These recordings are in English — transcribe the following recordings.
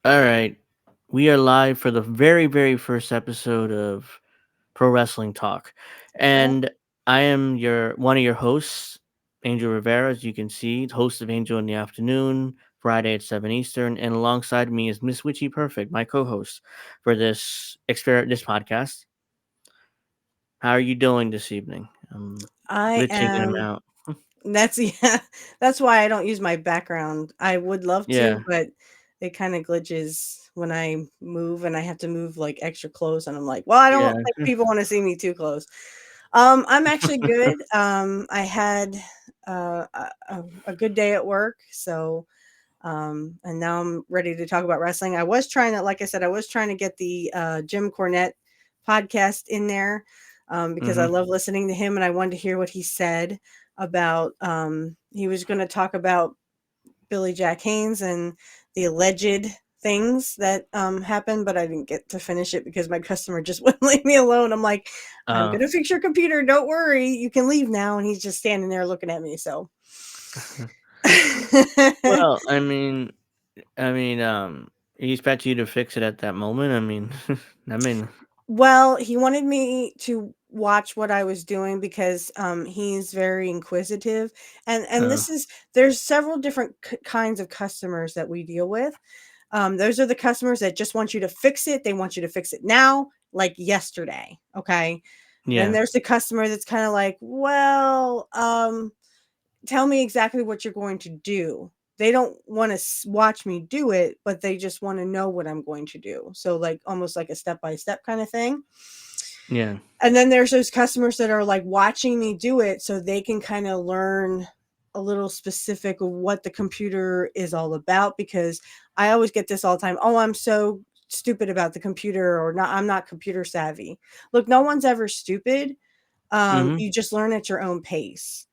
All right. We are live for the very, very first episode of Pro Wrestling Talk. That's right. And I am your one of your hosts, Angel Rivera, as you can see, host of Angel in the Afternoon, Friday at 7 Eastern. And alongside me is Miss Witchy Perfect, my co-host for this podcast. How are you doing this evening? I'm I glitching in and am. out. That's yeah. That's why I don't use my background. I would love to, Yeah. but it kind of glitches when I move, and I have to move like extra close. And I'm like, well, I don't Yeah. think people want to see me too close. I'm actually good. I had a good day at work, so and now I'm ready to talk about wrestling. I was trying to, like I said, I was trying to get the Jim Cornette podcast in there because I Mm-hmm. love listening to him, and I wanted to hear what he said about. He was going to talk about Billy Jack Haynes and the alleged things that happened, but I didn't get to finish it because my customer just wouldn't leave me alone. I'm like, I'm Uh, going to fix your computer. Don't worry. You can leave now. And he's just standing there looking at me. So. well, he expect you to fix it at that moment. I mean, Well, he wanted me to watch what I was doing because he's very inquisitive, and uh, this is there's several different kinds of customers that we deal with. Those are the customers that just want you to fix it. They want you to fix it now, like yesterday. Okay. Then yeah, there's the customer that's kind of like, well, tell me exactly what you're going to do. They don't want to watch me do it, but they just want to know what I'm going to do. So, like, almost like a step by step kind of thing. yeah, And then there's those customers that are like watching me do it so they can kind of learn a little specific of what the computer is all about, because I always get this all the time. Oh, I'm so stupid about the computer, or not, I'm not computer savvy. Look, no one's ever stupid. mm-hmm, You just learn at your own pace.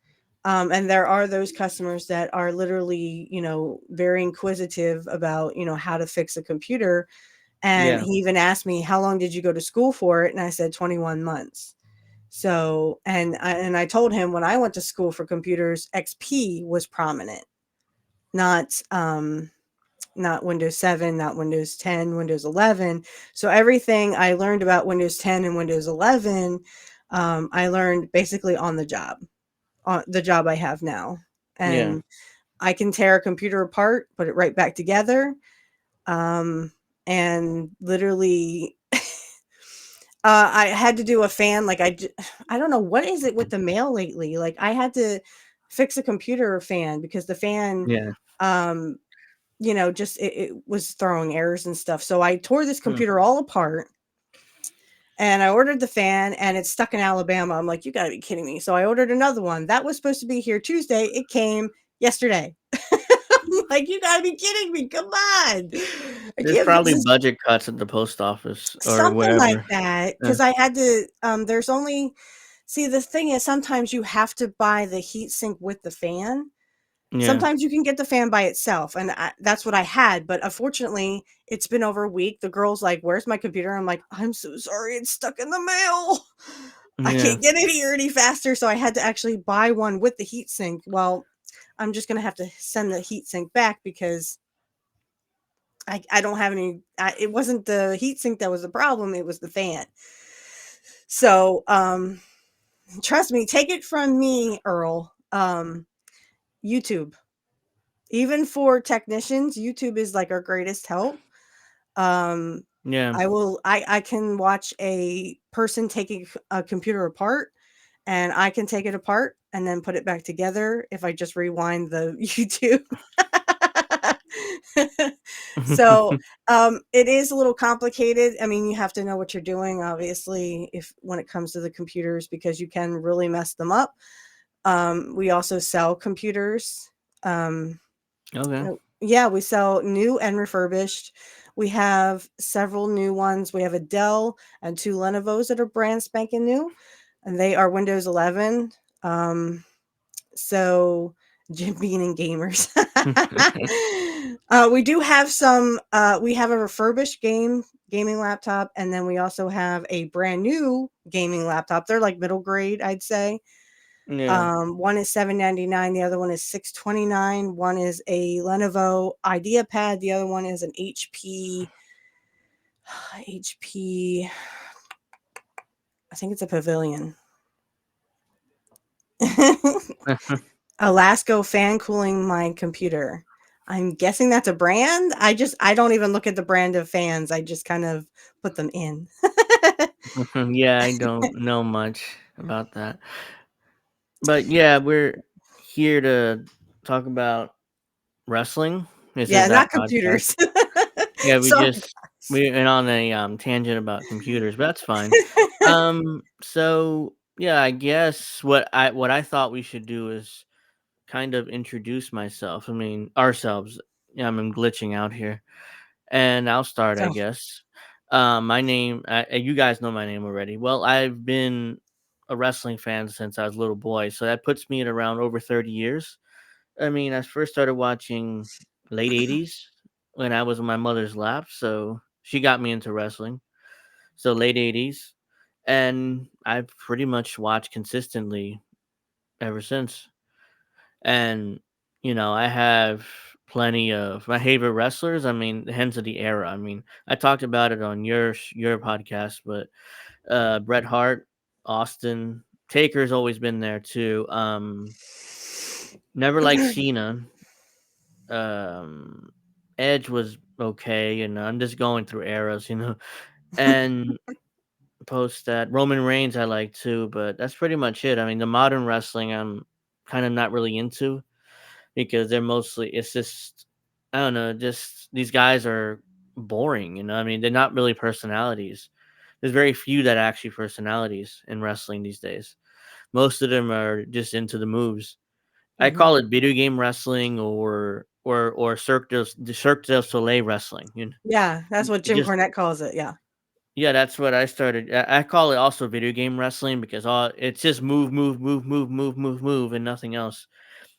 And there are those customers that are literally, very inquisitive about, how to fix a computer. And yeah, he even asked me, how long did you go to school for it? And I said 21 months. So, and I told him when I went to school for computers, XP was prominent, not not Windows 7, not Windows 10, Windows 11. So everything I learned about Windows 10 and Windows 11, I learned basically on the job I have now. yeah, And I can tear a computer apart, put it right back together, and literally I had to do a fan, like, I don't know what is it with the mail lately, like, I had to fix a computer fan because the fan, yeah, um, just it was throwing errors and stuff, so I tore this mm, computer all apart, and I ordered the fan, and it's stuck in Alabama. I'm like, "You gotta be kidding me." So I ordered another one. That was supposed to be here Tuesday, it came yesterday. I'm like, "You gotta be kidding me, come on." I there's can't fix probably this. budget cuts at the post office or Something like wherever. that, Uh, because I had to, there's only see, the thing is sometimes you have to buy the heat sink with the fan. yeah, Sometimes you can get the fan by itself, and that's what I had, but unfortunately, it's been over a week. The girl's like, "Where's my computer?" I'm like, "I'm so sorry, it's stuck in the mail. I yeah, can't get it here any faster." So I had to actually buy one with the heat sink. Well, I'm just gonna have to send the heat sink back because I don't have any. It wasn't the heat sink that was the problem; it was the fan. So, trust me, take it from me, Earl. YouTube, even for technicians, YouTube is like our greatest help. Um, yeah. I can watch a person taking a computer apart, and I can take it apart and then put it back together if I just rewind the YouTube. So, it is a little complicated. I mean, you have to know what you're doing, obviously, if when it comes to the computers, because you can really mess them up. We also sell computers. Um, Okay, yeah, we sell new and refurbished. We have several new ones. We have a Dell and two Lenovo's that are brand spanking new, and they are Windows 11. Um, so Jim Bean and gamers. We do have some. We have a refurbished gaming laptop, and then we also have a brand new gaming laptop. They're like middle grade, I'd say. Yeah. One is $7.99. The other one is $6.29. One is a Lenovo IdeaPad. The other one is an HP. HP. I think it's a Pavilion. Alasco fan cooling my computer. I'm guessing that's a brand. I don't even look at the brand of fans. I just kind of put them in. Yeah, I don't know much about that. But yeah, we're here to talk about wrestling. This is Yeah, that not podcast. computers. Yeah, Sorry, guys. we went on a tangent about computers, but that's fine. So yeah, I guess what I thought we should do is kind of introduce myself. I mean ourselves. Yeah, I'm glitching out here, and I'll start. I So, guess. My name. You guys know my name already. Well, I've been a wrestling fan since I was a little boy, so that puts me at around over 30 years. I mean, I first started watching late '80s when I was in my mother's lap, so she got me into wrestling. So late '80s, and I've pretty much watched consistently ever since. And I have plenty of my favorite wrestlers. I mean, the Hands of the Era. I mean, I talked about it on your podcast, but Bret Hart, Austin, Taker's always been there too. Never liked Cena. Um, Edge was okay, and I'm just going through eras. And post that Roman Reigns I like too, but that's pretty much it. I mean, the modern wrestling I'm kind of not really into because they're mostly it's just I don't know, just these guys are boring. I mean, they're not really personalities. There's very few that are actually personalities in wrestling these days. Most of them are just into the moves. I mhm. call it video game wrestling or Cirque du Soleil wrestling. Yeah, that's what It Jim just Cornette calls it. Yeah. yeah, that's what I started. I call it also video game wrestling because all it's just move, move, move, move, move, move, move, and nothing else.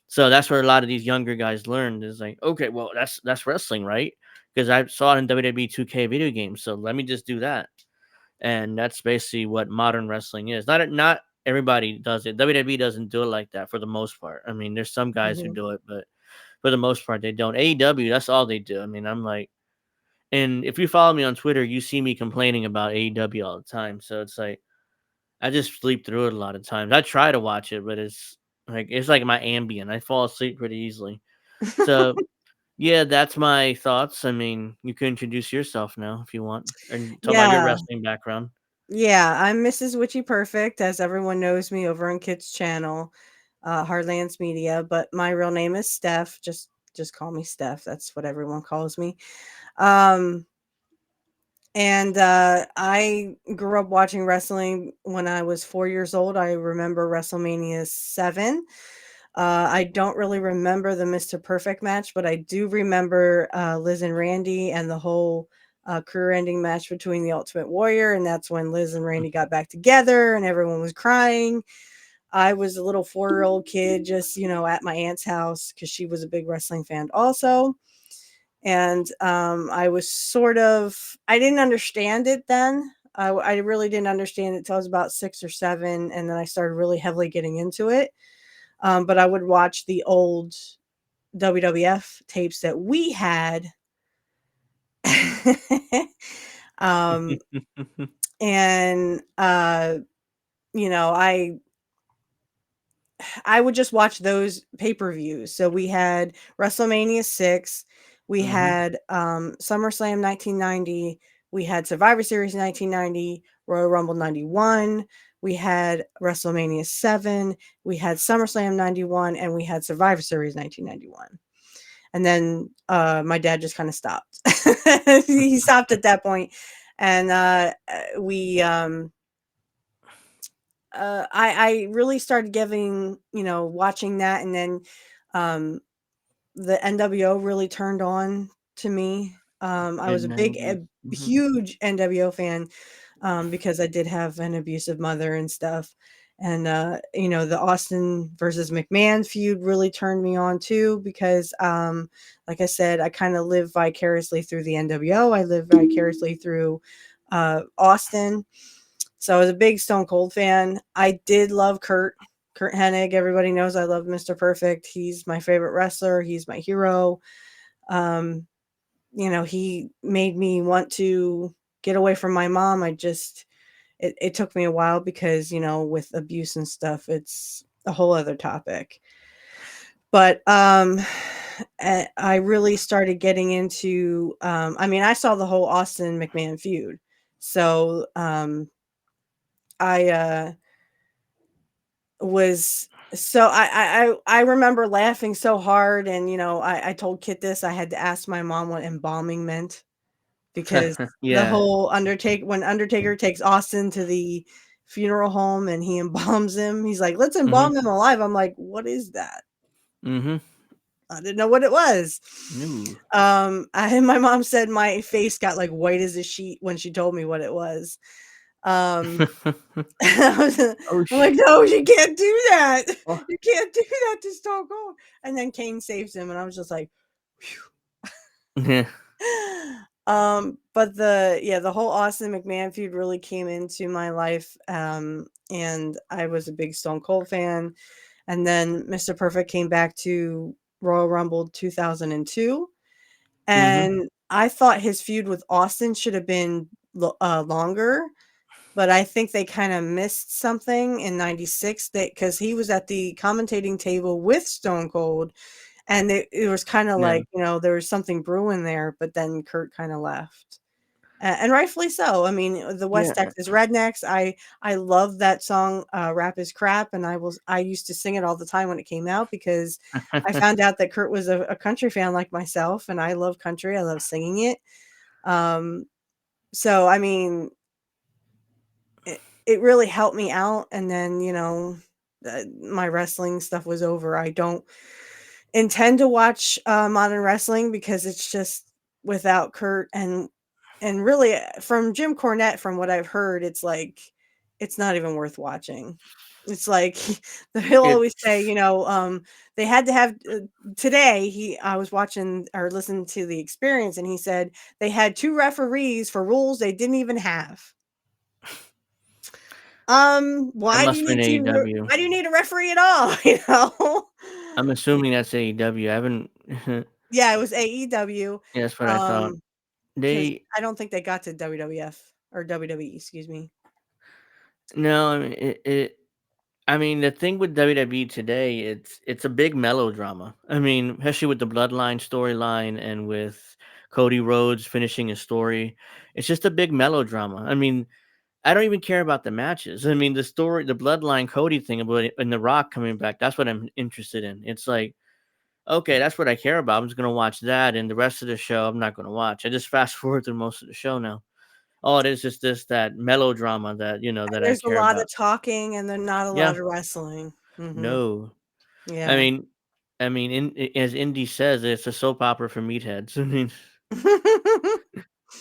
So that's where a lot of these younger guys learned is like, okay, well that's wrestling, right? Because I saw it in WWE 2K video games, so let me just do that. And that's basically what modern wrestling is. Not everybody does it. WWE doesn't do it like that for the most part. I mean, there's some guys who Mhm. do it, but for the most part, they don't. AEW, that's all they do. I mean, I'm like, and if you follow me on Twitter, you see me complaining about AEW all the time. So it's like I just sleep through it a lot of times. I try to watch it, but it's like my ambient. I fall asleep pretty easily. So yeah, that's my thoughts. I mean, you can introduce yourself now if you want, and talk about your Yeah. wrestling background. Yeah, I'm Mrs. Witchy Perfect, as everyone knows me over on Kit's channel, Hardlands Media, but my real name is Steph. Just call me Steph. That's what everyone calls me. Um, and I grew up watching wrestling when I was 4 years old. I remember WrestleMania 7. I don't really remember the Mr. Perfect match, but I do remember Liz and Randy and the whole career ending match between the Ultimate Warrior. And that's when Liz and Randy got back together and everyone was crying. I was a little 4 year old kid just, at my aunt's house because she was a big wrestling fan also. And I was I didn't understand it then. I really didn't understand it till I was about 6 or 7. And then I started really heavily getting into it. But I would watch the old WWF tapes that we had. um, and you know, I would just watch those pay-per-views. So we had WrestleMania 6, we Hmm. had SummerSlam 1990, we had Survivor Series 1990, Royal Rumble 91, we had WrestleMania 7, we had SummerSlam 91, and we had Survivor Series 1991. And then my dad just kind of stopped. He stopped at that point, and we I really started watching that, and then um, the NWO really turned on to me. I was Good a big, night. a huge NWO fan because I did have an abusive mother and stuff. And the Austin versus McMahon feud really turned me on too because, like I said, I kind of live vicariously through the NWO. I live vicariously through Austin. So I was a big Stone Cold fan. I did love Curt. Curt Hennig, everybody knows I love Mr. Perfect. He's my favorite wrestler. He's my hero. Um, he made me want to get away from my mom. It took me a while because, with abuse and stuff, it's a whole other topic. But I really started getting into, I saw the whole Austin McMahon feud. So I was so I remember laughing so hard, and I told Kit this. I had to ask my mom what embalming meant, because the Yeah. whole Undertaker takes Austin to the funeral home and he embalms him. He's like, "Let's Mhm. embalm him alive." I'm like, "What is that?" Mhm. I didn't know what it was. No. My mom said my face got like white as a sheet when she told me what it was. Um, I'm Oh like, shit. "No, you can't do that. Oh. You can't do that to Stone Cold." And then Kane saves him, and I was just like, Yeah. but the whole Austin McMahon feud really came into my life, and I was a big Stone Cold fan. And then Mr. Perfect came back to Royal Rumble 2002, Mhm. and I thought his feud with Austin should have been longer, but I think they kind of missed something in '96, that because he was at the commentating table with Stone Cold, and it was kind of Yeah. like, there was something brewing there, but then Kurt kind of left. And rightfully so. I mean, the West Yeah. Texas Rednecks. I love that song, "Rap Is Crap," and I used to sing it all the time when it came out, because I found out that Kurt was a country fan like myself, and I love country. I love singing it. Um, so I mean, it really helped me out. And then, my wrestling stuff was over. I don't intend to watch modern wrestling, because it's just without Kurt. And really, from Jim Cornette, from what I've heard, it's like it's not even worth watching. It's like he'll always say, It's they had to have today. He I was watching or listening to the Experience, and he said they had two referees for rules they didn't even have. That must have been AEW. Why do you need a referee at all? You know? I'm assuming that's AEW. I haven't Yeah, it was AEW. Yeah, that's what I thought. Um, because They I don't think they got to WWF or WWE, excuse me. No, I mean I mean, the thing with WWE today, it's a big melodrama. I mean, especially with the Bloodline storyline and with Cody Rhodes finishing his story, it's just a big melodrama. I mean, I don't even care about the matches. I mean, the story, the Bloodline Cody thing about it, and The Rock coming back, that's what I'm interested in. It's like, okay, that's what I care about. I'm just gonna watch that, and the rest of the show, I'm not gonna watch. I just fast forward through most of the show now. Oh, it is just this that melodrama that that I There's a care lot of about. talking and then not a Yeah, lot of wrestling. Mhm. no. I Yeah. mean, as Indy says, it's a soap opera for meatheads. I mean,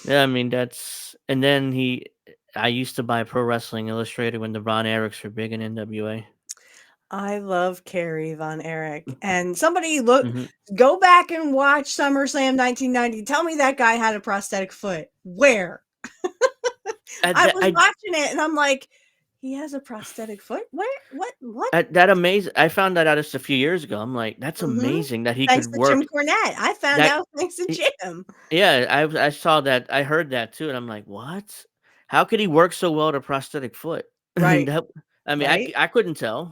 yeah, I mean that's. And then I used to buy Pro Wrestling Illustrated when the Ron Erics were big in NWA. I love Carrie Von Erich. And Hmm. go back and watch SummerSlam 1990. Tell me that guy had a prosthetic foot. Where? I was I watching it and I'm like, he has a prosthetic foot? Where? What? What? that amazing. I found that out just a few years ago. I'm like, that's Mhm. amazing that he Thanks could to Jim work Cornette. I found that. out thanks to Jim. Yeah, I saw that. I heard that too, and I'm like, "What? How could he work so well with a prosthetic foot?" Right, That I mean, right. I couldn't tell.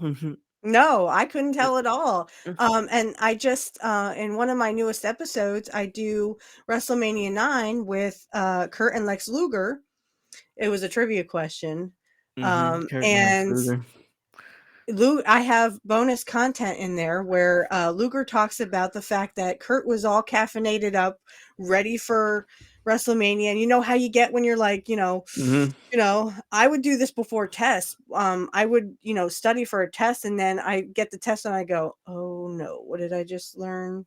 No, I couldn't tell at all. And I just in one of my newest episodes, I do WrestleMania 9 with Kurt and Lex Luger. It was a trivia question. Curt and Lex And Luger. I have bonus content in there where Luger talks about the fact that Kurt was all caffeinated up, ready for WrestleMania. And you know how you get when you're like, Mhm. I would do this before tests. I would, study for a test, and then I get the test and I go, "Oh no, what did I just learn?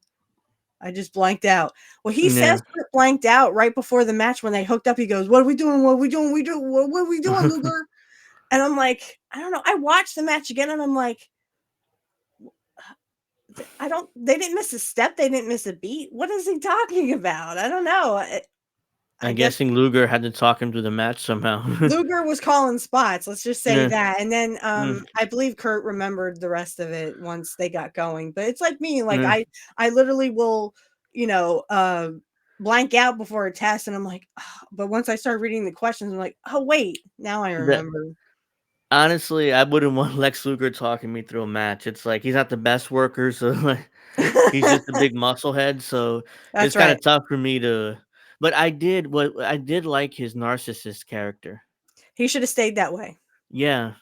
I just blanked out." Well, he says Yeah. Kurt blanked out right before the match when they hooked up. He goes, "What are we doing? What are we doing? What are we doing, Luger?" And I'm like, I don't know. I watched the match again and I'm like, I don't, they didn't miss a step. They didn't miss a beat. What is he talking about? I don't know. I I'm guess guessing Luger had to talk him through the match somehow. Luger was calling spots, let's just say Yeah. that, and then, Mm, I believe Curt remembered the rest of it once they got going, but it's like me, like, mm. I literally will, you know, blank out before a test, and I'm like, "Oh," but once I start reading the questions, I'm like, "Oh, wait, now I That remember." honestly, I wouldn't want Lex Luger talking me through a match. It's like he's not the best worker, so like he's just a big muscle head. So it's That's kind right. of tough for me to. But I did like his narcissist character. He should have stayed that way. Yeah,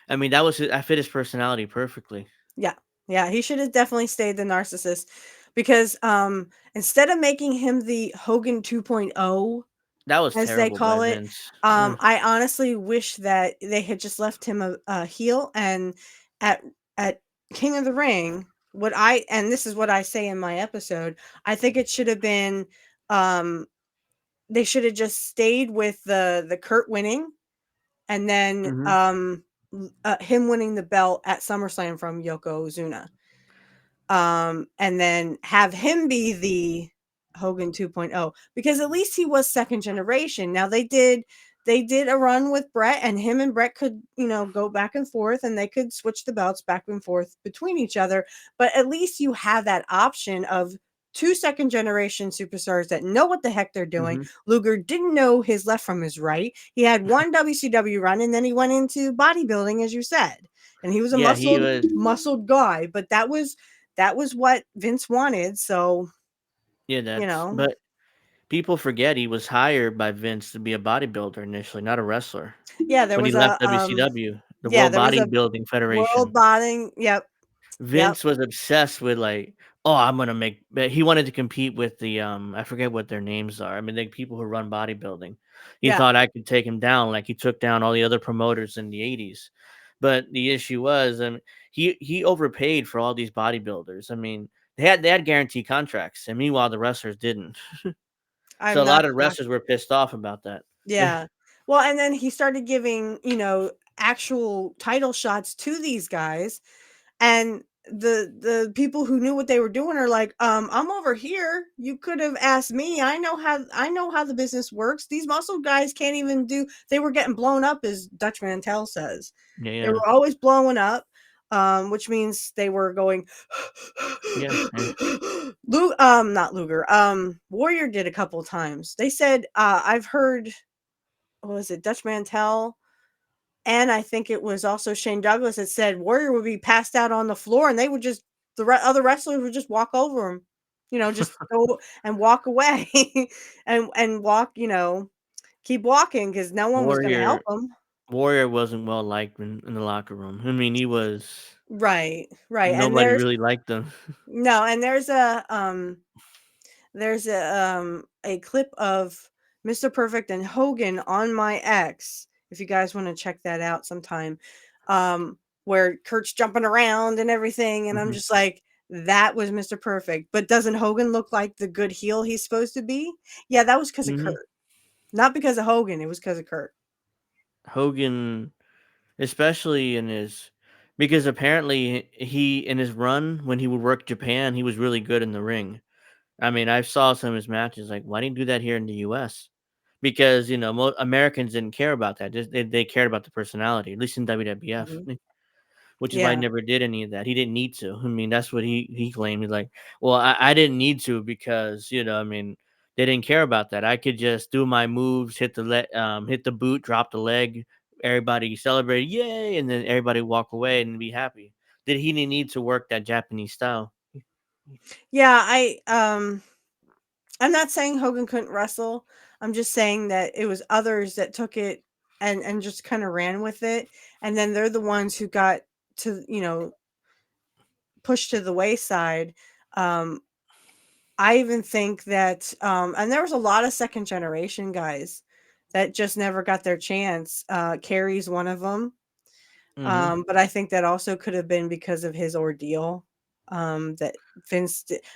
I mean I fit his personality perfectly. Yeah. Yeah, he should have definitely stayed the narcissist because, instead of making him the Hogan 2.0, That was as they terrible by call it, Vince. Mm, I honestly wish that they had just left him a heel, and at at King of the Ring, and this is what I say in my episode, I think it should have been, um, they should have just stayed with the Kurt winning, and then, hmm him winning the belt at SummerSlam from Yokozuna. And then have him be the Hogan 2.0 because at least he was second generation. Now they did a run with Brett, and him and Brett could, go back and forth, and they could switch the belts back and forth between each other, but at least you have that option of two second generation superstars that know what the heck they're doing. hmm Luger didn't know his left from his right. He had one WCW run, and then he went into bodybuilding, as you said, and he was a Yeah, he was. muscled guy, but that was what Vince wanted, so, Yeah, you that's. know. But people forget he was hired by Vince to be a bodybuilder initially, not a wrestler. Yeah, there When he was left a, WCW, the yeah, World there was a Bodybuilding world Federation. botting, yep, yep, Vince was obsessed with like, oh, I'm gonna make. But he wanted to compete with the I forget what their names are. I mean, the people who run bodybuilding. He yeah, thought I could take him down, like he took down all the other promoters in the '80s. But the issue was, he overpaid for all these bodybuilders. I mean, they had guaranteed contracts, and meanwhile the wrestlers didn't. So I'm a not lot of shocked. wrestlers were pissed off about that. Yeah. Well, and then he started giving, actual title shots to these guys, and the people who knew what they were doing are like, I'm over here, you could have asked me, I know how the business works. These muscle guys can't even do, they were getting blown up, as Dutch Mantel says. Yeah, They yeah, were always blowing up, which means they were going yeah. Not Luger, Warrior did a couple of times. They said, I've heard, what was it, Dutch Mantel, and I think it was also Shane Douglas that said Warrior would be passed out on the floor, and they would just, other wrestlers would just walk over him, just go and walk away, and walk, keep walking because no one was going to help Warrior him. Warrior wasn't well liked in the locker room. I mean, he was. Right, right, and Nobody really liked him. no, and there's a clip of Mr. Perfect and Hogan on my X, if you guys want to check that out sometime, where Kurt's jumping around and everything, and I'm Mhm, just like, that was Mr. Perfect. But doesn't Hogan look like the good heel he's supposed to be? Yeah, that was because of mhm. Kurt. Not because of Hogan, it was because of Kurt. Hogan, especially in his, because apparently he in his run when he would work Japan, he was really good in the ring. I mean, I saw some of his matches. Like, why didn't you do that here in the U.S.? Because Americans didn't care about that. Just they cared about the personality. At least in WWF. Mhm. Which is why he Yeah. never did any of that. He didn't need to. I mean, that's what he claimed. He's like, well, I didn't need to because I mean, they didn't care about that. I could just do my moves, hit the boot, drop the leg. Everybody celebrate, yay, and then everybody walk away and be happy. Did he didn't need to work that Japanese style? Yeah, I'm not saying Hogan couldn't wrestle. I'm just saying that it was others that took it and just kind of ran with it, and then they're the ones who got to, pushed to the wayside. Um, I even think that, and there was a lot of second generation guys that just never got their chance. Carrie's one of them, Hmm but I think that also could have been because of his ordeal. That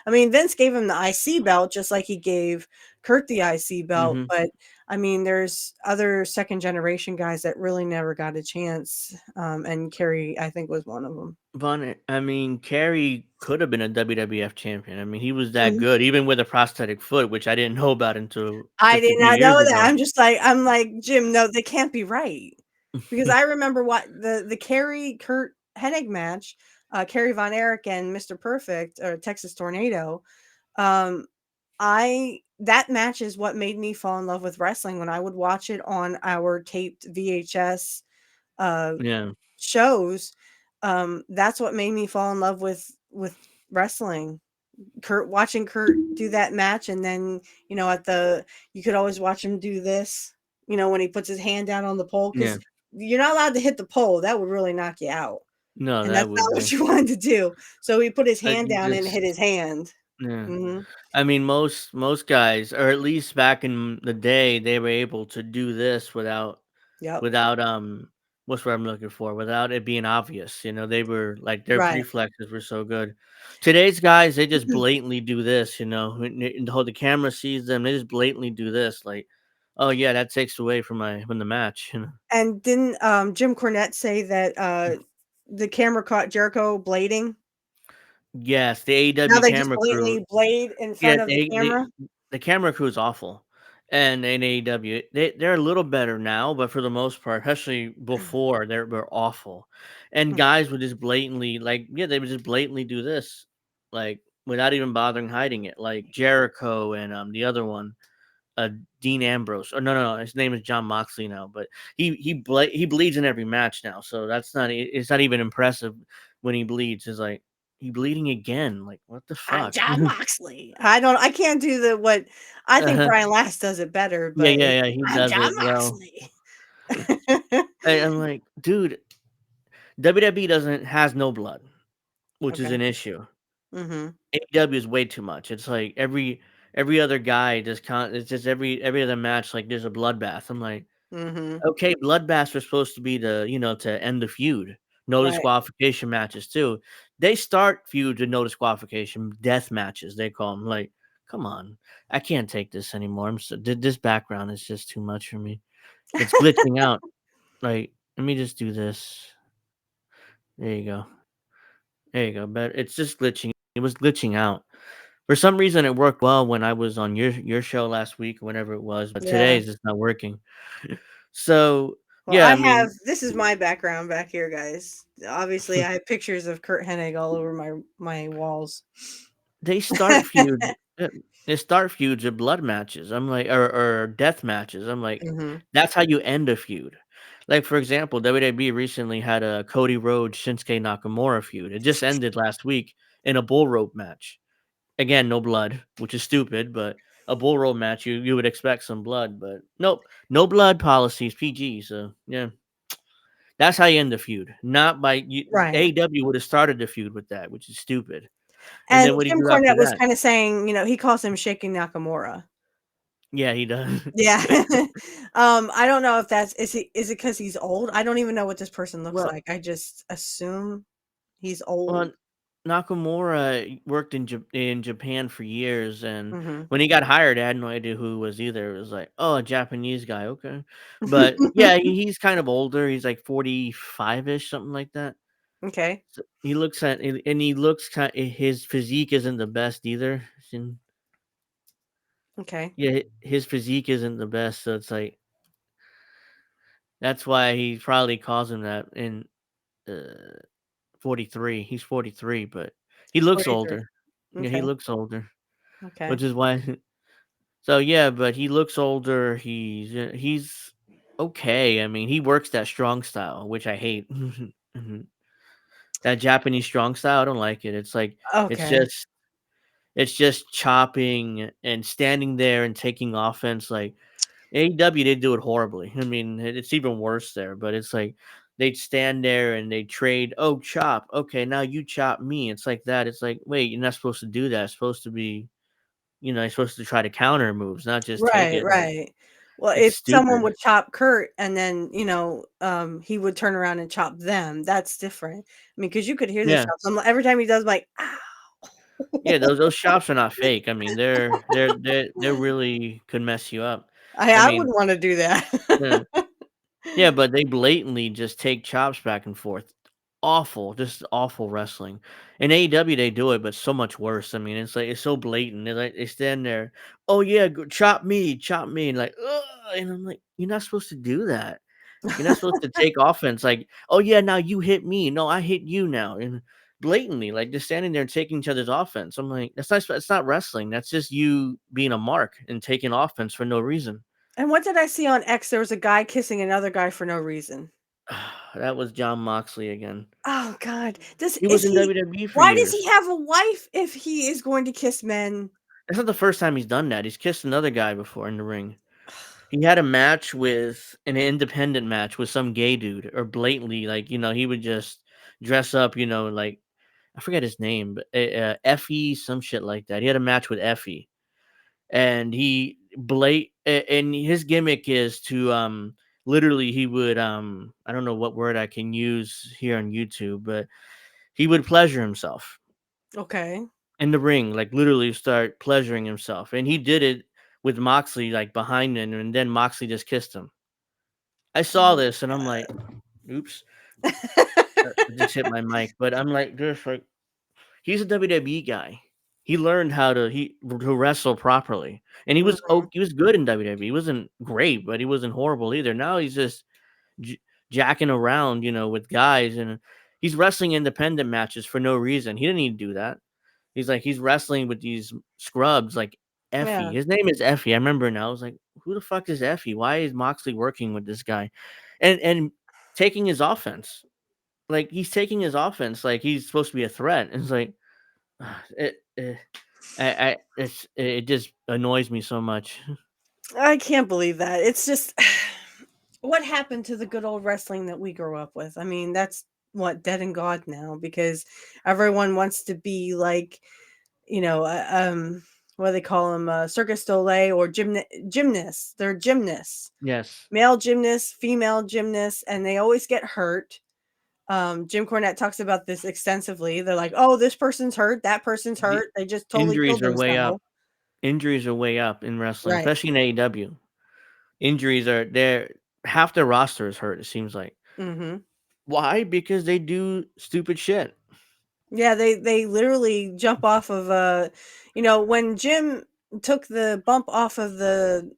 I mean, Vince gave him the IC belt just like he gave Kurt the IC belt, Mhm. but I mean, there's other second generation guys that really never got a chance, and Kerry, I think, was one of them. I mean, Kerry could have been a WWF champion. I mean, he was that good, even with a prosthetic foot, which I didn't know about until I just a did few not know years that. ago. I'm like, "Jim, no, they can't be right." Because I remember what the Kerry Kurt Hennig match, Kerry Von Erich and Mr. Perfect or Texas Tornado. Um, I that match is what made me fall in love with wrestling when I would watch it on our taped VHS uh Yeah, shows. That's what made me fall in love with wrestling. Watching Kurt do that match, and then at the you could always watch him do this. When he puts his hand down on the pole, because yeah. you're not allowed to hit the pole. That would really knock you out, No, and that that's would not what be. you wanted to do. So he put his hand You down and hit just his hand. yeah. Hmm. I mean, most guys, or at least back in the day, they were able to do this Yep. without what's what I'm looking for, without it being obvious. They were like their Right. reflexes were so good. Today's guys, they just blatantly do this. The camera sees them, they just blatantly do this. Like, oh yeah, that takes away from the match. And didn't Jim Cornette say that the camera caught Jericho blading? Yes, the Now AEW they just camera crew. blatantly blade in Yeah, front of the they camera. the camera crew is awful, and in AEW, they're a little better now, but for the most part, especially before, they were awful, and guys would just blatantly yeah, they would just blatantly do this, like, without even bothering hiding it, like Jericho and, the other one, uh, Dean Ambrose, or no, his name is John Moxley now, but he bleeds in every match now, so it's not even impressive when he bleeds, it's like, "He bleeding again?" Like, "What the I'm fuck?" John Moxley. I can't do the what I think Uh-huh. Brian Last does it better, Yeah, but yeah, it's yeah, he I'm does John it well. Moxley. I'm like, "Dude, WWE doesn't has no blood," which is Okay. an issue. Mhm. AEW is way too much. It's like every other guy just it's just every other match, like, there's a bloodbath. I'm like, Mhm. "Okay, bloodbaths are supposed to be to end the feud. No Right. disqualification matches too." They start feuds with no disqualification, death matches, they call them. Like, come on. I can't take this anymore. This background is just too much for me. It's glitching out. Like, let me just do this. There you go. There you go. But it's just glitching. It was glitching out. For some reason, it worked well when I was on your show last week, whenever it was, but today Yeah. is just not working. So Well, yeah, I I have mean, this is my background back here, guys. Obviously, I have pictures of Kurt Hennig all over my walls. they start feuds. uh, They start feuds with blood matches. I'm like, or death matches. I'm like, Mhm. that's how you end a feud. Like for example, WWE recently had a Cody Rhodes Shinsuke Nakamura feud. It just ended last week in a bull rope match. Again, no blood, which is stupid, but a bull rope match, you would expect some blood, but nope, no blood policies, PG. So yeah, that's how you end the feud. Not by Right. AEW would have started the feud with that, which is stupid. And And then what do you Jim do after Cornette was that? kinda saying, he calls him Shaking Nakamura. Yeah, he does. Yeah. I don't know if that's is it because he's old? I don't even know what this person looks well, like. I just assume he's well, old. Nakamura worked in Japan for years, and Mhm. when he got hired, I had no idea who he was either. It was like, oh, a Japanese guy, okay. But yeah, he's kind of older. He's like 45-ish, something like that. Okay. So he looks at and he looks kind his physique isn't the best either. Okay. Yeah, his physique isn't the best, so it's like that's why he probably calls him that in 43. He's 43, but he He's looks 43. older. Yeah, he Okay. looks older, Okay. which is why so yeah, but he looks older. He's okay. I mean, he works that strong style, which I hate. Mhm. That Japanese strong style, I don't like it. It's like it's Okay. just it's just chopping and standing there and taking offense. Like AEW, they do it horribly. I mean, it's even worse there. But it's like they'd stand there and they trade. Oh, chop. Okay, now you chop me. It's like that. It's like, wait, you're not supposed to do that. It's supposed to be, you're supposed to try to counter moves, not just take Right, it. Like, right. Well, It's if someone stupid. would chop Curt and then, he would turn around and chop them, that's different. I mean, because you could hear the Yeah. chops. Every time he does, I'm like, Yeah, "Ow." those shops are not fake. I mean, they're really could mess you up. I I mean, wouldn't wanna do yeah. that. Yeah, but they blatantly just take chops back and forth. Awful, just awful wrestling. In AEW, they do it, but so much worse. I mean, it's like it's so blatant. They're like they stand there, oh yeah, chop me, and like, ugh, and I'm like, you're not supposed to do that. You're not supposed to take offense. Like, oh yeah, now you hit me. No, I hit you now, and blatantly, like just standing there and taking each other's offense. I'm like, that's not wrestling. That's just you being a mark and taking offense for no reason. And what did I see on X? There was a guy kissing another guy for no reason. That was John Moxley again. Oh god. Does He is was in he WWE for why does he years. have a wife if he is going to kiss men? That's not the first time he's done that. He's kissed another guy before in the ring. He had a match with an independent match with some gay dude, or blatantly, like, he would just dress up, like I forget his name, but Effie, some shit like that. He had a match with Effie, and and his gimmick is to literally he would I don't know what word I can use here on YouTube, but he would pleasure himself Okay. in the ring, like literally start pleasuring himself. And he did it with Moxley like behind him, and then Moxley just kissed him. I saw Oh this and I'm like, oops, I just hit my mic. But I'm like, just like he's a WWE guy. He learned how to wrestle properly. And Mhm. he was good in WWE. He wasn't great, but he wasn't horrible either. Now he's just jacking around, with guys, and he's wrestling independent matches for no reason. He didn't need to do that. He's wrestling with these scrubs like Effie. Yeah. His name is Effie. I remember now. I was like, who the fuck is Effie? Why is Moxley working with this guy? And taking his offense. Like he's taking his offense like he's supposed to be a threat. And it's like it just annoys me so much. I can't believe that. It's just what happened to the good old wrestling that we grew up with? I mean, that's what dead and gone now because everyone wants to be like, what do they call them? Circus Dole or gymnasts. They're gymnasts, Yes. male gymnasts, female gymnasts, and they always get hurt. Jim Cornette talks about this extensively. They're like, "Oh, this person's hurt, that person's The hurt. They just totally killed injuries are way up. themselves." Injuries are way up in wrestling, Right. especially in AEW. Injuries are there. Half their roster is hurt, it seems like. Mhm. Why? Because they do stupid shit. Yeah, they literally jump off of when Jim took the bump off of the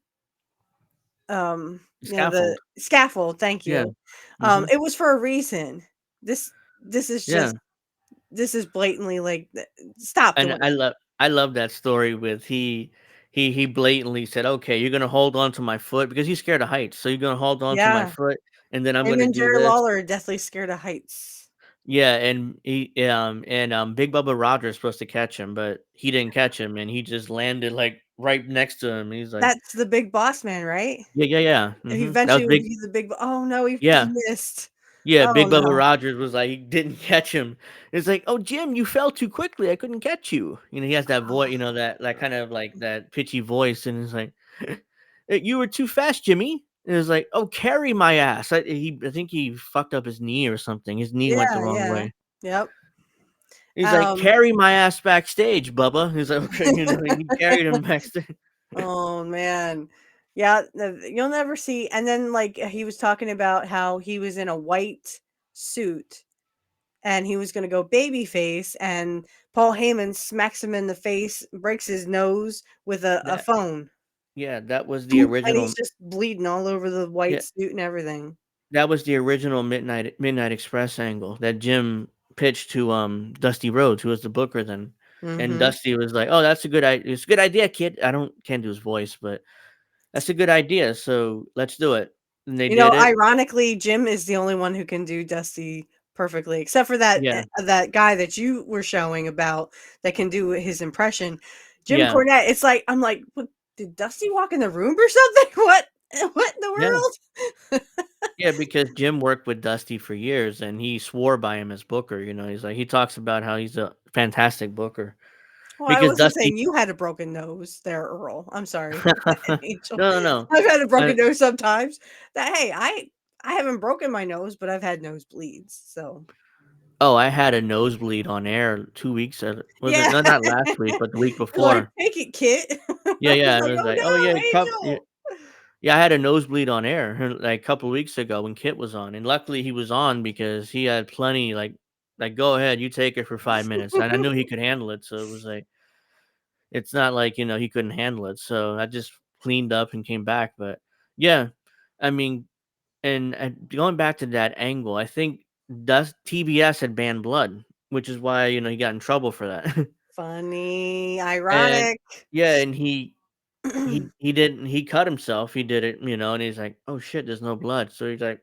Scaffold. scaffold, thank Yeah. you. Mhm. It was for a reason. This is Yeah. just this is blatantly like stop And doing it. I love that story with he blatantly said, "Okay, you're gonna hold on to my foot," because he's scared of heights. "So you're gonna hold on to my Yeah. foot, and then I'm Him gonna and do Jerry this." Lawler are deathly scared of heights. Yeah, and Big Bubba Rogers supposed to catch him, but he didn't catch him, and he just landed, like, right next to him. He's like, That's the big boss man, right? "Yeah, yeah, yeah. He Mhm. That was eventually would big." be the big oh, no, he Yeah. missed. Yeah, Oh, Big Bubba no. Rogers was like, he didn't catch him. It's like, "Oh, Jim, you fell too quickly. I couldn't catch you." He has that voice, that kind of like that pitchy voice, and it's like, You were too fast, Jimmy." And it's like, "Oh, carry my ass." I think he fucked up his knee or something. His knee went the Yeah, wrong yeah. way. Yep. He's like, Um "Carry my ass backstage, Bubba." He's like, "Okay," he carried him backstage. Oh, man. Yeah, you'll never see and then, like, he was talking about how he was in a white suit, and he was gonna go babyface, and Paul Heyman smacks him in the face, breaks his nose with a That phone. Yeah, that was the Boop, and original. he's just bleeding all over the white Yeah, suit and everything. that was the original Midnight Express angle that Jim pitched to Dusty Rhodes, who was the booker then. And Mhm. Dusty was like, "Oh, that's a good idea. It's a good idea, kid." Can't do his voice, but that's a good idea. So let's do it. And they did it. Ironically, Jim is the only one who can do Dusty perfectly, except for Yeah, that guy that you were showing about that can do his impression. Jim yeah, Cornette, it's like I'm like, "What did Dusty walk in the room or something? What in the yeah. world?" Yeah, because Jim worked with Dusty for years, and he swore by him as booker. He's like he talks about how he's a fantastic booker. Well, I because wasn't Dusty. saying you had a broken nose there, Earl. I'm sorry, no, Angel. no, no. I've had a Uh, broken nose sometimes. That hey, I haven't broken my nose, but I've had nosebleeds. So oh, I had a nosebleed on air 2 weeks. Was it yeah, no, not last week, but the week you're like, before? take it, Kit. Yeah, I was yeah. It like, was oh like, oh yeah, no, Angel. yeah. I had a nosebleed on air like a couple weeks ago when Kit was on, and luckily he was on because he had plenty. Like go ahead, you take it for 5 minutes, and I knew he could handle it. So it was like it's not like he couldn't handle it. So I just cleaned up and came back. But yeah, I mean, and going back to that angle, I think TBS had banned blood, which is why he got in trouble for that. Funny, And ironic. yeah, and he didn't he cut himself. He did it, and he's like, oh shit, there's no blood. So he's like,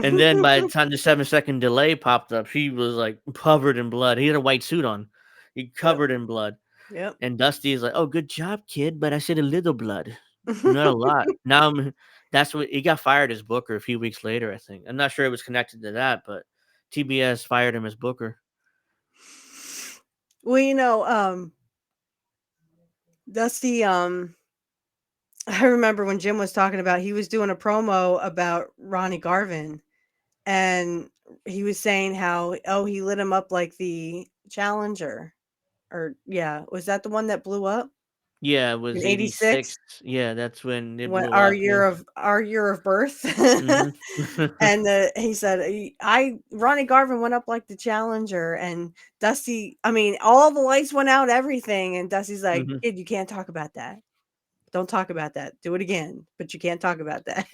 and then by the time the 7 second delay popped up, he was like covered in blood. He had a white suit on, he Yep, covered in blood. yep. And Dusty is like, "Oh, good job, kid, but I said a little blood, not a lot." Now that's what he got fired as Booker a few weeks later. I think I'm not sure it was connected to that, but TBS fired him as Booker. Well, that's the I remember when Jim was talking about he was doing a promo about Ronnie Garvin, and he was saying how, oh, he lit him up like the Challenger, or yeah, was that the one that blew up Yeah, it in was '86. '86? Yeah, that's when it When blew up. Yeah. our year of birth. Hmm. And he said, I Ronnie Garvin went up like the Challenger, and Dusty, I mean, all the lights went out, everything, and Dusty's like, Hmm. kid, you can't talk about that. Don't talk about that. Do it again, but you can't talk about that.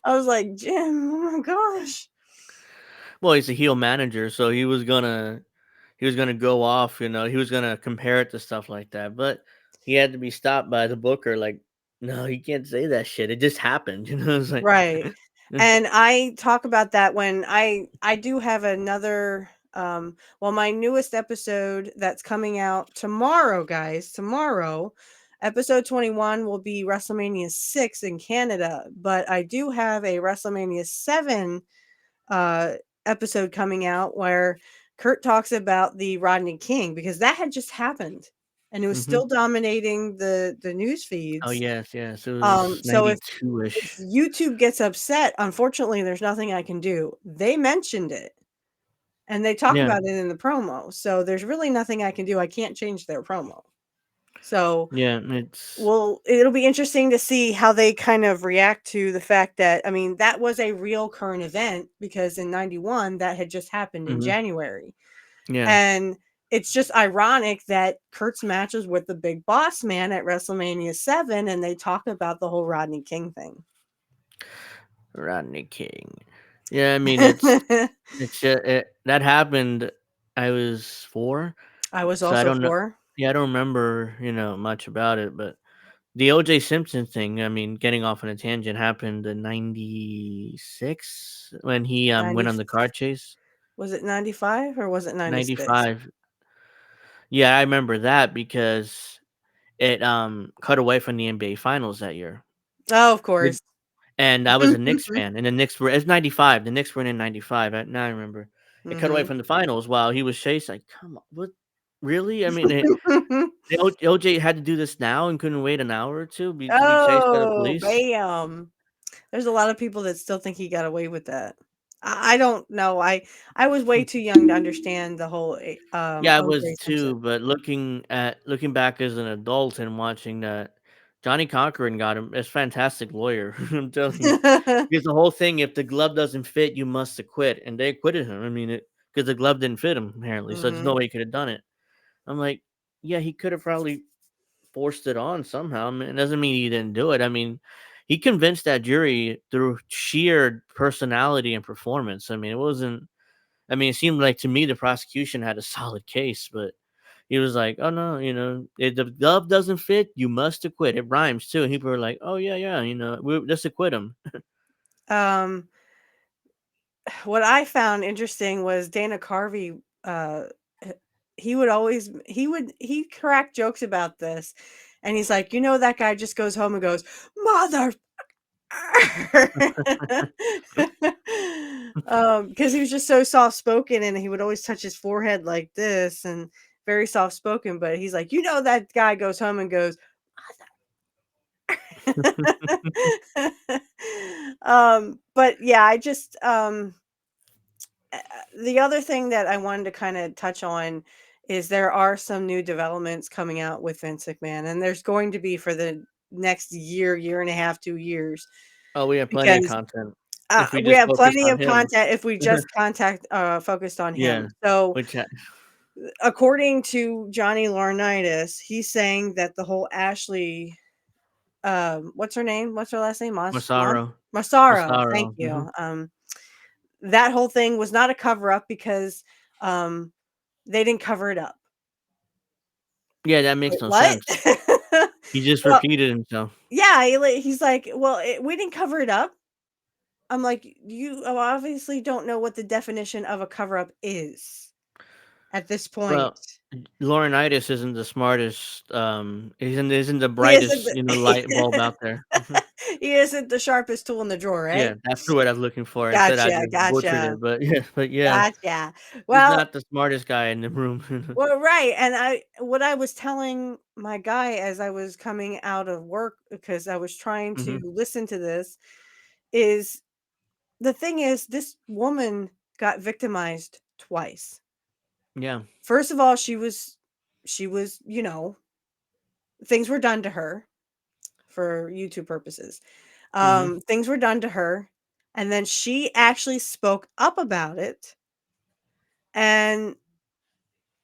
I was like, Jim, oh my gosh. Well, he's a heel manager, so he was gonna go off. He was gonna compare it to stuff like that, but he had to be stopped by the Booker. Like, no, you can't say that shit. It just happened. It's like. Right. And I talk about that when I do have another well, my newest episode that's coming out tomorrow, guys. Tomorrow, episode 21 will be WrestleMania 6 in Canada, but I do have a WrestleMania 7 uh episode coming out where Curt talks about the Rodney King, because that had just happened and it was Hmm. still dominating the news Oh, feeds. yes, yes, it was So if 92-ish. YouTube gets upset, unfortunately, there's nothing I can do. They mentioned it, and they talk Yeah, about it in the promo, so there's really nothing I can do. I can't change their promo. So, yeah, it's well, it'll be interesting to see how they kind of react to the fact that, I mean, that was a real current event, because in '91 that had just happened in mhm, January. yeah, And it's just ironic that Kurt's match was with the Big Boss Man at WrestleMania 7, and they talk about the whole Rodney King thing. Rodney King. Yeah, I mean, that happened. I was 4, I was so I also don't know. 4. Yeah, I don't remember, much about it, but the O.J. Simpson thing, I mean, getting off on a tangent, happened in '96 when he 90 went on the car chase. was it 95 or was it 96? '95. Yeah, I remember that because it cut away from the NBA Finals that year. Oh, of course. And I was a Knicks fan, and the Knicks were it's '95, the Knicks were in '95, now I remember. It cut away Mhm. from the finals while he was chasing, like, "Come on, what? Really?" I mean, OJ had to do this now and couldn't wait an hour or 2 to be chased by the Oh, police? bam. There's a lot of people that still think he got away with that. I don't know. I was way too young to understand the whole Yeah, I was O.J. Simpson. too, but looking back as an adult and watching that, Johnny Cochran got him as fantastic lawyer, I'm telling you. Because the whole thing, if the glove doesn't fit, you must acquit, and they acquitted him. I mean, because the glove didn't fit him apparently, so there's no Mhm. way he could have done it. I'm like, yeah, he could have probably forced it on somehow. I mean, it doesn't mean he didn't do it. I mean, he convinced that jury through sheer personality and performance. I mean, it wasn't. I mean, it seemed like to me the prosecution had a solid case, but he was like, "Oh no, if the glove doesn't fit, you must acquit." It rhymes too, and people were like, "Oh yeah, yeah, we just acquit him." Um, what I found interesting was Dana Carvey, h he would always he cracked jokes about this, and he's like, that guy just goes home and goes, "Mother," because he was just so soft spoken, and he would always touch his forehead like this, and very soft spoken, but he's like, that guy goes home and goes, but yeah, the other thing that I wanted to kind of touch on is there are some new developments coming out with Vince McMahon, and there's going to be for the next year, year and a half, 2 years, Oh, we have plenty of because content if we we just have focus plenty on of him. content if we just focused on Yeah, him. So, which according to Johnny Laurinaitis, he's saying that the whole Ashley, what's her name? What's her last name? Massaro, Massaro. Thank Massaro. you. That whole thing was not a cover up because um, they didn't cover it up. Yeah, that makes Wait, no what? sense. He just Well, repeated himself. yeah, he's like, well, we didn't cover it up. I'm like, you obviously don't know what the definition of a cover up is at this point. Well, Laurinaitis isn't the smartest. Isn't the He isn't brightest, light bulb out there. he isn't the sharpest tool in the drawer, right? Yeah, that's the word I was looking for. Instead, I Gotcha, just butchered gotcha, it. But yeah, gotcha. he's Well, not the smartest guy in the room. right, and what I was telling my guy as I was coming out of work because I was trying to Hmm. listen to this is the thing is this woman got victimized twice. Yeah. First of all, she was, things were done to her for YouTube purposes. Hmm. Things were done to her, and then she actually spoke up about it, and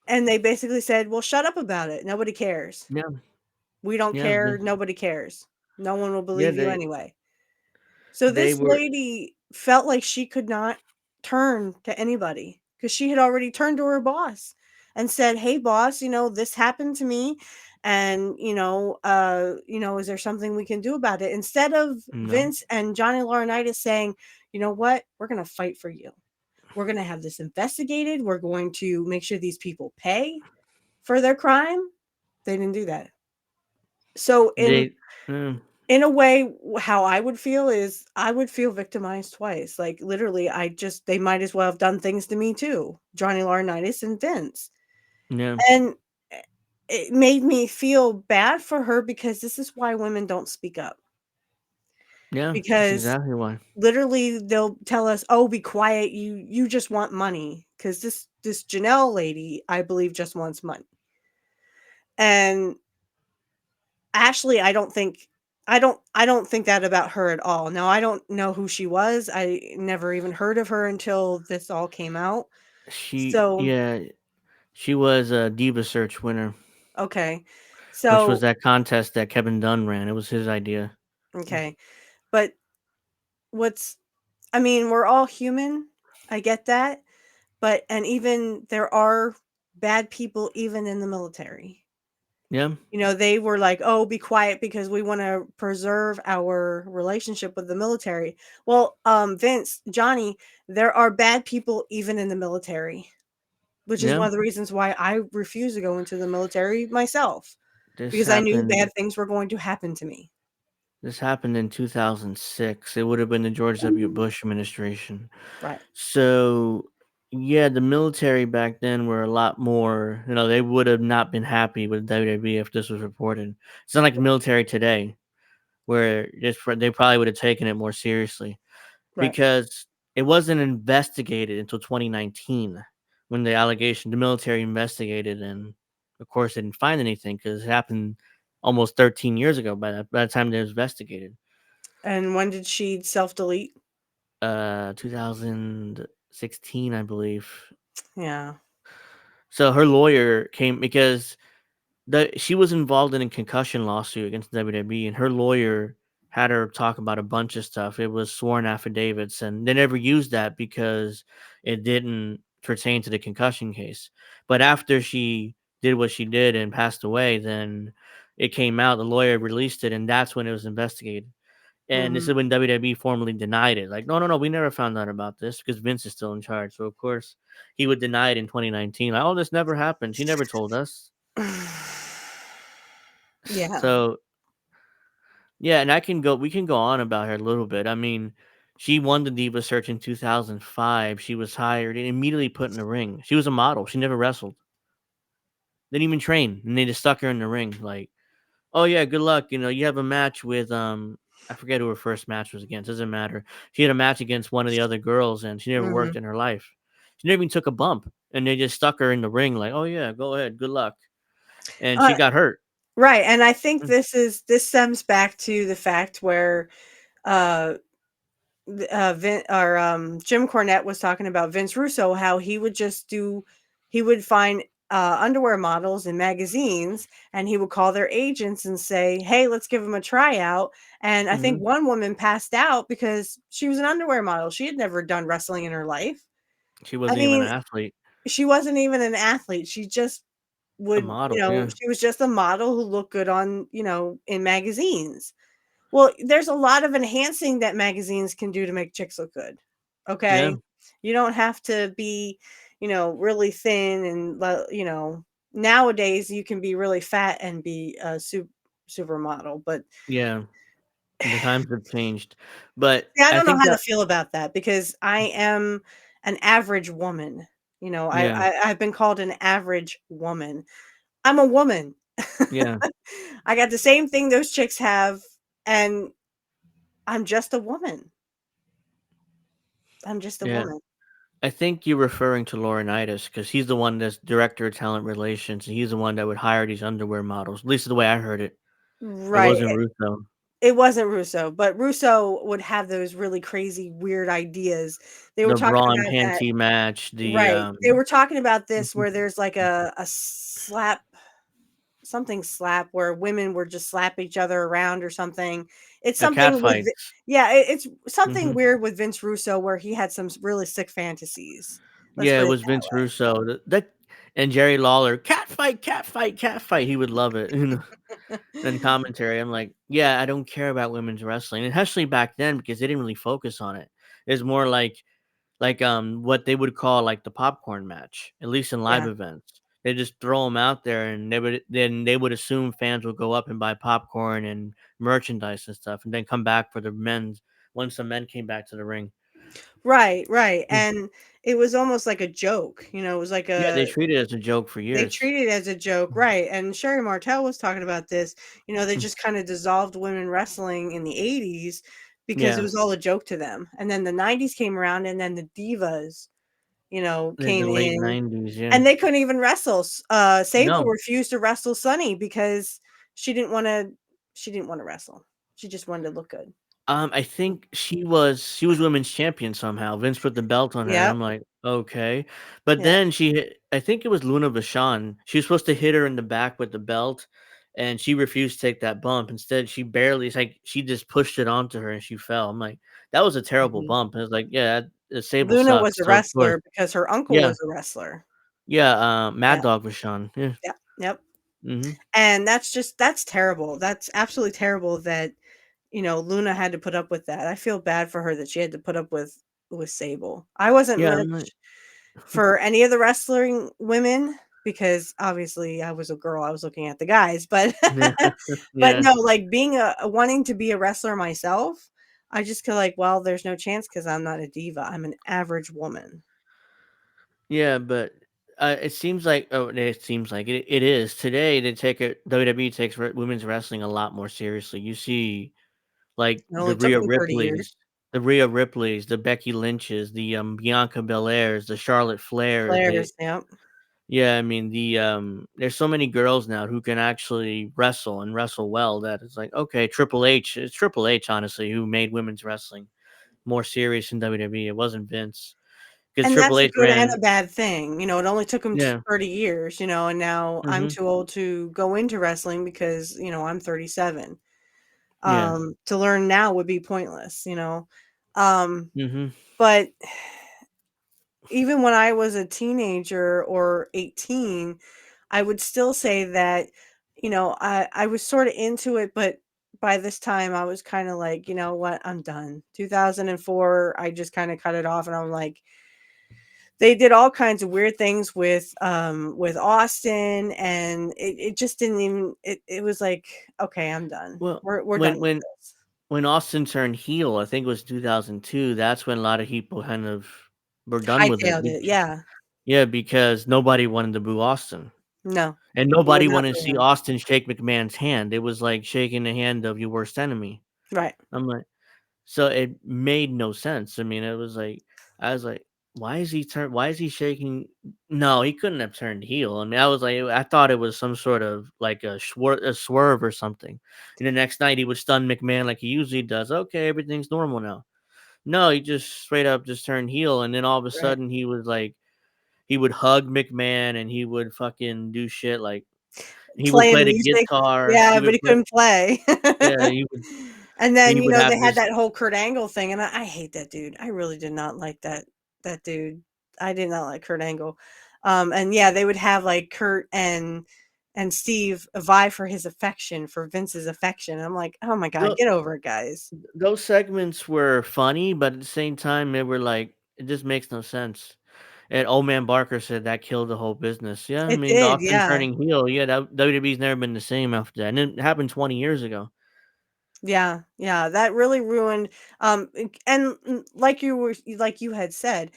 they basically said, "Well, shut up about it. Nobody cares. Yeah. We don't Yeah. care. Nobody cares. No one will Yeah. believe you anyway." So They this were. lady felt like she could not turn to anybody because she had already turned to her boss and said, "Hey boss, this happened to me and is there something we can do about it?" Instead of No. Vince and Johnny Laurinaitis saying, "You know what? We're going to fight for you. We're going to have this investigated. We're going to make sure these people pay for their crime." They didn't do that. So They. mm, in a way, how I would feel is I would feel victimized twice. Like literally, they might as well have done things to me too, Johnny Laurinaitis and Vince. yeah. And it made me feel bad for her because this is why women don't speak up. Yeah. That's Because exactly why. literally they'll tell us, "Oh, be quiet. You just want money." Because this Janelle lady, I believe, just wants money. And Ashley, I don't think that about her at all. Now, I don't know who she was. I never even heard of her until this all came out. So, Yeah. She was a Diva Search winner, okay. which was So, that contest that Kevin Dunn ran. It was his idea. okay. But what's I mean, we're all human. I get that. But and even there are bad people even in the military. Yeah. They were like, "Oh, be quiet because we want to preserve our relationship with the military." Well, Vince, Johnny, there are bad people even in the military, which is Yeah. one of the reasons why I refuse to go into the military myself This because I knew bad happened. things were going to happen to me. This happened in 2006. It would have been the George W. Ooh. Bush administration. Right. So, yeah, the military back then were a lot more, they would have not been happy with WWE if this was reported. It's not like the military today, where they probably would have taken it more seriously Right. because it wasn't investigated until 2019 when the military investigated, and of course, they didn't find anything because it happened almost 13 years ago by the time they was investigated. And when did she self-delete? 2016, I believe. Yeah. So her lawyer came because she was involved in a concussion lawsuit against WWE, and her lawyer had her talk about a bunch of stuff. It was sworn affidavits, and they never used that because it didn't pertain to the concussion case. But after she did what she did and passed away, then it came out. The lawyer released it, and that's when it was investigated. And this Mhm. is when WWE formally denied it. Like, no, no, no, we never found out about this because Vince is still in charge. So, of course, he would deny it in 2019. Like, oh, this never happened. She never told us. Yeah. So, yeah, and we can go on about her a little bit. I mean, she won the Diva Search in 2005. She was hired and immediately put in the ring. She was a model. She never wrestled. Didn't even train, and they just stuck her in the ring. Like, oh yeah, good luck. You have a match with I forget who her first match was against. Doesn't matter. She had a match against one of the other girls, and she never Mhm. worked in her life. She never even took a bump, and they just stuck her in the ring. Like, oh yeah, go ahead, good luck, and Uh, she got hurt. right, and I think Mm, this stems back to the fact where, uh Jim Cornette was talking about Vince Russo, how he would find underwear models in magazines, and he would call their agents and say, "Hey, let's give them a tryout." And I think mhm. one woman passed out because she was an underwear model. She had never done wrestling in her life. She I wasn't even mean, an athlete, she wasn't even an athlete. She just a would, model. Yeah, she was just a model who looked good on, in magazines. Well, there's a lot of enhancing that magazines can do to make chicks look good. yeah, Okay? You don't have to be, really thin and nowadays you can be really fat and be a supermodel, but yeah. The times have changed, but see, I I don't know think how to that feel about that because I am an average woman. yeah, I've been called an average woman. I'm a woman. yeah, I got the same thing those chicks have, and I'm just a woman. I'm just a yeah. woman. I think you're referring to Laurinaitis because he's the one that's director of talent relations, and he's the one that would hire these underwear models. At least the way I heard it. It Right. wasn't Russo. It wasn't Russo, but Russo would have those really crazy, weird ideas. They were The talking bra and about that. panty match, Right. They were talking about this Mhm, where there's like a slap, something slap where women were just slap each other around or something. It's the cat something with fights. yeah, it's something Mhm. weird with Vince Russo where he had some really sick fantasies. Let's Yeah, put it it was that Vince way. Russo. That and Jerry Lawler, cat fight, cat fight, cat fight. He would love it. In commentary, I'm like, yeah, I don't care about women's wrestling, and especially back then because they didn't really focus on it. It's more like what they would call like the popcorn match, at least in live Yeah. events. They just throw them out there, and they would assume fans would go up and buy popcorn and merchandise and stuff, and then come back for the men's once the men came back to the ring. Right, right. Mm. And it was almost like a joke. It was like Yeah, they a treated it as a joke for they years. treated it as a joke, right, and Sherry Martel was talking about this, they Mm. just kinda dissolved women wrestling in the '80s because it Yeah, was all a joke to them, and then the '90s came around, and then the divas, the came late in, '90s. Yeah, and they couldn't even wrestle. Sable no, refused to wrestle Sunny because she didn't wanna she didn't wanna wrestle. She just wanted to look good. I think she was women's champion somehow. Vince put the belt on her. Yep, I'm like, okay, but yep, then I think it was Luna Vachon. She was supposed to hit her in the back with the belt, and she refused to take that bump. Instead, she barely. It's like she just pushed it onto her and she fell. I'm like, that was a terrible mhm. bump. I was like, yeah, Sable Luna was sucks. a So of course, wrestler because her uncle yeah, was a wrestler. yeah. Mad Yep, Dog Vachon. Yeah. yep, yep. Mm-hmm. And that's terrible. That's absolutely terrible that, Luna had to put up with that. I feel bad for her that she had to put up with Sable. I wasn't Yeah. I'm like, much for any of the wrestling women because obviously I was a girl. I was looking at the guys, but yeah, but yeah. no, like being wanting to be a wrestler myself, I just feel like, well, there's no chance because I'm not a diva. I'm an average woman. Yeah, but it seems like it is today. They take it. WWE takes women's wrestling a lot more seriously. You see, like It only took me 30 years. The Rhea Ripleys, the Becky Lynches, the Bianca Belairs, the Charlotte Flair. Flares, yep. Yeah, I mean there's so many girls now who can actually wrestle and wrestle well that it's like okay, Triple H. It's Triple H honestly who made women's wrestling more serious in WWE. It wasn't Vince because And Triple that's a H good and a ran. bad thing, it only took him Yeah. 30 years, and now I'm Hmm. too old to go into wrestling because, I'm 37. Yeah. To learn now would be pointless. Um, Hmm. but even when I was a teenager or 18, I would still say that, I was sort of into it, but by this time I was kind of like, you know what, I'm done. 2004, I just kind of cut it off and I'm like, they did all kinds of weird things with Austin, and it just didn't even it was like, "Okay, I'm done. Well, We're done when with when this." when Austin turned heel, I think it was 2002. That's when a lot of people kind of were done with it. Hightailed it, yeah. Yeah, because nobody wanted to boo Austin. No, And he would nobody not wanted to boo see him. Austin shake McMahon's hand. It was like shaking the hand of your worst enemy. Right. I'm like, so it made no sense. I mean, it was like I was like, why is he shaking? No, he couldn't have turned heel. I mean, I was like, I thought it was some sort of like a swerve or something. And the next night he would stun McMahon like he usually does. Okay, everything's normal now. No, he just straight up just turned heel, and then all of a Right. sudden he was like, he would hug McMahon and he would fucking do shit like he would play Playing the music. guitar. Yeah, He but would he play, couldn't play. yeah, he would. And He then, would have they had his that whole Kurt Angle thing, and I hate that dude. I really did not like that dude. I did not like Kurt Angle. And yeah, they would have like Kurt and Steve vie for his affection, for Vince's affection. I'm like, oh my god, tho- get over it, guys. those segments were funny, but at the same time, they were like it just makes no sense. And Old Man Barker said that killed the whole business. Yeah, I It mean, did, Austin yeah. turning heel. Yeah, that WWE's never been the same after that, and it happened 20 years ago. Yeah, yeah, that really ruined, and like you had said,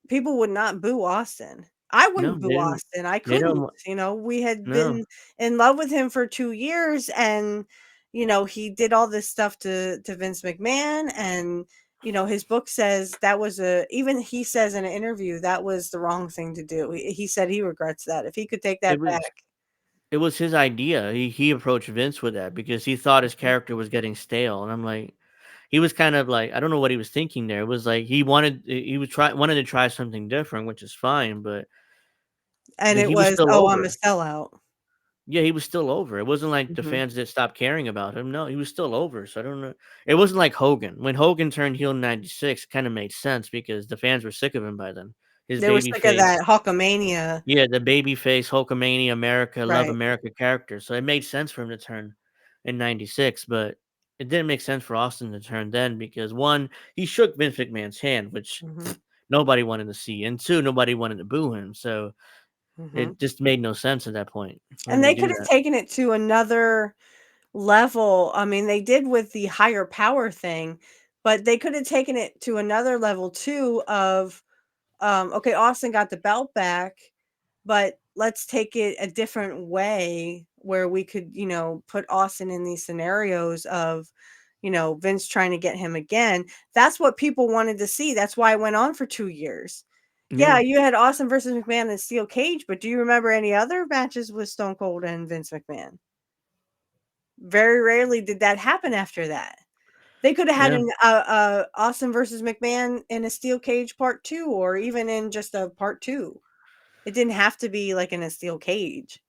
people would not boo Austin. I No, wouldn't they boo didn't. Austin. I They couldn't. don't. We had No, been in love with him for 2 years, and, he did all this stuff to Vince McMahon, and, his book says that was even he says in an interview that was the wrong thing to do. He said he regrets that. If he could take it that was. back. It was his idea. He approached Vince with that because he thought his Mhm. character was getting stale, and I'm like, he was kind of like, I don't know what he was thinking there. It was like he wanted to try something different, which is fine, but And it he was was, still "Oh, I'm a over. sellout." Yeah, he was still over. It wasn't like the Mhm. fans that stopped caring about him. No, he was still over. So I don't know. It wasn't like Hogan. When Hogan turned heel in '96, it kind of made sense because the fans were sick of him by then. His They were baby sick of that face, Hulkamania. yeah, the babyface Hulkamania America, Love Right. America character. So it made sense for him to turn in '96, but it didn't make sense for Austin to turn then because one, he shook Vince McMahon's hand, which Mhm. nobody wanted to see, and two, nobody wanted to boo him. So Mhm. it just made no sense at that point when And they they could do have that. taken it to another level. I mean, they did with the higher power thing, but they could have taken it to another level too of, okay, Austin got the belt back, but let's take it a different way where we could, put Austin in these scenarios of, Vince trying to get him again. That's what people wanted to see. That's why it went on for 2 years. Yeah, Yeah. you had Austin versus McMahon in steel cage, but do you remember any other matches with Stone Cold and Vince McMahon? Very rarely did that happen after that. They could have had Yeah. an Austin versus McMahon in a steel cage part 2 or even in just a part 2. It didn't have to be like in a steel cage.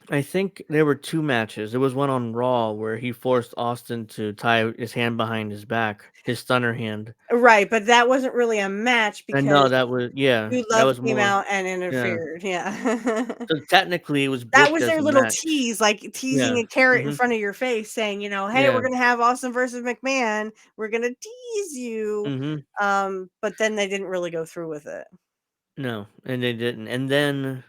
I think there were 2 matches. There was one on Raw where he forced Austin to tie his hand behind his back, his stunner hand. Right, but that wasn't really a match I know because that was, yeah, Dude that Love was came more, out and yeah. interfered, yeah. So technically it was That booked was as their a little match. tease, like teasing Yeah. a carrot in Mhm. front of your face saying, "Hey, we're Yeah. gonna have Austin versus McMahon. We're gonna tease you." Mhm. But then they didn't really go through with it. No, and they didn't. And then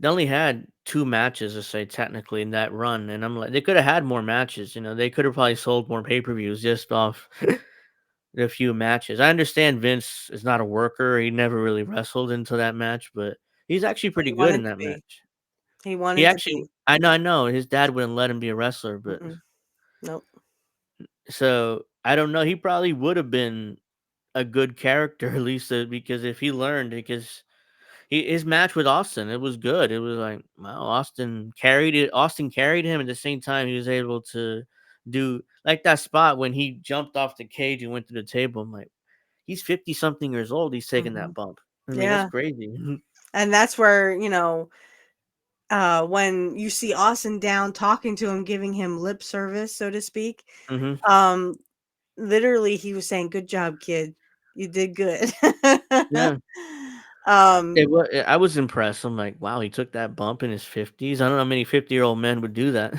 they only had 2 matches to say technically in that run, and I'm like, they could have had more matches. They could have probably sold more pay-per-views just off a few matches. I understand Vince is not a worker. He never really wrestled until that match, but he's actually But pretty he good in wanted to that be. match. He He wanted to actually, be. I know his dad wouldn't let him be a wrestler, but Mm-mm. Nope. so I don't know. He probably would have been a good character at least because if he learned, because his match with Austin, it was good. It was like, wow, Austin carried it. Austin carried him at the same time. He was able to do like that spot when he jumped off the cage and went to the table. I'm like, he's 50 something years old. He's taking that Mhm. bump. I mean, that's Yeah, crazy. and that's where, when you see Austin down talking to him, giving him lip service, so to speak, Hmm. um, literally he was saying, "Good job, kid. You did good." Yeah. Um, I was impressed. I'm like, wow, he took that bump in his 50s. I don't know how many 50-year-old men would do that.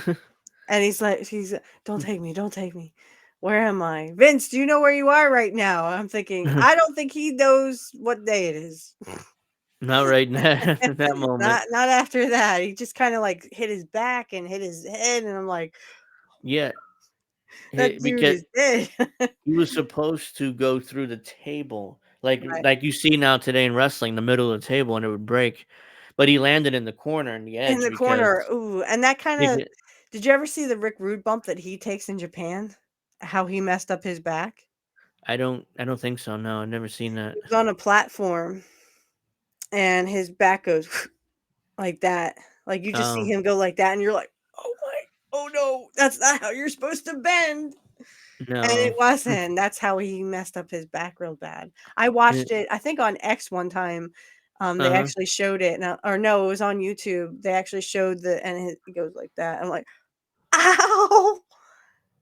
and "Don't take me, don't take me. Where am I? Vince, do you know where you are right now?" I'm thinking, I don't think he knows what day it is. Not right now, in that moment. Not after that. He just kinda, like, hit his back and hit his head, and I'm like, Yeah, "That dude because is dead." he was supposed to go through the table, like Right. like you see now today in wrestling, the middle of the table, and it would break. but he landed in the corner in the In edge the corner, because ooh, and that kinda because did you ever see the Rick Rude bump that he takes in Japan? How he messed up his back? I don't think so. No, I've never seen that. He was on a platform, and his back goes like that. Like, you just see Oh him go like that, and you're like, "Oh my oh no, that's not how you're supposed to bend." And it no. wasn't. That's how he messed up his back real bad. I watched it, I think on X one time, Uh they huh. actually showed it, and or no, it was on YouTube. They actually showed the and he goes like that. I'm like, "Ow,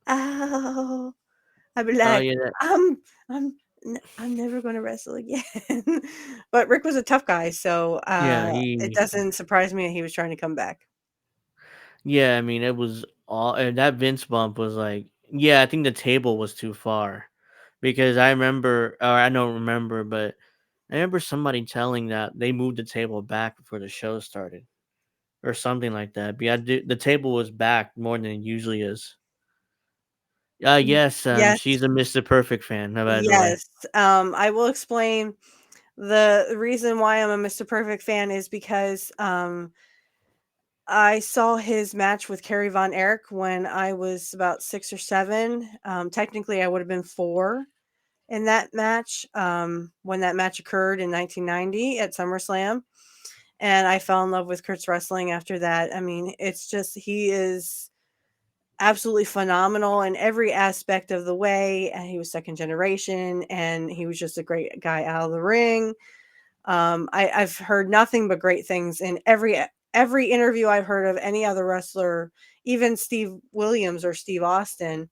ow." I'd be Oh like, yeah. That, "I'm I'm never gonna wrestle again." But Rick was a tough guy, so, yeah. it He. doesn't surprise me that he was trying to come back. Yeah. I mean, it was all and that Vince bump was like. Yeah, I think the table was too far because I remember, or I don't remember, but I remember somebody telling that they moved the table back before the show started or something like that. But yeah, the table was back more than it usually is. Y Yes, yes, she's a Mr. Perfect fan, by the way. yes, I will explain the reason why I'm a Mr. Perfect fan is because, I saw his match with Kerry Von Erich when I was about 6 or 7, technically, I would have been 4 in that match, when that match occurred in 1990 at SummerSlam, and I fell in love with Kurt's wrestling after that. I mean, it's just he is absolutely phenomenal in every aspect of the way, and he was second generation, and he was just a great guy out of the ring. I've heard nothing but great things in every interview I've heard of any other wrestler, even Steve Williams or Steve Austin.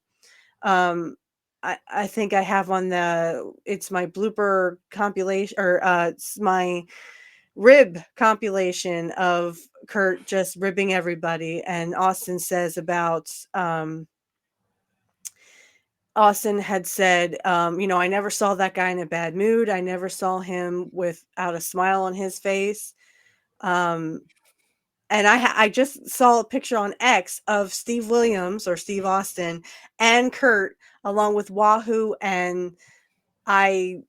Um, I think I have on the it's my blooper compilation or it's my rib compilation of Kurt just ribbing everybody. And Austin had said, I never saw that guy in a bad mood. I never saw him without a smile on his face. Um, and I just saw a picture on X of Steve Williams or Steve Austin and Kurt along with Wahoo and I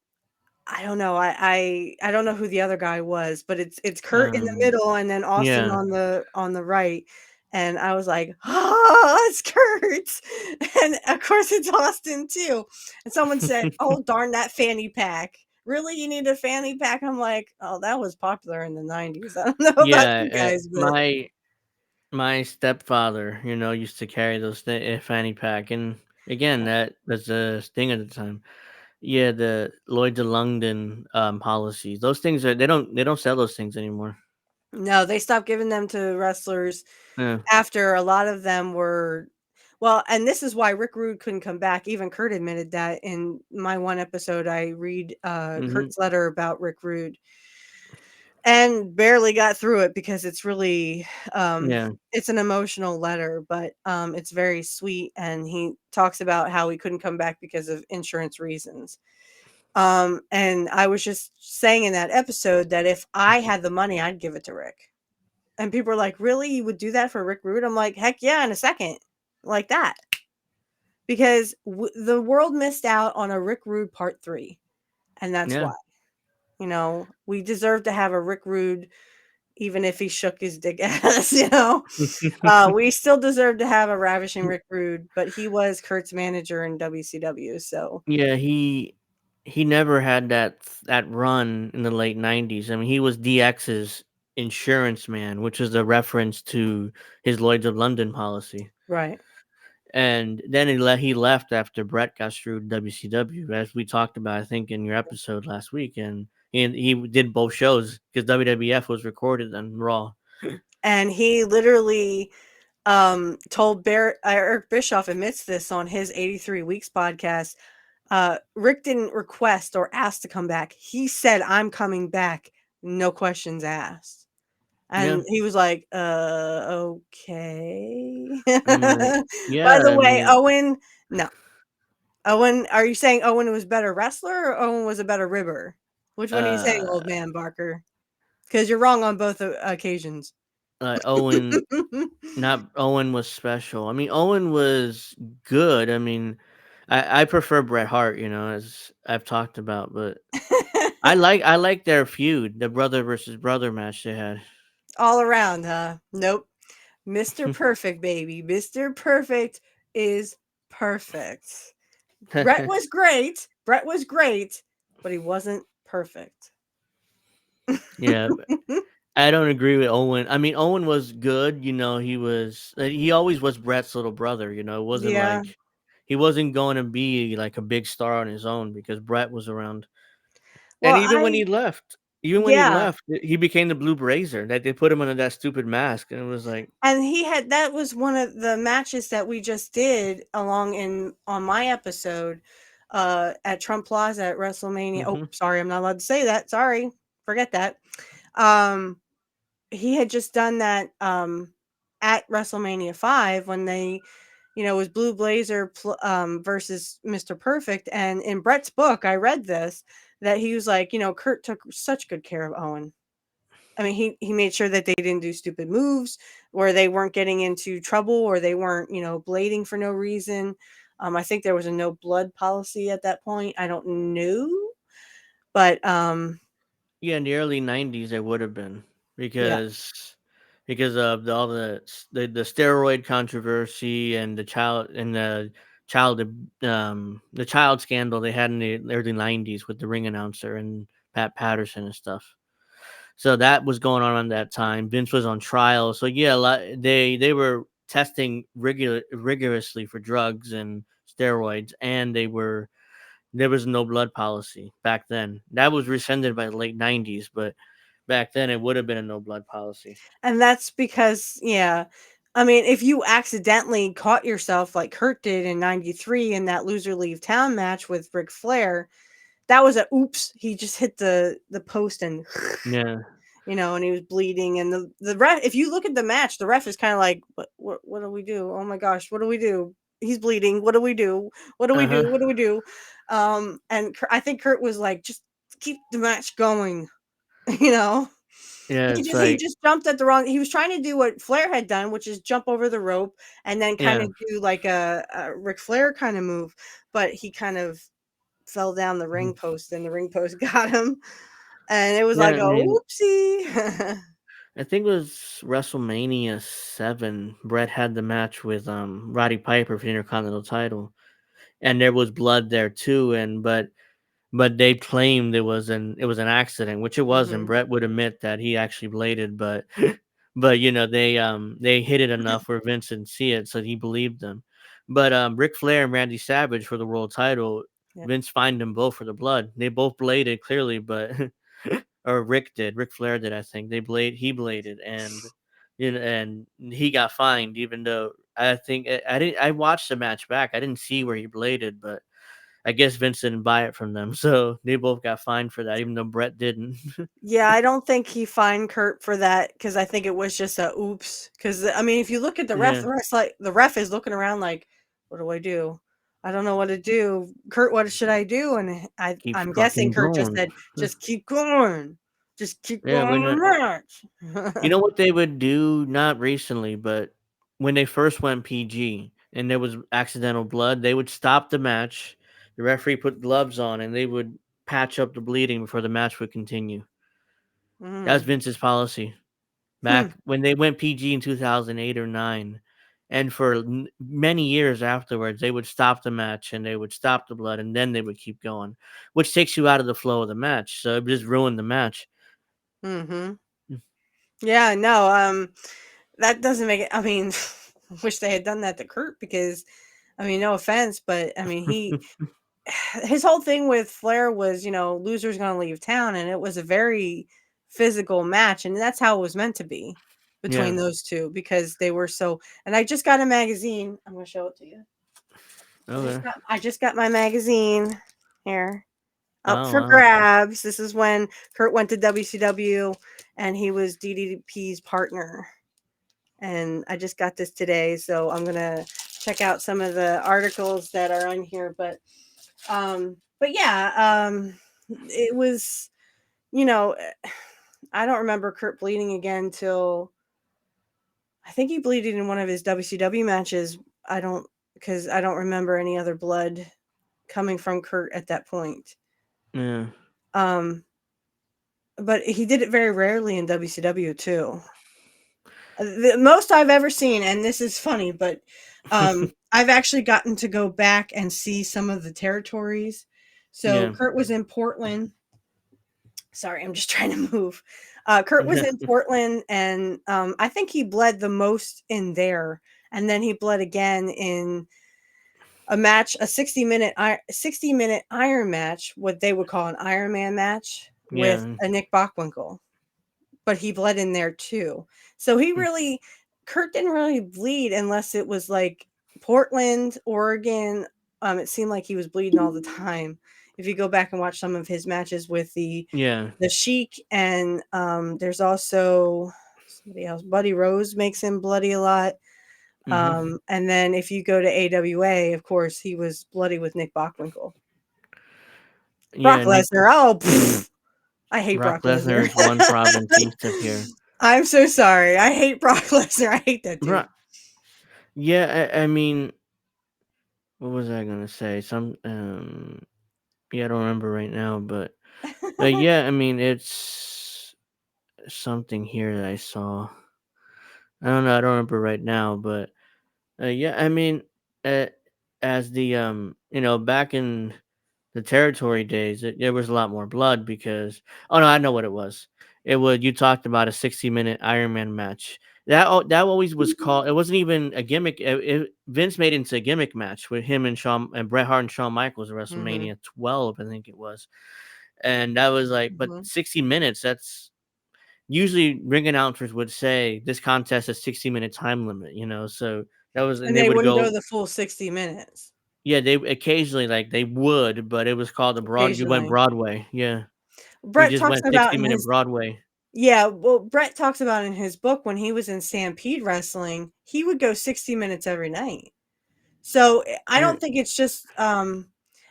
I don't know. I don't know who the other guy was, but it's Kurt in the Um, middle and then Austin yeah. on the right. And I was like, "Oh, it's Kurt." And of course it's Austin too. And someone said, "Oh, darn that fanny pack. Really? You need a fanny pack?" I'm like, "Oh, that was popular in the 90s. I don't know about Yeah, you guys, but my stepfather, used to carry those fanny pack, and again, that was a thing at the time. Yeah, the Lloyd's of London, policies. Those things they don't sell those things anymore. no, they stopped giving them to wrestlers Yeah. after a lot of them were well, and this is why Rick Rude couldn't come back. Even Kurt admitted that in my one episode, I read Mhm. Kurt's letter about Rick Rude and barely got through it because it's really Yeah. it's an emotional letter, but it's very sweet. And he talks about how he couldn't come back because of insurance reasons. And I was just saying in that episode that if I had the money, I'd give it to Rick. And people are like, "Really? You would do that for Rick Rude?" I'm like, "Heck yeah, in a second." Like that. Because the world missed out on a Rick Rude part 3, and that's Yeah. why. We deserve to have a Rick Rude even if he shook his dick at us, we still deserve to have a ravishing Rick Rude, but he was Kurt's manager in WCW, so Yeah, he never had that run in the late '90s. I mean, he was DX's insurance man, which is a reference to his Lloyd's of London policy. right. And then he left after Brett got screwed in WCW, as we talked about, I think, in your episode last week. And he did both shows because WWF was recorded on Raw. And he literally told Eric Bischoff admits this on his 83 Weeks podcast. Rick didn't request or ask to come back. He said, "I'm coming back, no questions asked." Yeah, And he was like, okay." I'm like, By yeah, the I way, mean, Owen, no. Owen, are you saying Owen was better wrestler or Owen was a better ribber? Which one are you saying, uh, old man Barker? Because you're wrong on both occasions. Owen, not Owen was special. I mean, Owen was good. I mean, I prefer Bret Hart, as I've talked about, but I like their feud, the brother versus brother match they had. all around, huh? Nope. Mr. Perfect, baby. Mr. Perfect is perfect. Brett was great. Brett was great, but he wasn't perfect. Yeah, I don't agree with Owen. I mean, Owen was good. He always was Brett's little brother. It wasn't Yeah. like he wasn't going to be like a big star on his own because Brett was around. And Well, I even when he yeah, left, he became the Blue Blazer. That they put him under that stupid mask, and it was like, and he had that was one of the matches that we just did along in on my episode at Trump Plaza at WrestleMania. Oh, hmm sorry, I'm not allowed to say that. Sorry. Forget that. Um he had just done that at WrestleMania 5 when they was Blue Blazer versus Mr. Perfect. And in Brett's book, I read this that he was like, Kurt took such good care of Owen. I mean, he made sure that they didn't do stupid moves, or they weren't getting into trouble, or they weren't, blading for no reason. I think there was a no blood policy at that point. I don't know, but yeah, in the early '90s, it would have been yeah. because of all the steroid controversy and the child scandal they had in the early '90s with the ring announcer and Pat Patterson and stuff. So that was going on around that time. Vince was on trial. So yeah, they were testing rigorously for drugs and steroids, and there was no blood policy back then. That was rescinded by the late '90s, but back then it would have been a no blood policy. And that's because, yeah. I mean, if you accidentally caught yourself like Kurt did in '93 in that loser leave town match with Ric Flair, that was a oops. He just hit the post and Yeah, and he was bleeding. And the ref, if you look at the match, the ref is kind of like, what do we do? Oh my gosh, what do we do? He's bleeding. What do we do? What do we uh do? huh. What do we do? And I think Kurt was like, just keep the match going, you know. Yeah, He it's just he like just jumped at the wrong. He was trying to do what Flair had done, which is jump over the rope and then kind yeah, of do like a Ric Flair kind of move, but he kind of fell down the ring mhm. post and the ring post got him, and it was Yeah. like, I oh, mean, oopsie. I think it was WrestleMania 7. Brett had the match with Roddy Piper for the Intercontinental title, and there was blood there too. But they claimed it was an accident, which it wasn't. Hmm. Brett would admit that he actually bladed, but but they hit it enough where Vince didn't see it, so he believed them. But Ric Flair and Randy Savage for the world title, Yeah. Vince fined them both for the blood. They both bladed clearly, but or Rick did. Ric Flair did, I think. He bladed, and he got fined, even though I think I didn't. I watched the match back. I didn't see where he bladed, but I guess Vince didn't buy it from them, so they both got fined for that, even though Brett didn't. Yeah, I don't think he fined Kurt for that because I think it was just a oops. Because I mean, if you look at Yeah, the ref is looking around like, what do I do? I don't know what to do. Kurt, what should I do? And keep I'm guessing fucking Kurt just going. said, just keep going, just keep Yeah, going the you match. know what they would do? Not recently, but when they first went PG and there was accidental blood, they would stop the match. The referee put gloves on, and they would patch up the bleeding before the match would continue. That's Mm. Vince's policy Hmm. back when they went PG in 2008 or 9. And for many years afterwards, they would stop the match and they would stop the blood and then they would keep going, which takes you out of the flow of the match. So it just ruined the match. Hmm. Yeah. No. That doesn't make it. I mean, wish they had done that to Kurt because, I mean, no offense, but I mean, his whole thing with Flair was, loser's going to leave town, and it was a very physical match, and that's how it was meant to be Yeah. between those two because they were so. And I just got a magazine. I'm going to show it to you. Okay. I just got my magazine here up Oh for wow. grabs. This is when Kurt went to WCW, and he was DDP's partner. And I just got this today, so I'm gonna check out some of the articles that are on here. But yeah, it was, you know, I don't remember Kurt bleeding again till I think he bleeded in one of his WCW matches. I don't because I don't remember any other blood coming from Kurt at that point. Yeah. Um, but he did it very rarely in WCW too. The most I've ever seen, and this is funny, but I've actually gotten to go back and see some of the territories. So Yeah. Curt was in Portland. Sorry, I'm just trying to move. Curt was in Portland, and I think he bled the most in there, and then he bled again in a match, a 60-minute Iron match, what they would call an Iron Man match with Yeah. a Nick Bockwinkel, but he bled in there too. So he really, Curt didn't really bleed unless it was like Portland, Oregon. It seemed like he was bleeding all the time. If you go back and watch some of his matches with Yeah. the Sheik, and there's also somebody else. Buddy Rose makes him bloody a lot. Hmm. And then if you go to AWA, of course, he was bloody with Nick Bockwinkel. Brock Yeah. Nick Lesnar. Oh, pfft, I hate Brock Brock Lesnar. Lesnar is one province east of here. I'm so sorry. I hate Brock Lesnar. I hate that dude. Right. Yeah. I mean, what was I gonna say? Yeah, I don't remember right now, but yeah. I mean, it's something here that I saw. I don't know. I don't remember right now, but yeah. I mean, uh, as the back in the territory days, there was a lot more blood because oh no, I know what it was. It would you talked about a 60-minute Iron Man match. That always was called. It wasn't even a gimmick. Vince made it into a gimmick match with him and Shawn and Bret Hart and Shawn Michaels at Mhm, WrestleMania 12, I think it was. And that was like, but mhm. 60 minutes. That's usually ring announcers would say this contest has 60-minute time limit. So that was, and And they they would wouldn't go go. the full 60 minutes Yeah, they occasionally like they would, but it was called the broad. You went occasionally. Broadway, yeah. You Brett just talks went about in 60-minute his Broadway. Yeah, well, Brett talks about in his book when he was in Stampede Wrestling, he would go 60 minutes every night. So, I Yeah, don't think it's just and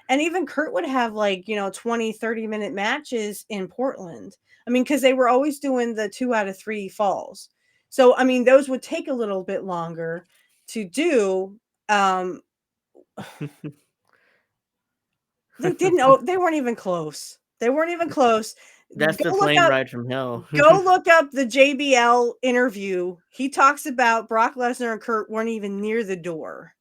even Curt would have like, 20, 30-minute matches in Portland. I mean, cuz they were always doing the 2 out of 3 falls. So, I mean, those would take a little bit longer to do. Um they didn't they weren't even close. They weren't even close. that's the Go look plane up ride from hell. Go look up the JBL interview. He talks about Brock Lesnar and Curt weren't even near the door.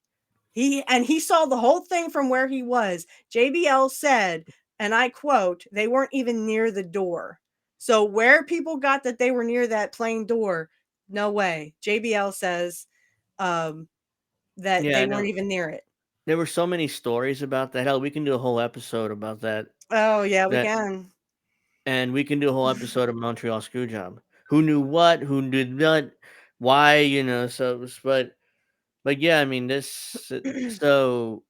He saw the whole thing from where he was. JBL said, and I quote, they weren't even near the door. So where people got that they were near that plane door, no way. JBL says um, that Yeah, they I weren't know. even near it. There were so many stories about that. Hell, we can do a whole episode about that. Oh yeah, we That can. and we can do a whole episode of Montreal Screwjob. Who knew what? Who did not? Why? But yeah, I mean this. So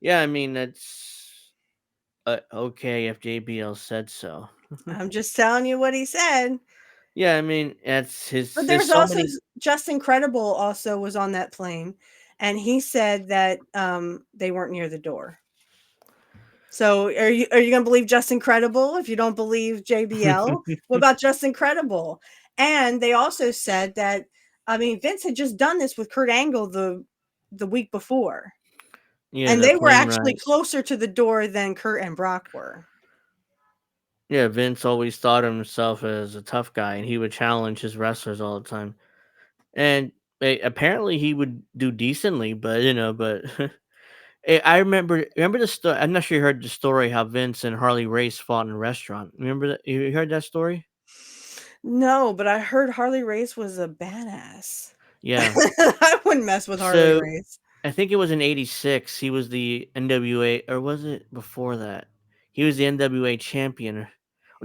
yeah, I mean that's okay if JBL said so. I'm just telling you what he said. Yeah, I mean that's his. But There's there's so also many. Justin Credible also was on that plane, and he said that, they weren't near the door. So are you gonna believe Justin Credible if you don't believe JBL? What about Justin Credible? And they also said that, I mean, Vince had just done this with Kurt Angle the week before, Yeah, and the they were plane actually ride. closer to the door than Kurt and Brock were. Yeah, Vince always thought of himself as a tough guy, and he would challenge his wrestlers all the time. And apparently, he would do decently, but I remember the story. I'm not sure you heard the story how Vince and Harley Race fought in a restaurant. Remember that? You heard that story? No, but I heard Harley Race was a badass. Yeah. I wouldn't mess with Harley So Race. I think it was in '86. He was the NWA, or was it before that? He was the NWA champion.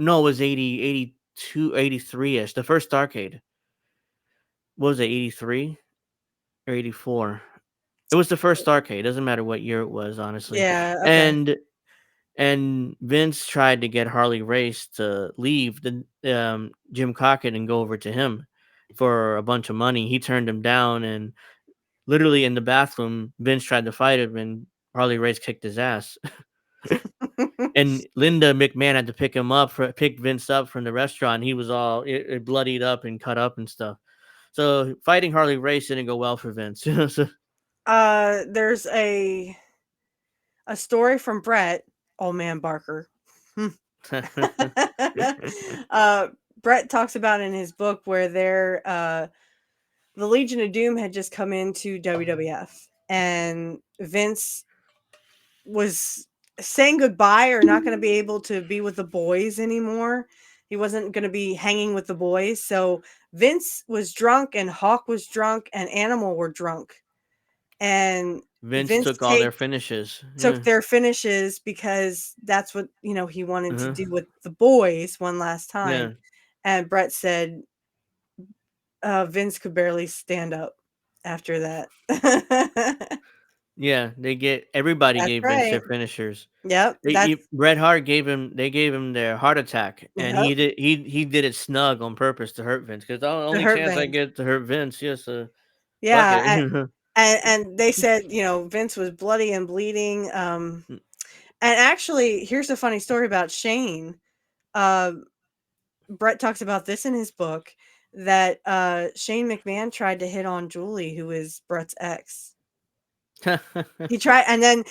No, it was 80, 82, 83 ish. The first Starcade. What was it, 83 or 84? It was the first Starcade. Doesn't matter what year it was, honestly. Yeah, okay. And Vince tried to get Harley Race to leave the Jim Crockett and go over to him for a bunch of money. He turned him down, and literally in the bathroom, Vince tried to fight him, and Harley Race kicked his ass. And Linda McMahon had to pick Vince up from the restaurant. He was all it bloodied up and cut up and stuff. So fighting Harley Race didn't go well for Vince. So, There's a story from Brett, old man Barker. Hmm. uh, Brett talks about in his book where they're the Legion of Doom had just come into WWF, and Vince was saying goodbye or not going to be able to be with the boys anymore. He wasn't going to be hanging with the boys. So Vince was drunk, and Hawk was drunk, and Animal were drunk. And Vince Vince took all their finishes. took Yeah. their finishes because that's what, he wanted to Uh-huh. do with the boys one last Yeah. time. And Brett said Vince could barely stand up after that. Yeah. Everybody That's gave Vince right. their finishers. Yep. That's Bret Hart they gave him their heart attack, and yep. he did it snug on purpose to hurt Vince because the The only hurt chance I Vince. get to hurt Vince, yeah, so fuck Yeah. it. And they said, Vince was bloody and bleeding. And actually, here's a funny story about Shane. Uh, Brett talks about this in his book that Shane McMahon tried to hit on Julie, who is Brett's ex. He tried, and then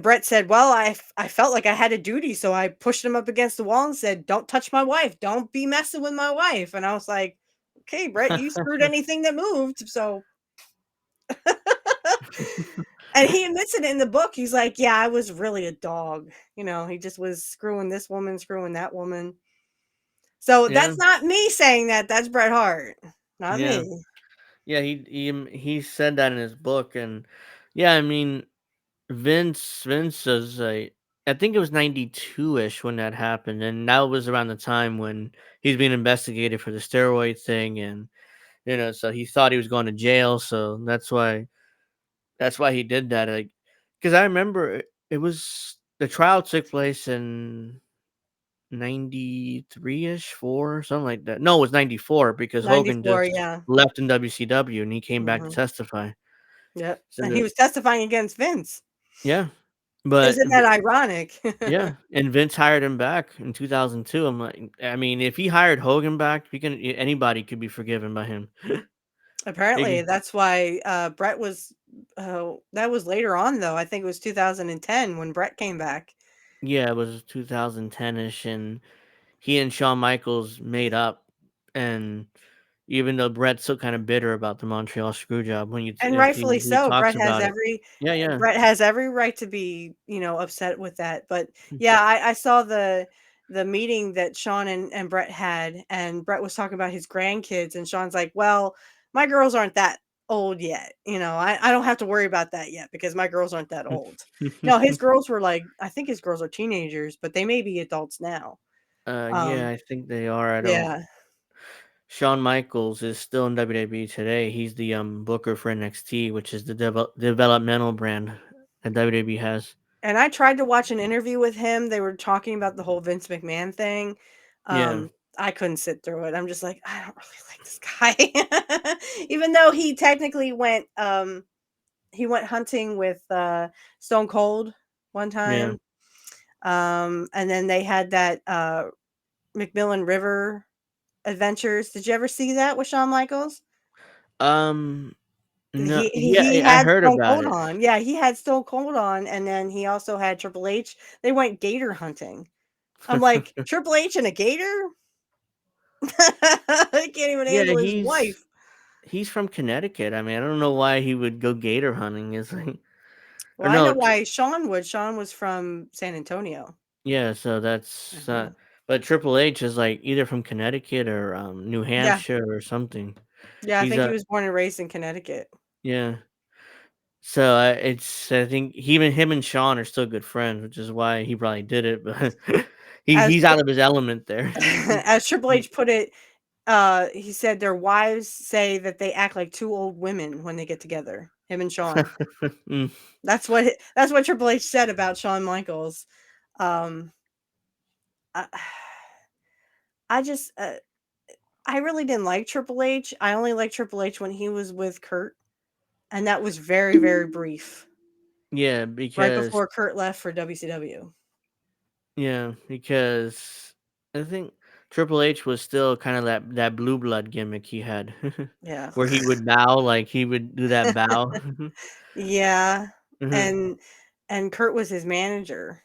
Brett said, "Well, I felt like I had a duty, so I pushed him up against the wall and said, 'Don't touch my wife. Don't be messing with my wife.'" And I was like, "Okay, Brett, you screwed anything that moved." So, and he admits it in the book. He's like, "Yeah, I was really a dog. He just was screwing this woman, screwing that woman." So Yeah, that's not me saying that. That's Bret Hart, not yeah, me. yeah. He said that in his book, and yeah, I mean Vince was like, I think it was 92 ish when that happened, and that was around the time when he's being investigated for the steroid thing, and so he thought he was going to jail, so that's why he did that. Like, because I remember it was the trial took place in 93 ish, four, something like that. No, it was 94 because Hogan 94, just yeah. left in WCW and he came back to Mhm. testify. Yep. So And he was testifying against Vince. yeah, but Isn't that ironic? yeah, and Vince hired him back in 2002. I'm like, I mean, if he hired Hogan back, anybody could be forgiven by him. Apparently, He- that's why Brett was. That was later on, though. I think it was 2010 when Brett came back. yeah, it was 2010 ish, and he and Shawn Michaels made up, and even though Brett's still kind of bitter about the Montreal Screwjob when And if rightfully he so. talks about it. Yeah, yeah. Brett has every right to be, upset with that. But yeah, I saw the meeting that Sean and Brett had, and Brett was talking about his grandkids, and Sean's like, "Well, my girls aren't that old yet. I don't have to worry about that yet because my girls aren't that old." No, his girls were like, I think his girls are teenagers, but they may be adults now. Yeah, Um, I think they are. I don't. yeah. Shawn Michaels is still in WWE today. He's the booker for NXT, which is the developmental brand that WWE has. And I tried to watch an interview with him. They were talking about the whole Vince McMahon thing. Yeah, I couldn't sit through it. I'm just like, I don't really like this guy. Even though he technically he went hunting with Stone Cold one yeah. time. And then they had that McMillan River Adventures. Did you ever see that with Shawn Michaels? Um, no, He I had heard Stone about Cold it. on. Yeah, he had Stone Cold on, and then he also had Triple H. They went gator hunting. I'm like, Triple H and a gator? He can't even Yeah, handle his wife. he's from Connecticut. I mean, I don't know why he would go gator hunting. It's like, Well, or I know no, why Sean would. Sean was from San Antonio. yeah. So that's Mhm. but Triple H is like either from Connecticut or New Yeah, Hampshire or something. yeah. I He's think he a was born and raised in Connecticut. yeah. So I think even him and Sean are still good friends, which is why he probably did it. But As he's out of his element there. as Triple H put it, he said their wives say that they act like two old women when they get together. Him and Sean. Mm, That's what Triple H said about Shawn Michaels. Um, I, I just I really didn't like Triple H. I only liked Triple H when he was with Curt, and that was very, very brief. yeah, Right because before Curt left for WCW. because I think Triple H was still kind of that blue blood gimmick he had, Yeah. where he would bow, like he would do that bow. Yeah, Mhm. and Curt was his manager.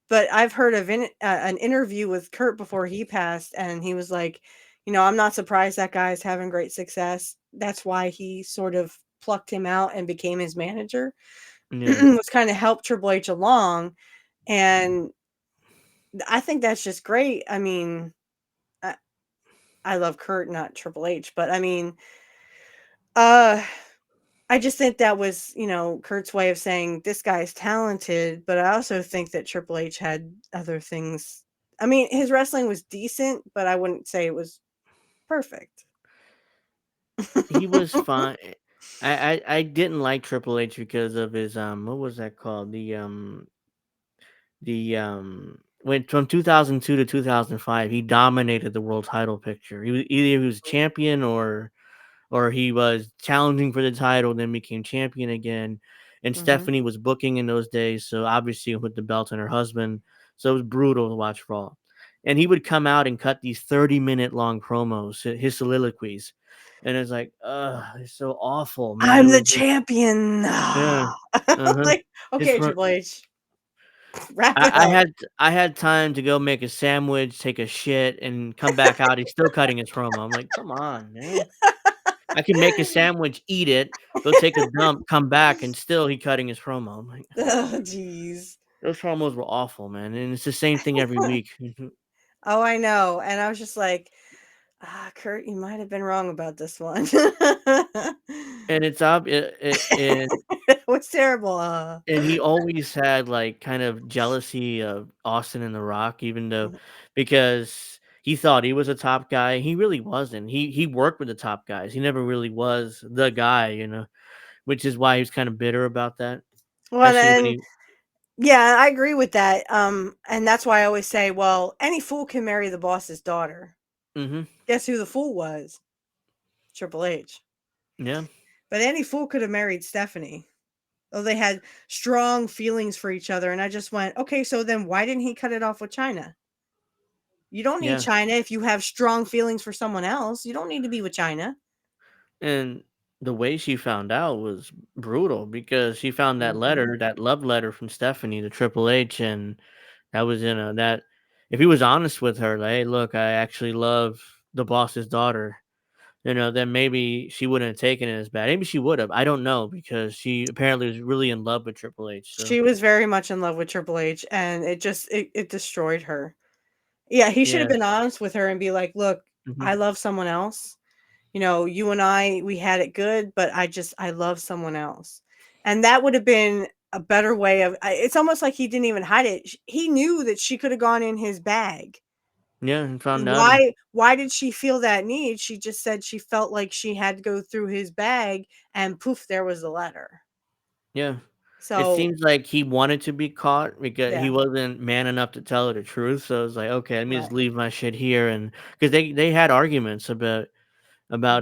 But I've heard of an interview with Curt before he passed, and he was like, I'm not surprised that guy's having great success. That's why he sort of plucked him out and became his manager. Yeah. Was kind of helped Triple H along, and I think that's just great. I mean, I, I love Kurt, not Triple H, but I mean, uh, I just think that was, Kurt's way of saying this guy's talented, but I also think that Triple H had other things. I mean, his wrestling was decent, but I wouldn't say it was perfect. He was fine. I didn't like Triple H because of his what was that called? The when from 2002 to 2005, he dominated the world title picture. He was champion or he was challenging for the title, then became champion again. And Hmm. Stephanie was booking in those days, so obviously with the belt on her husband, so it was brutal to watch Raw. And he would come out and cut these 30-minute long promos, his soliloquies, and it's like, it's so awful, man. It I'm the was just champion. yeah, uh-huh. Like, His okay, pro- Triple H, wrap it I up. had I had time to go make a sandwich, take a shit, and come back out. He's still cutting his promo. I'm like, come on, man. I can make a sandwich, eat it, go take a dump, come back, and still he cutting his promo. I'm like, Oh, jeez. those promos were awful, man, and it's the same thing every week. Oh, I know. And I was just like, Kurt, you might have been wrong about this one. And it's ob It was terrible. and he always had, like, kind of jealousy of Austin and The Rock, even though because he thought he was a top guy. He really wasn't. He worked with the top guys. He never really was the guy, which is why he was kind of bitter about that, Well, especially when and he yeah, I agree with that. And that's why I always say, well, any fool can marry the boss's daughter. mhm, Guess who the fool was? Triple H. yeah, But any fool could have married Stephanie. Oh, they had strong feelings for each other. And I just went, okay, so then why didn't he cut it off with China? You don't need yeah. China if you have strong feelings for someone else. You don't need to be with China. And the way she found out was brutal because she found that Mhm. letter, that love letter from Stephanie to Triple H, and that was in a that if he was honest with her, like, hey, look, I actually love the boss's daughter, then maybe she wouldn't have taken it as bad. Maybe she would have. I don't know because she apparently was really in love with Triple H. So She was very much in love with Triple H, and it destroyed her. Yeah, he should have yeah, been honest with her and be like, "Look, hmm I love someone else. You and we had it good, but I love someone else." And that would have been a better way of it's almost like he didn't even hide it. He knew that she could have gone in his bag. yeah, and found out, and Why did she feel that need? She just said she felt like she had to go through his bag, and poof, there was the letter. yeah. It So, seems like he wanted to be caught because he yeah, wasn't man enough to tell her the truth. So it's like, okay, let me just right. leave my shit here, and because they had arguments about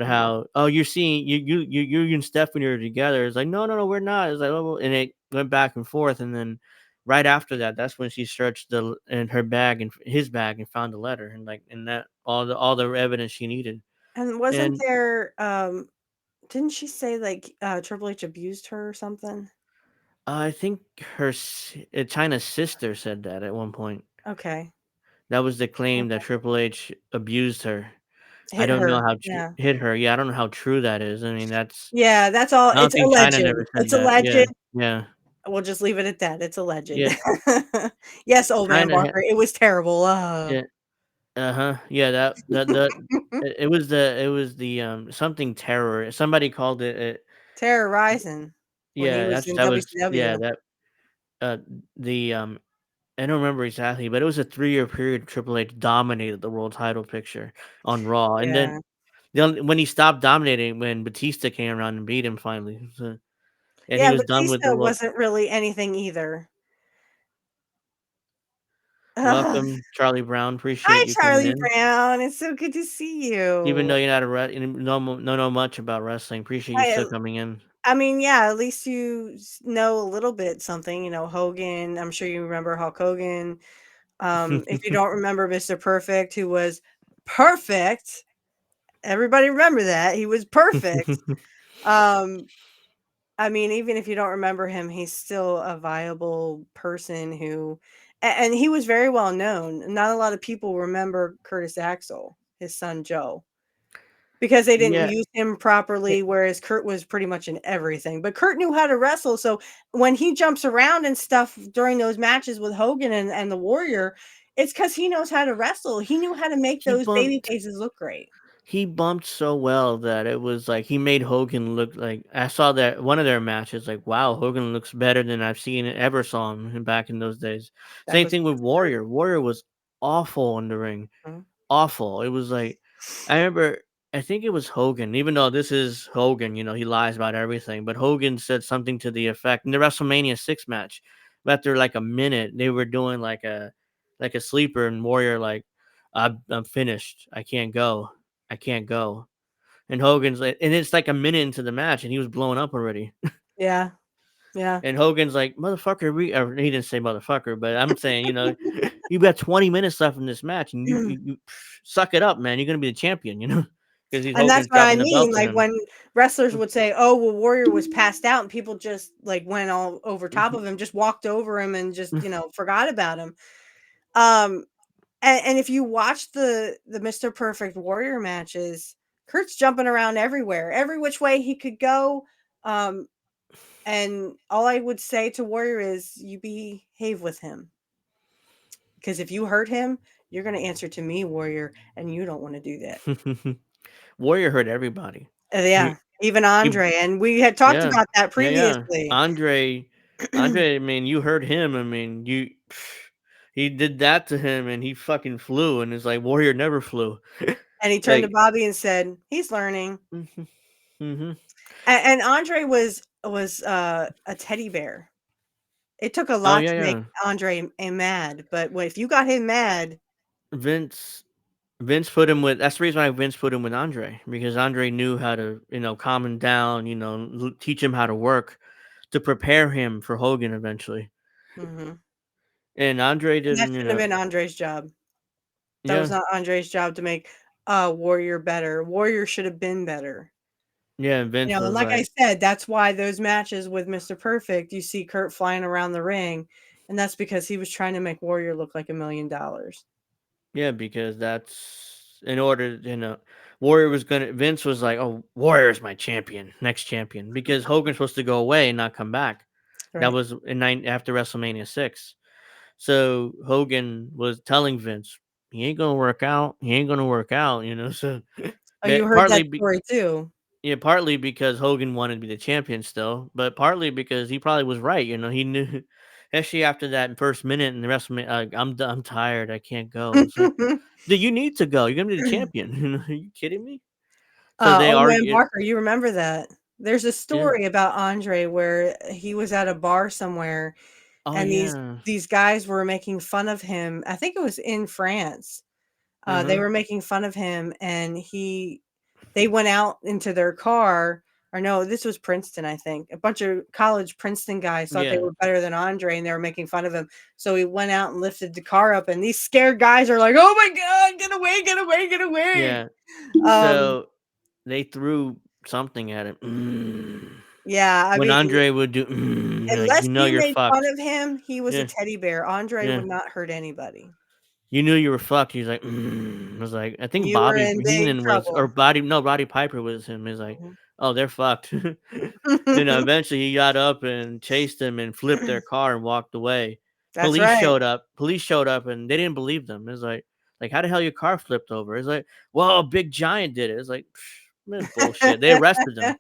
Mhm. how, oh, you're seeing you and Stephanie are together. It's like, no, no, no, we're not. It's like, oh, well," and it went back and forth, and then right after that, that's when she searched in her bag and his bag and found the letter, and like and that all the evidence she needed. And wasn't And there, didn't she say, like, Triple H abused her or something? I think China's sister said that at one point. Okay. That was the claim that Okay. Triple H abused her. I Hit don't know her. how true Yeah. hit her. Yeah, I don't know how true that is. I mean, that's Yeah, that's all. I don't It's think alleged. China never said It's that. Yeah, alleged. yeah, We'll just leave it at that. It's alleged. yeah. Yes, old man China, Barker, it was terrible. yeah, uh-huh. Yeah, it was the something terror. Somebody called it. Terror Rising when he Yeah, was in that was yeah WCW. that the I don't remember exactly, but it was a 3-year period. Triple H dominated the world title picture on Raw, and Yeah. then when he stopped dominating, when Batista came around and beat him finally, and he Yeah, was done with the Batista world. wasn't really anything either. Ugh. Welcome, Charlie Brown. Appreciate Hi, you coming Charlie in, Brown. It's so good to see even you. though you're not a know much about wrestling. Appreciate you I still coming in. I mean, yeah, at least you know a little bit something, Hogan. I'm sure you remember Hulk Hogan. If you don't remember Mr. Perfect, who was perfect, everybody remember that. He was perfect. Um, I mean, even if you don't remember him, he's still a viable person and he was very well known. Not a lot of people remember Curtis Axel. his son Joe, because they didn't Yeah. use him properly, whereas Curt was pretty much in everything. But Curt knew how to wrestle, so when he jumps around and stuff during those matches with Hogan and the Warrior, it's because he knows how to wrestle. He knew how to make he those baby bumped faces look great. he bumped so well that it was like he made Hogan look like I saw that one of their matches like wow, Hogan looks better than I've seen ever saw him back in those days. That Same was thing with against Curt. Warrior. Warrior was awful in the ring. Mhm. Awful. It was like I remember I think it was Hogan, even though this is Hogan, he lies about everything, but Hogan said something to the effect in the WrestleMania 6 match. After like a minute, they were doing like a sleeper and Warrior like I'm finished. I can't go. I can't go. And Hogan's like and it's like a minute into the match and he was blowing up already. Yeah, yeah. And Hogan's like, "Motherfucker, or he didn't say motherfucker, but I'm saying, you've got 20 minutes left in this match, and you suck it up, man. You're gonna be the champion, because he's And that's Hogan's what I dropping the mean, belt to like, him. when wrestlers would say, "Oh, well, Warrior was passed out," and people just, like, went all over top of him, just walked over him and just, forgot about him. Um, and if you watch the Mr. Perfect Warrior matches, Kurt's jumping around everywhere, every which way he could go, um, and all I would say to Warrior is, "You behave with him, because if you hurt him, you're gonna answer to me, Warrior, and you don't wanna do that." Warrior hurt everybody. Yeah, He, even he, Andre, and we had talked yeah, about that yeah, yeah. previously. Andre. I mean, you hurt him. I mean, he did that to him, and he fucking flew, and it's like Warrior never flew. And he turned to Like, Bobby and said, "He's learning." mhm, mhm. And Andre was a teddy bear. It took a Oh lot yeah, to make yeah. Andre mad, but if you got him mad. Vince Vince put him with that's the reason why Vince put him with Andre because Andre knew how to, calm him down, teach him how to work to prepare him for Hogan eventually. Mhm. And Andre And that didn't, shouldn't have been Andre's job. That was yeah, not Andre's job to make, Warrior better. Warrior should have been better. yeah, and Vince And was like I like, said, that's why those matches with Mr. Perfect, you see Kurt flying around the ring, and that's because he was trying to make Warrior look like $1,000,000. yeah, because that's in order, Warrior was gonna Vince was like, oh, Warrior's my champion, next champion, because Hogan's supposed to go away and not come back. That Right. was after WrestleMania 6. So Hogan was telling Vince, "He ain't gonna work out. He ain't gonna work out." So Oh, you heard partly, that story too. yeah, partly because Hogan wanted to be the champion still, but partly because he probably was right. He knew, especially after that first minute and the rest of me, I'm tired. I can't go. It's like, dude, you need to go. You're gonna be the champion. Are you kidding me? So they Old Man argued. Barker, you remember that. There's a Yeah. story about Andre where he was at a bar somewhere, Oh and these yeah. these guys were making fun of him. I think it was in France. Uh They huh. were making fun of him, and they went out into their car, or no, this was Princeton, I think. A bunch of college Princeton guys thought they Yeah. were better than Andre, and they were making fun of him. So he went out and lifted the car up, and these scared guys are like, "Oh my god, get away, get away, get away!" Yeah. Um, So they threw something at him. yeah, I When mean, Andre would do, like, unless you you're made fun fucked. of him, he was a Yeah, teddy bear. Andre yeah. would not hurt anybody. You knew you were fucked. He's like, I was like, I think You were Bobby in big Heenan was, or trouble. Roddy Piper was him. He's like, Mhm. oh, they're fucked. Eventually he got up and chased him and flipped their car and walked away. That's right. Police showed up and they didn't believe them. It's like, how the hell your car flipped over? It's like, well, a big giant did it. It's like, man, bullshit. They arrested him.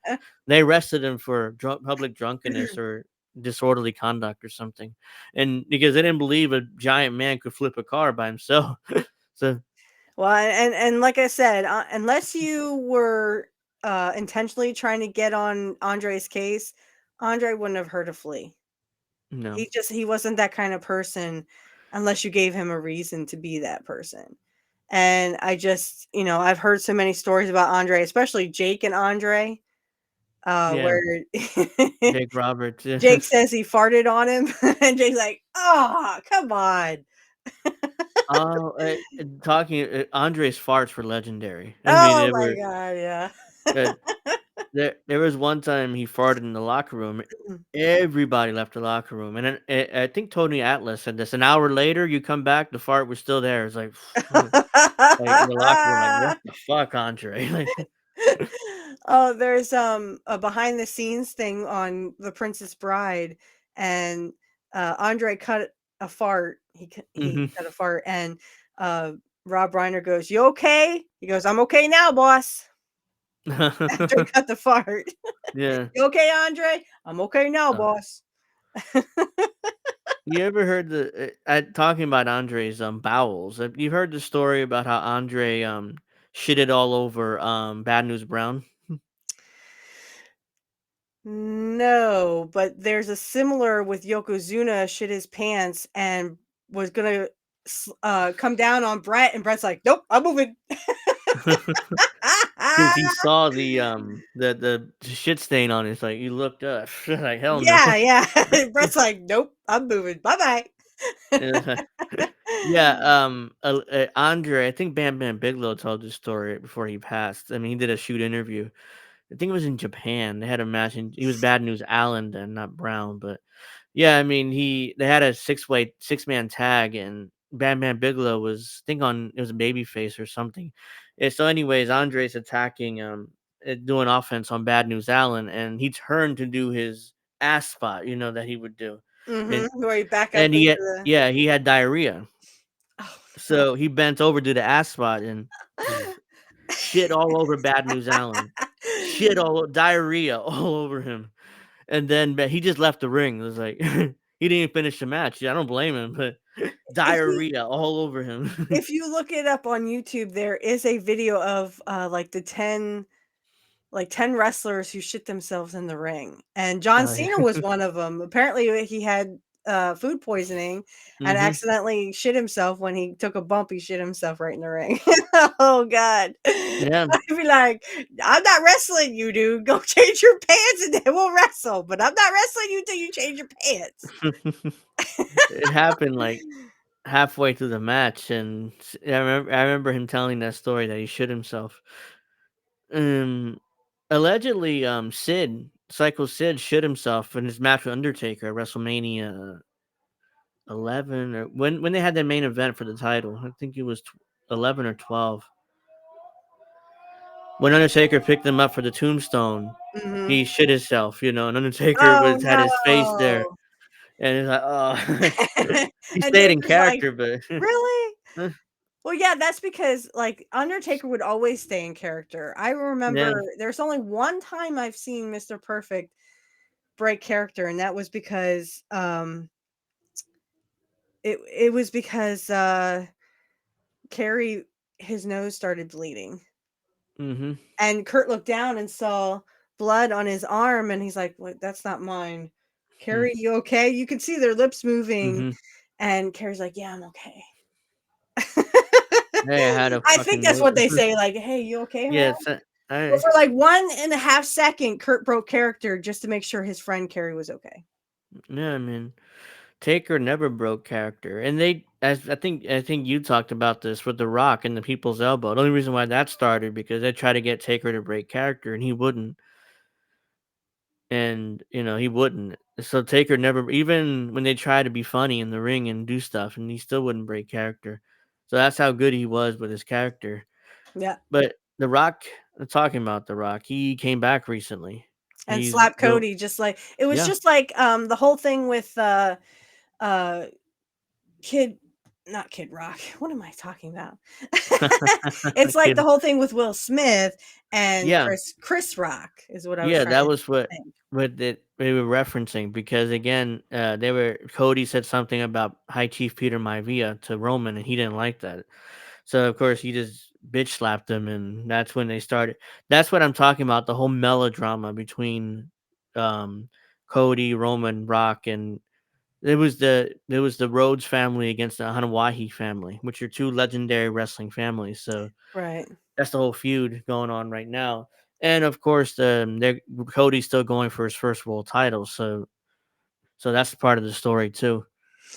They arrested him for public drunkenness or disorderly conduct or something, and because they didn't believe a giant man could flip a car by himself. So Well, and like I said, unless you were, intentionally trying to get on Andre's case, Andre wouldn't have hurt a flea. no, He wasn't that kind of person unless you gave him a reason to be that person. And I just, I've heard so many stories about Andre, especially Jake and Andre, yeah, where Jake Roberts. Yeah. Jake says he farted on him, and Jake's like, "Oh, come on." Oh, talking Andre's farts were legendary. I mean, Oh they my were. god, yeah. Uh, there was one time he farted in the locker room. Everybody left the locker room, and then I think Tony Atlas said this. An hour later, you come back, the fart was still there. It's like, like in the locker room, like what the fuck, Andre? Like, Oh, there's a behind the scenes thing on The Princess Bride, and Andre cut a fart. He hmm cut a fart, and uh, Rob Reiner goes, "You okay?" He goes, "I'm okay now, boss." After he cut the fart, yeah. "You okay, Andre?" "I'm okay now, Uh, boss." you ever heard talking about Andre's bowels? You heard the story about how Andre shitted all over Bad News Brown? No, but there's a similar with Yokozuna shit his pants and was gonna come down on Brett, and Brett's like, "Nope, I'm moving." Because he saw the shit stain on it. It's like, you looked up. Like, hell no. Yeah, yeah. Brett's like, "Nope, I'm moving. Bye Yeah, bye." yeah, Andre, I think Bam Bam Bigelow told this story before he passed. I mean, he did a shoot interview. I think it was in Japan. They had a match, and he was Bad News Allen then, not Brown. But yeah, I mean, they had a six-man tag, and Bam Bam Bigelow was, I think, on, it was a babyface or something. Yeah, so, anyways, Andre's attacking, doing offense on Bad News Allen, and he turned to do his ass spot, that he would do, and Where you back up into the he had diarrhea, oh, no. so he bent over to the ass spot and shit all over Bad News Allen, diarrhea all over him. And then but he just left the ring. It was like he didn't even finish the match. Yeah, I don't blame him, but If you diarrhea all over him. if you look it up on YouTube, there is a video of, like, the 10 wrestlers who shit themselves in the ring, and John Oh yeah. Cena was one of them. Apparently, he had, food poisoning and Mhm. accidentally shit himself when he took a bump, he shit himself right in the ring. Oh god. Yeah. I'd be like, "I'm not wrestling you, dude. Go change your pants and then we'll wrestle, but I'm not wrestling you till you change your pants." It happened like halfway through the match, and I remember him telling that story that he shit himself. Um, allegedly, Psycho Sid shit himself in his match with Undertaker at WrestleMania 11, or when they had their main event for the title. I think it was 11 or 12. When Undertaker picked him up for the tombstone, Mhm. he shit himself, and Undertaker Oh, had his face there, no. and he's like, "Oh." He And stayed in Taker's like, character, but "Really?" Well, yeah, that's because, like, Undertaker would always stay in character. I yeah. remember there's only one time I've seen Mr. Perfect break character, and that was because, it was because, Carrie his nose started bleeding, Mhm. and Curt looked down and saw blood on his arm, and he's like, "Wait, that's not mine. Mm. Carrie, you okay?" You can see their lips moving, Mhm. and Carrie's like, "Yeah, I'm okay." Hey, I had a I think fucking that's nose. what they say, like, "Hey, you okay, man?" Yeah, it's But I for, like, 1.5 second, Curt broke character just to make sure his friend Carrie was okay. yeah, I mean, Taker never broke character, and as I think you talked about this with The Rock and the People's Elbow. The only reason why that started because they tried to get Taker to break character, and he wouldn't. And, he wouldn't. So Taker never, even when they tried to be funny in the ring and do stuff, and he still wouldn't break character. So that's how good he was with his character. Yeah, But The Rock, talking about The Rock, he came back recently. and He's slap doing, Cody just like it was yeah. just like, the whole thing with, uh, Kid not Kid Rock, what am I talking about? It's like the Kidding. whole thing with Will Smith and Yeah. Chris Rock is what I was Yeah, trying that to was what think. they were referencing because again, Cody said something about High Chief Peter Maivia to Roman, and he didn't like that. So of course he just bitch slapped him, and that's when they started. That's what I'm talking about. The whole melodrama between um, Cody, Roman, Rock, and it was the Rhodes family against the Hanawahi family, which are two legendary wrestling families. So Right. that's the whole feud going on right now. And of course, Cody's still going for his first world title, so that's part of the story too.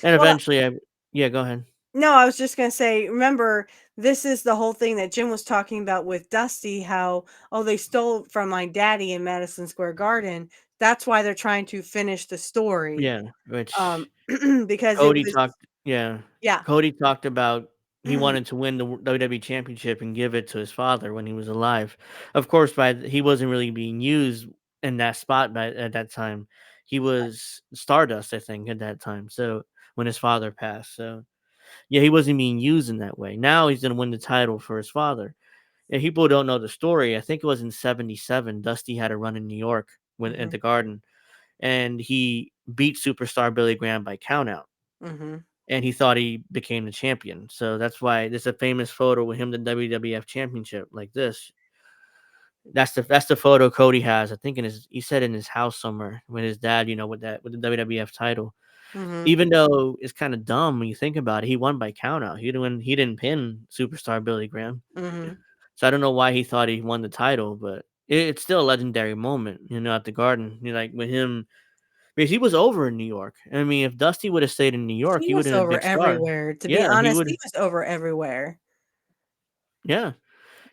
And Well, eventually, yeah, go ahead. No, I was just gonna say, remember, this is the whole thing that Jim was talking about with Dusty, how, oh, they stole from my daddy in Madison Square Garden. That's why they're trying to finish the story. Yeah, Um, which because it Cody was, talked yeah. yeah. Cody talked about he wanted to win the WWE Championship and give it to his father when he was alive. Of course, he wasn't really being used in that spot at that time. He was Stardust, I think, at that time. So when his father passed, so yeah, he wasn't being used in that way. Now he's gonna win the title for his father. And people don't know the story. I think it was in '77. Dusty had a run in New York when at Mhm, the Garden, and he beat superstar Billy Graham by countout, mhm. and he thought he became the champion. So that's why there's a famous photo with him the WWF championship like this. That's the photo Cody has. I think in his he said in his house somewhere with his dad, with the WWF title. Mhm. Even though it's kind of dumb when you think about it, he won by countout. He didn't pin superstar Billy Graham. Mhm. So I don't know why he thought he won the title, but it's still a legendary moment, at the Garden. Like with him, because he was over in New York. I mean, if Dusty would have stayed in New York, He he would was have been a over big star. everywhere. To be Yeah, he honest, would. he was over everywhere. Yeah,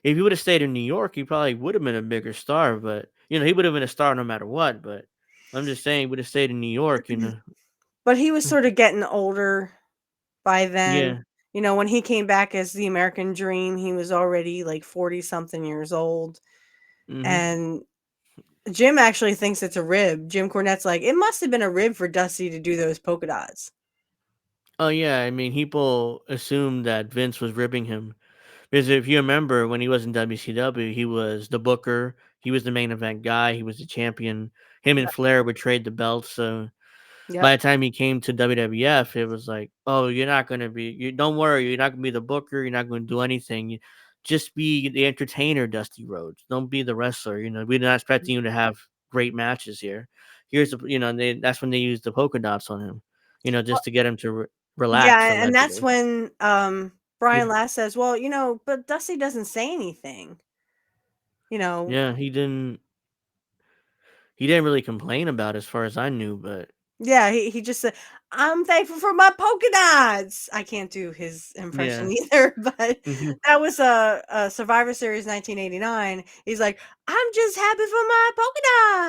if he would have stayed in New York, he probably would have been a bigger star. But he would have been a star no matter what. But I'm just saying, he would have stayed in New York. But he was sort of getting older by then. Yeah. When he came back as the American Dream, he was already like 40 something years old. Hmm. And Jim actually thinks it's a rib. Jim Cornette's like, it must have been a rib for Dusty to do those polka dots. Oh yeah, I mean, people assumed that Vince was ribbing him because if you remember when he was in WCW, he was the booker, he was the main event guy, he was the champion. Him and Yep. Flair would trade the belts. So Yep. by the time he came to WWF, it was like, oh, you're not gonna be. You don't worry, you're not gonna be the booker. You're not gonna do anything. Just be the entertainer, Dusty Rhodes. Don't be the wrestler. We're not expecting you to have great matches here. Here's the, that's when they used the polka dots on him, Well, just to get him to relax, yeah, and that's allegedly. when Brian Yeah, Last says, well, but Dusty doesn't say anything. You know, yeah. He didn't really complain about it as far as I knew, but Yeah, he just said, "I'm thankful for my polka dots." I can't do his impression yeah. either, but Hmm. that was a Survivor Series 1989. He's like, "I'm just happy for my polka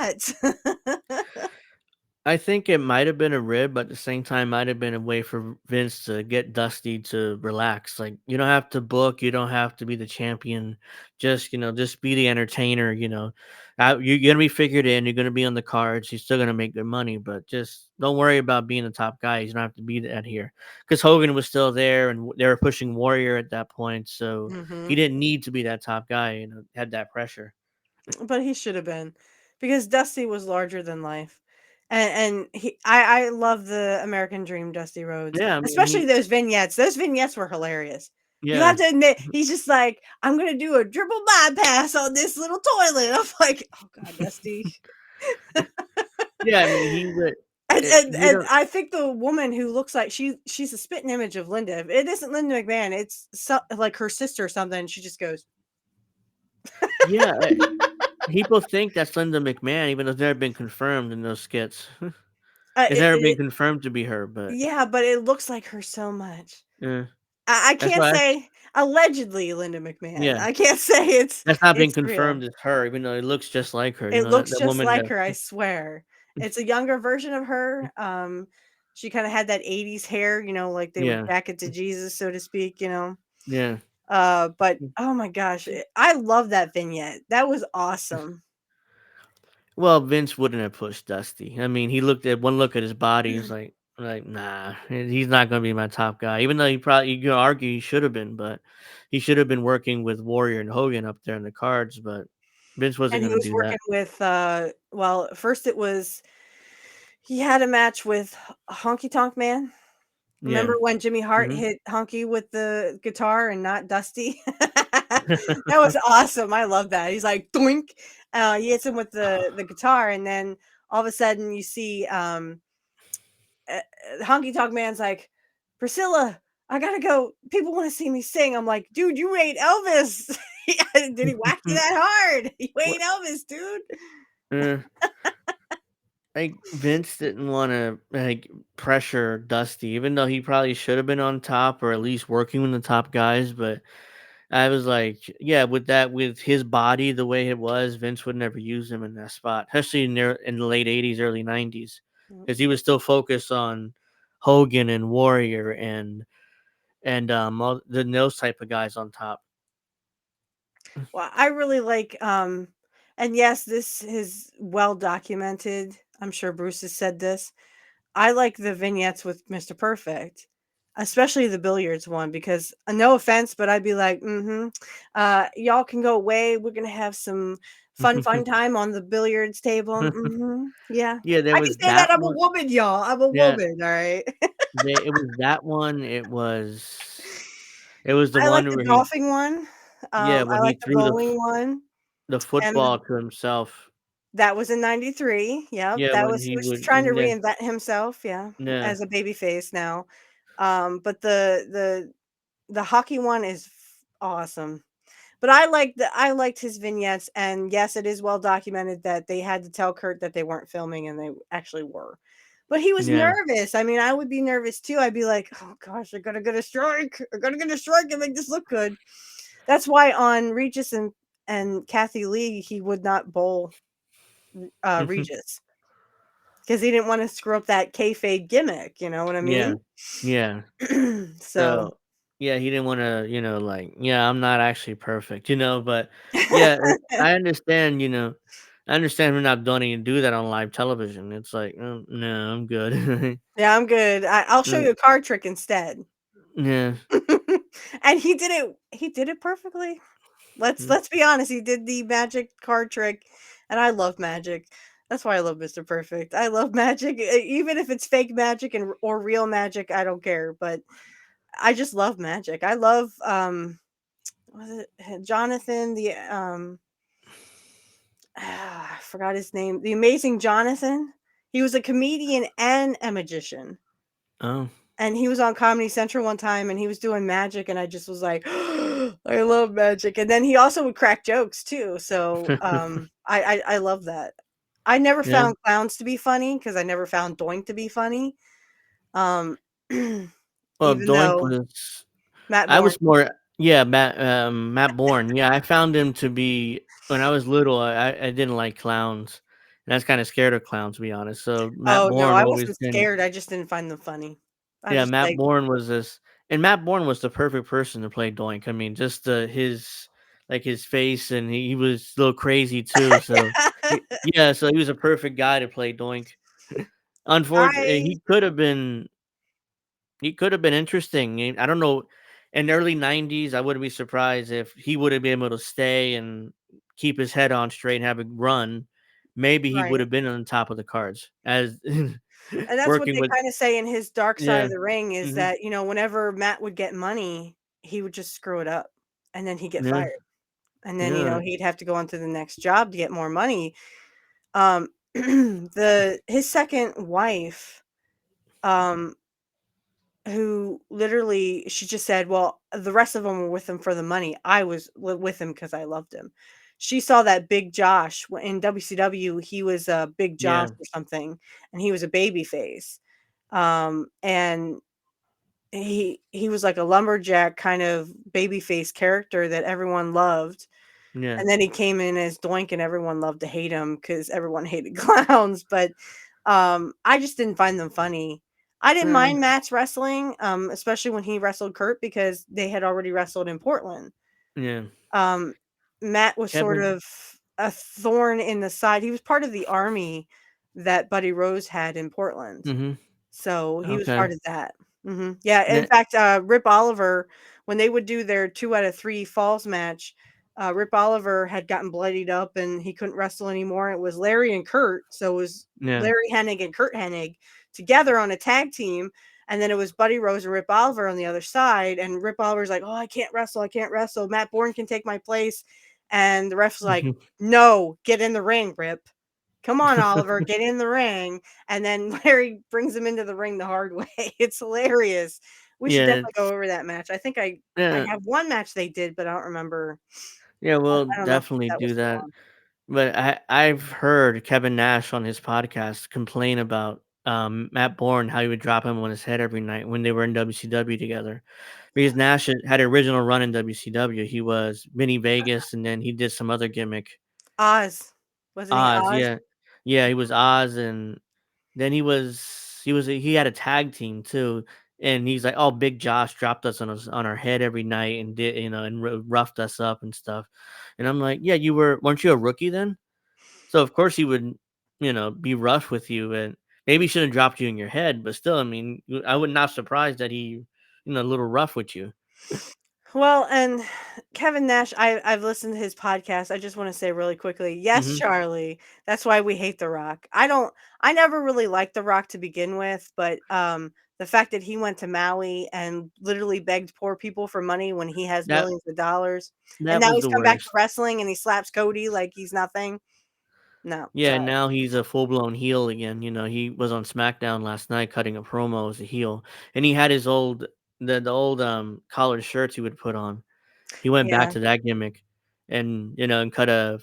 dots." I think it might have been a rib, but at the same time, might have been a way for Vince to get Dusty to relax. Like, you don't have to book, you don't have to be the champion. Just be the entertainer. You're gonna be figured in. You're gonna be on the cards. You're still gonna make good money, but just don't worry about being the top guy. You don't have to be that here because Hogan was still there, and they were pushing Warrior at that point, so he Mhm. didn't need to be that top guy. Had that pressure. But he should have been, because Dusty was larger than life. And I love the American Dream Dusty Rhodes, Yeah, I mean, especially those vignettes. Those vignettes were hilarious. You have yeah. to admit, he's just like, I'm gonna do a triple bypass on this little toilet. I'm like, oh god, Dusty. Yeah, I mean, he would. And, and You and don't. I think the woman who looks like she's a spitting image of Linda. If it isn't Linda McMahon, it's like her sister or something. She just goes, Yeah, people think that's Linda McMahon, even though it's never been confirmed in those skits. It's it, never been it, confirmed to be her, but yeah, but it looks like her so much. eh, I that's can't why. say allegedly Linda McMahon. Yeah, I can't say it's that's not been it's real. confirmed as her, even though it looks just like her. It That, looks that just woman like that. her, I swear. It's a younger version of her. She kind of had that 80s hair, like they would Yeah, jack it to Jesus, so to speak. yeah. But oh my gosh, I love that vignette. That was awesome. Well, Vince wouldn't have pushed Dusty. I mean, he looked at one look at his body. He's like, nah, he's not gonna be my top guy. Even though you could argue he should have been, but he should have been working with Warrior and Hogan up there in the cards. But Vince wasn't And he gonna was do working that. with well, first it was he had a match with Honky Tonk Man. Remember Yeah. when Jimmy Hart Hmm. hit Honky with the guitar and not Dusty? That was awesome. I love that. He's like, "Doink." He hits him with the guitar, and then all of a sudden you see, Honky Tonk Man's like, "Priscilla, I gotta go. People wanna see me sing." I'm like, "Dude, you ain't Elvis." Did he whack you that hard? You ain't What? Elvis, dude. Uh, like Vince didn't want to like pressure Dusty, even though he probably should have been on top or at least working with the top guys. But I was like, yeah, with that, with his body the way it was, Vince would never use him in that spot, especially in the late '80s, early '90s, Mm. because he was still focused on Hogan and Warrior and all those type of guys on top. Well, I really like, and yes, this is well documented. I'm sure Bruce has said this. I like the vignettes with Mr. Perfect, especially the billiards one, because no offense, but I'd be like, y'all can go away. We're gonna have some fun time on the billiards table. Yeah, Yeah, there I can was say that that I'm a one. woman, y'all. I'm a Yeah, woman, all right. it was that one. It was the I like one the where he, golfing one. yeah, I when he like the threw bowling one, the and football to himself. that was in '93. Yep, Yeah, that when was he he was would, trying to yeah, reinvent himself, yeah, yeah, as a baby face now. But the hockey one is awesome. But I liked his vignettes, and yes, it is well documented that they had to tell Curt that they weren't filming, and they actually were. But he was yeah. nervous. I mean, I would be nervous too. I'd be like, "Oh gosh, they're gonna get a strike. They're gonna get a strike and make this look good." That's why on Regis and Kathy Lee, he would not bowl Regis because he didn't want to screw up that kayfabe gimmick. You know what I Yeah, mean? yeah. So So, yeah, he didn't want to, like, yeah, I'm not actually perfect, but yeah, I understand, I understand we're not going to do that on live television. It's like, no, I'm good. yeah, I'm good. I'll show Uh, you a card trick instead. yeah. And he did it perfectly. Let's Mm. let's be honest, he did the magic card trick, and I love magic. That's why I love Mr. Perfect. I love magic, even if it's fake magic and or real magic, I don't care, but I just love magic. I love was it Jonathan I forgot his name. The Amazing Jonathan. He was a comedian and a magician. Oh, And he was on Comedy Central one time, and he was doing magic, and I just was like, "I love magic." And then he also would crack jokes too, so, I love that. I never yeah. found clowns to be funny because I never found Doink to be funny, um, Well, even Doink though was, Matt I Bourne. was more, yeah, Matt Bourne. Yeah, I found him to be, when I was little, I didn't like clowns. And I was kind of scared of clowns, to be honest. So Matt Oh, no, Bourne I always wasn't been, scared, I just didn't find them funny. I yeah, just Matt like Bourne was this, and Matt Bourne was the perfect person to play Doink. I mean, just his, like his face, and he was a little crazy too. So, yeah, so he was a perfect guy to play Doink. Unfortunately, I he could have been interesting. I don't know. In the early '90s, I wouldn't be surprised if he would have been able to stay and keep his head on straight and have a run. Maybe he would right. have been on top of the cards as And that's what working they with. kinda say in his dark side Yeah. of the ring is Hmm. that, whenever Matt would get money, he would just screw it up, and then he'd get Yeah. fired. And then, Yeah. he'd have to go on to the next job to get more money. Um, the his 2nd wife, um, who literally she just said, "Well, the rest of them were with him for the money. I was with him because I loved him." She saw that Big Josh in WCW, he was, Big Josh Yeah. or something, and he was a baby face. And he was like a lumberjack kind of babyface character that everyone loved. Yeah. And then he came in as Doink and everyone loved to hate him because everyone hated clowns, but, I just didn't find them funny. I didn't Yeah. mind Matt's wrestling, especially when he wrestled Curt because they had already wrestled in Portland. Yeah. Um, Matt was sort Kevin. of a thorn in the side. He was part of the army that Buddy Rose had in Portland. Hmm. So, he was Okay. part of that. Mhm. Yeah, in Yeah. fact, Rip Oliver, when they would do their 2 out of 3 falls match, Rip Oliver had gotten bloodied up and he couldn't wrestle anymore. It was Larry and Curt, so it was Yeah. Larry Hennig and Curt Hennig together on a tag team, and then it was Buddy Rose and Rip Oliver on the other side, and Rip Oliver's like, "Oh, I can't wrestle, I can't wrestle. Matt Bourne can take my place." And the ref's like, "No, get in the ring, Rip. Come on, Oliver, get in the ring." And then Larry brings him into the ring the hard way. It's hilarious. We should Yeah. definitely go over that match. I think I Yeah. have one match they did, but I don't remember. Yeah. I We'll I don't know if definitely that was do still that. on. But I've heard Kevin Nash on his podcast complain about Matt Bourne, how he would drop him on his head every night when they were in WCW together. Because Nash had an original run in WCW. He was Vinny Vegas, and then he did some other gimmick. Oz. Wasn't he Oz, Oz? yeah, yeah, he was Oz, and then he had a tag team too. And he's like, "Oh, Big Josh dropped us on our head every night and did and roughed us up and stuff." And I'm like, "Yeah, weren't you a rookie then?" So of course he would, be rough with you, and maybe he shouldn't have dropped you in your head, but still, I mean, I would not surprised that he, a little rough with you. Well, and Kevin Nash, I've listened to his podcast. I just want to say really quickly, yes, Hmm. Charlie. That's why we hate The Rock. I never really liked The Rock to begin with, but the fact that he went to Maui and literally begged poor people for money when he has That millions of dollars, and that now was he's the come back to worst. wrestling and he slaps Cody like he's nothing. No, Yeah, sorry. now he's a full blown heel again. He was on SmackDown last night cutting a promo as a heel, and he had his the old collared shirts he would put on. He went back Yeah. to that gimmick, and and cut a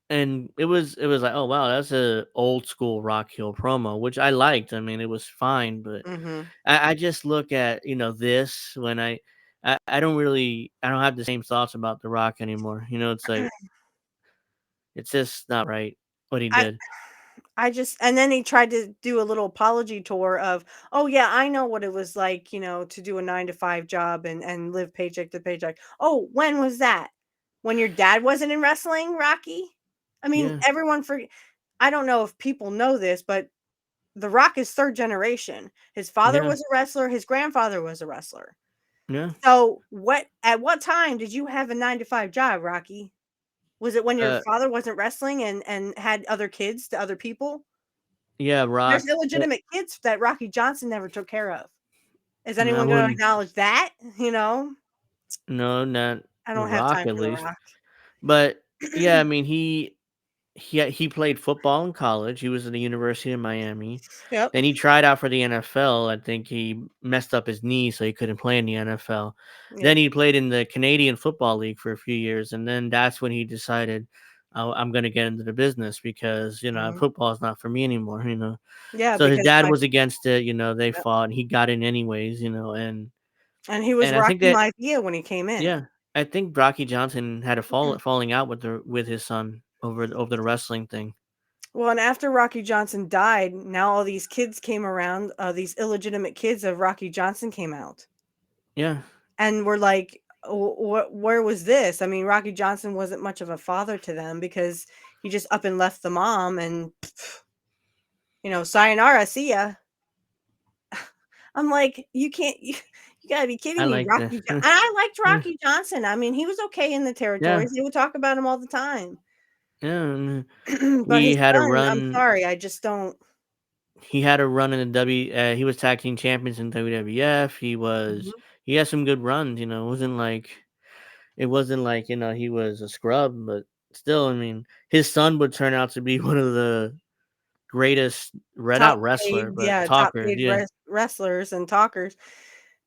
and it was like, oh wow, that's a old school Rock heel promo, which I liked. I mean, it was fine, but Mhm. I just look at this when I don't have the same thoughts about the Rock anymore. It's like it's just not right what he I did. I just and then he tried to do a little apology tour of, "Oh, yeah, I know what it was like, to do a 9 to 5 job and live paycheck to paycheck." Oh, when was that? When your dad wasn't in wrestling, Rocky? I mean, Yeah, everyone for I don't know if people know this, but The Rock is 3rd generation. His father yeah, was a wrestler, his grandfather was a wrestler. yeah. So, what time did you have a 9 to 5 job, Rocky? Was it when your Uh, father wasn't wrestling and had other kids to other people? yeah, There's Rock. illegitimate kids that Rocky Johnson never took care of. Is I anyone gonna wouldn't. acknowledge that? You know? No, not I The don't have Rock time at for The least. Rock. But yeah, I mean, he played football in college. He was at the University of Miami. Yep. Then he tried out for the NFL. I think he messed up his knee, so he couldn't play in the NFL. Then Yep. he played in the Canadian Football League for a few years, and then that's when he decided, "Oh, I'm going to get into the business because Mhm. football is not for me anymore." Yeah, So his because dad my was against it. They yep, fought, and he got in anyways. and he was And I think Rocky that Maivia when he came in. yeah, I think Rocky Johnson had a falling out with his son over the wrestling thing. Well, and after Rocky Johnson died, now all these kids came around, these illegitimate kids of Rocky Johnson came out, Yeah, and were like, where was this?" I mean, Rocky Johnson wasn't much of a father to them because he just up and left the mom and, "Sayonara, see ya." I'm like, "You can't you gotta be I kidding me, like that. I liked Yeah, Rocky Johnson. I mean, he was okay in the yeah, territories. They would talk about him all the time. yeah. But He his had a son, I'm run. sorry, I just don't. He had a run in the W. He was tag team champions in WWF. Mhm. He had some good runs. It wasn't like he was a scrub, but still, I mean, his son would turn out to be one of the greatest, Top not wrestler, paid, but yeah, top talkers. paid Yeah. wrestlers and talkers.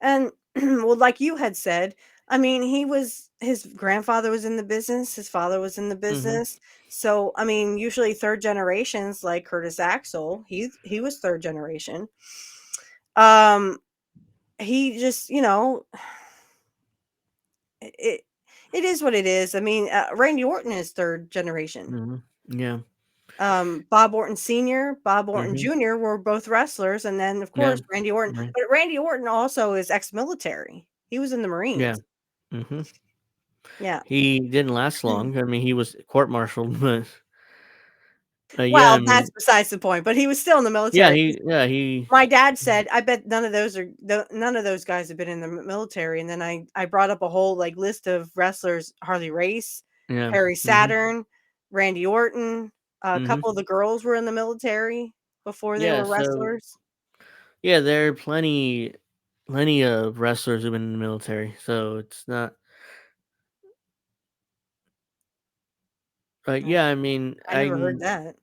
And, well, like you had said, I mean, his grandfather was in the business, his father was in the Hmm. business. So, I mean, usually 3rd generations like Curtis Axel, he was 3rd generation. Um, he just, it it is what it is. I mean, Randy Orton is 3rd generation. Hmm. Yeah. Bob Orton Sr., Bob Orton Hmm. Jr. were both wrestlers, and then, of Yeah. course, Randy Orton. Right. But Randy Orton also is ex-military. He was in the Yeah. Marines. Hmm. Yeah. He didn't last long. I mean, he was court-martialed, but yeah, Well, I that's mean, besides the point, but he was still in the yeah, military. he My dad said, "I bet none of those guys have been in the military." And then I brought up a whole, like, list of wrestlers: Harley Race, yeah. Perry Hmm. Saturn, Randy Orton. A Hmm. couple of the girls were in the military before they Yeah, were so wrestlers. yeah, there are plenty of wrestlers who've been in the military, so it's not I yeah, I mean, I never heard that.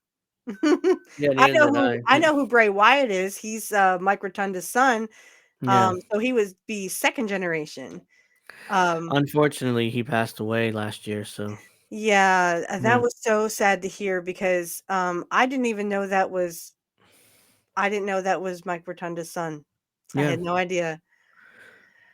yeah, neither did I. I know who Bray Wyatt is. He's, Mike Rotunda's son. Yeah. So he was be 2nd generation. Um, Unfortunately, he passed away last year, so Yeah, that Yeah, was so sad to hear because, I didn't even know that was I didn't know that was Mike Rotunda's son. I yeah, had no idea.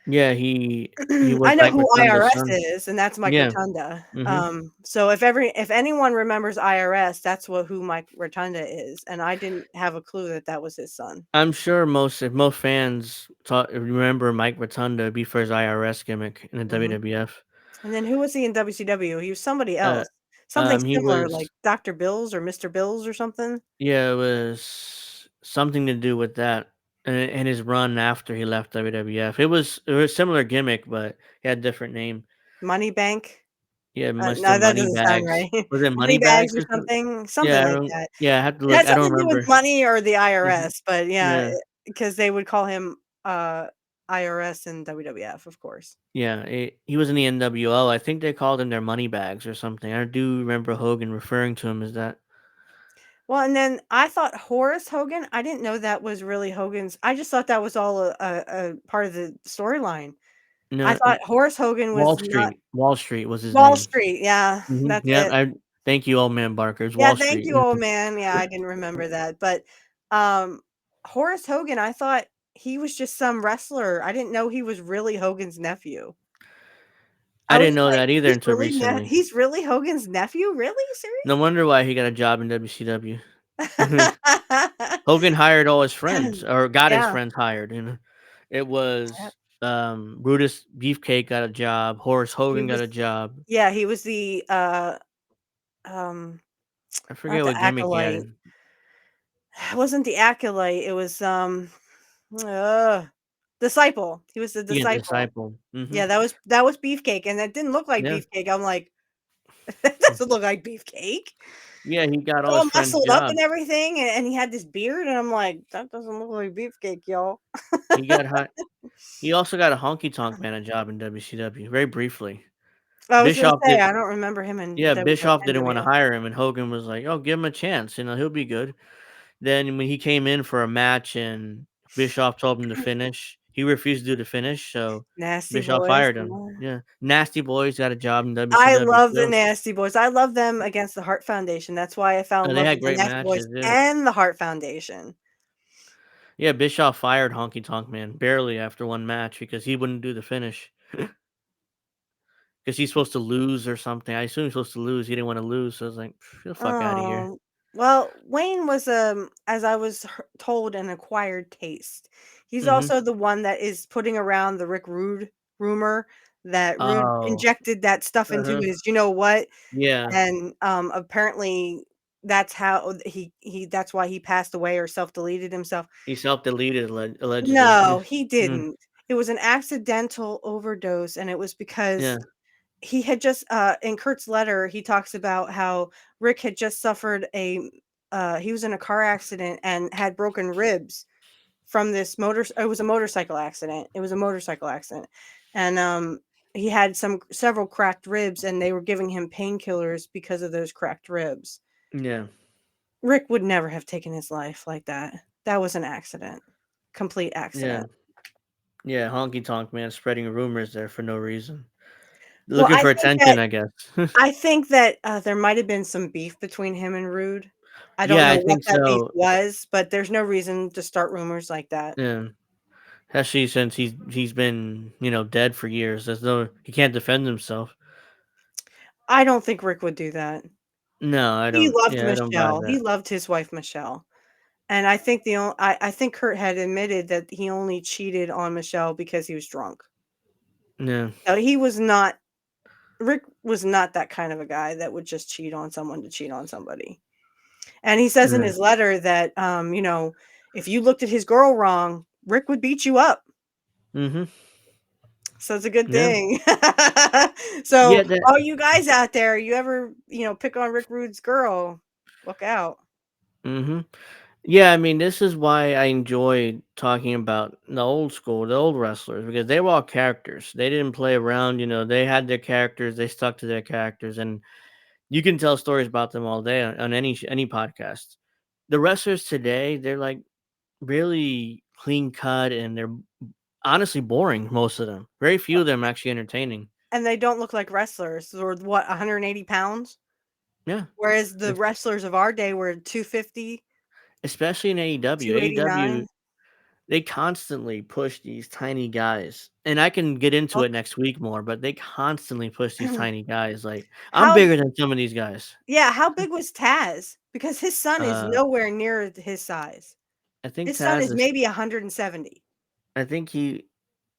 yeah. He was I know Mike who Rotunda's IRS son. is, and that's Mike Yeah. Rotunda. Hmm. So if anyone remembers IRS, that's who Mike Rotunda is, and I didn't have a clue that that was his son. I'm sure if most fans remember Mike Rotunda be for his IRS gimmick in the Mhm. WWF. And then who was he in WCW? He was somebody Uh, else. Something he similar, was like Doctor Bills or Mr. Bills or something? yeah, it was something to do with that and his run after he left WWF. It was similar gimmick, but he had a different name. Money Bank? Yeah, Mr. No, that doesn't sound Moneybags. right. Was it Money bags Moneybags or or something? something Yeah, I like don't. that. Yeah, I have to It look. has I don't something to do with remember. money or the Mhm. IRS, but yeah, Yeah, because they would call him, IRS in WWF, of course. yeah. He was in the NWO. I think they called him their Moneybags or something. I do remember Hogan referring to him as that. Well, and then I thought Horace Hogan, I didn't know that was really Hogan's. I just thought that was all a part of the storyline. I No, thought Horace Hogan was Wall not Street. Wall Street was his Wall name. Street, yeah, Mhm. that's Yeah, it. I thank you, old man Barker. It's Yeah, Wall thank Street. you, old man. Yeah, I didn't remember that, but, um, Horace Hogan, I thought he was just some wrestler. I didn't know he was really Hogan's nephew. I I was didn't know like, that either until recently. he's really Hogan's nephew? Really? No Seriously?" wonder why he got a job in WCW. Hogan hired all his friends, or got his Yeah, friends hired. It yep. was Brutus Beefcake got a job. Horace He Hogan got was a job. yeah, he was the, um, I not forget the what gimmick he had. acolyte. It wasn't the acolyte, it was, uh, disciple. He was the Yeah, disciple. disciple. Yeah, that was Beefcake, and that didn't look like Yeah, Beefcake. I'm like, "That doesn't look like Beefcake." yeah. He got all All his friends muscled up and jobs. everything, and he had this beard, and I'm like, "That doesn't look like Beefcake, y'all." He got hi- He also got a Honky Tonk Man a job in WCW very briefly. I was gonna Bischoff say, did. I don't remember him in Yeah, Bischoff didn't want to NWO. hire him, and Hogan was like, "Oh, give him a chance. He'll be good." Then when he came in for a match and Bischoff told him to finish, he refused to do the finish, so Nasty Bischoff Boys, fired him. yeah. Yeah, Nasty Boys got a job in I WCW love the too. Nasty Boys. I love them against the Hart Foundation. That's why I fell in They love had with the great Nasty Boys matches too. and the Hart Foundation. Yeah, Bischoff fired Honky Tonk Man barely after one match because he wouldn't do the finish because he's supposed to lose or something. I assume he's supposed to lose. He didn't want to lose, so I was like, "Get the fuck out of here." Oh, well, Wayne was, as I was told, an acquired taste. He's Hmm. also the one that is putting around the Rick Rude rumor that Rude Oh, injected that stuff into uh-huh. his, you know what, Yeah, and apparently that's how he that's why he passed away or self deleted himself. he self deleted allegedly. No, he Mm, didn't. It was an accidental overdose, and it was because yeah, he had just, in Kurt's letter, he talks about how Rick had just suffered he was in a car accident and had broken ribs from this it was a motorcycle accident. It was a motorcycle accident. And, he had several cracked ribs, and they were giving him painkillers because of those cracked ribs. yeah, Rick would never have taken his life like that. That was an accident. Complete yeah. accident. Yeah, Honky Tonk Man spreading rumors there for no reason. Well, Looking for attention, I guess. I think that, there might have been some beef between him and Rude. I don't Yeah, know I what think that beef so. was, but there's no reason to start rumors like that. Yeah, especially since he's been dead for years. There's no he can't defend himself. I don't think Rick would do that. No, I He don't. loved Yeah, I don't buy Michelle. He that. loved his wife, Michelle, and I think Kurt had admitted that he only cheated on Michelle because he was drunk. Yeah, No, he was not Rick was not that kind of a guy that would just cheat on someone to cheat on somebody. And he says in yeah, his letter that, if you looked at his girl wrong, Rick would beat you up. mm-hmm, So it's a good yeah, thing. yeah. So That. all you guys out there, you ever, pick on Rick Rude's girl, look out. Mm-hmm. Yeah, I mean, this is why I enjoy talking about the old school, the old wrestlers, because they were all characters. They didn't play around. They had their characters. They stuck to their characters, and you can tell stories about them all day on any podcast. The wrestlers today, they're like really clean cut and they're honestly boring, most of them. Very few of them actually entertaining. and they don't look like wrestlers or what, 180 pounds? Yeah, Whereas the es wrestlers of our day were 250, especially in AEW. 289. AEW, they constantly push these tiny guys, and I can get into Well, it next week more, but they constantly push these tiny guys, like, I'm how bigger than some of these guys. yeah, how big was Taz? Because his son is Uh, nowhere near his size. I think His son Taz is is maybe 170. I think he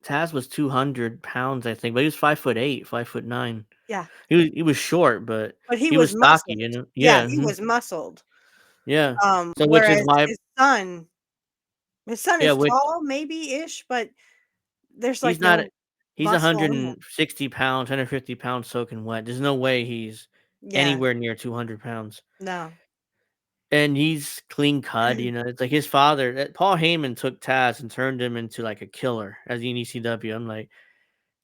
Taz was 200 pounds, I think, but he was 5'8", 5'9". Yeah, He was short, but but he he was was stocky, muscled. Yeah, Yeah, he mhm, was muscled. yeah. So which is Whereas why his son yeah, is which tall, maybe-ish, but there's, he's like, not no he's muscle in him. 160 pounds, 150 pounds soaking wet. There's no way he's Yeah, anywhere near 200 pounds. no. And he's clean cut, it's like his father Paul Heyman took Taz and turned him into, like, a killer as in ECW. I'm like,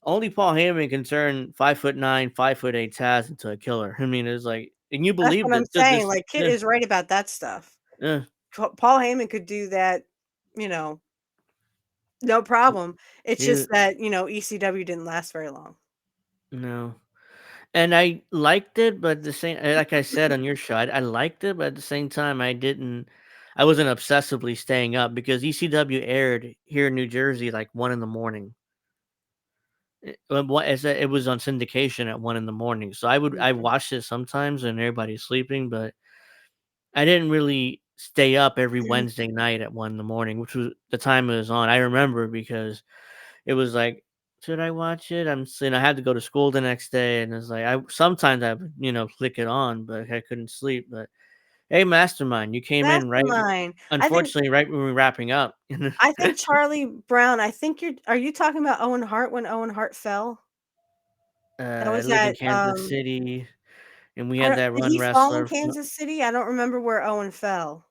only Paul Heyman can turn 5'9", 5'8" Taz into a killer. I mean, it's like and you That's believed what I'm it to saying, this like, Kit yeah, is right about that stuff. yeah, Paul Heyman could do that, you know, no problem. It's he just that, ECW didn't last very long. no. And I liked it, but the same like I said on your show, I liked it, but at the same time, I wasn't obsessively staying up because ECW aired here in New Jersey like 1 in the morning. What is it was on syndication at 1 in the morning, so I Mhm. watched it sometimes and everybody's sleeping, but I didn't really stay up every Wednesday night at 1 in the morning, which was the time it was on. I remember because it was like, "Should I watch it?" I had to go to school the next day, and it's like I sometimes I would, flick it on, but I couldn't sleep, but, hey, Mastermind, you came in Mastermind. I think unfortunately, right when we were wrapping up. I think Charlie Brown, I think are you talking about Owen Hart when Owen Hart fell? That I was lived in at, Kansas City, and we I had don't that did run he fall in wrestler Kansas City? I don't remember where Owen fell.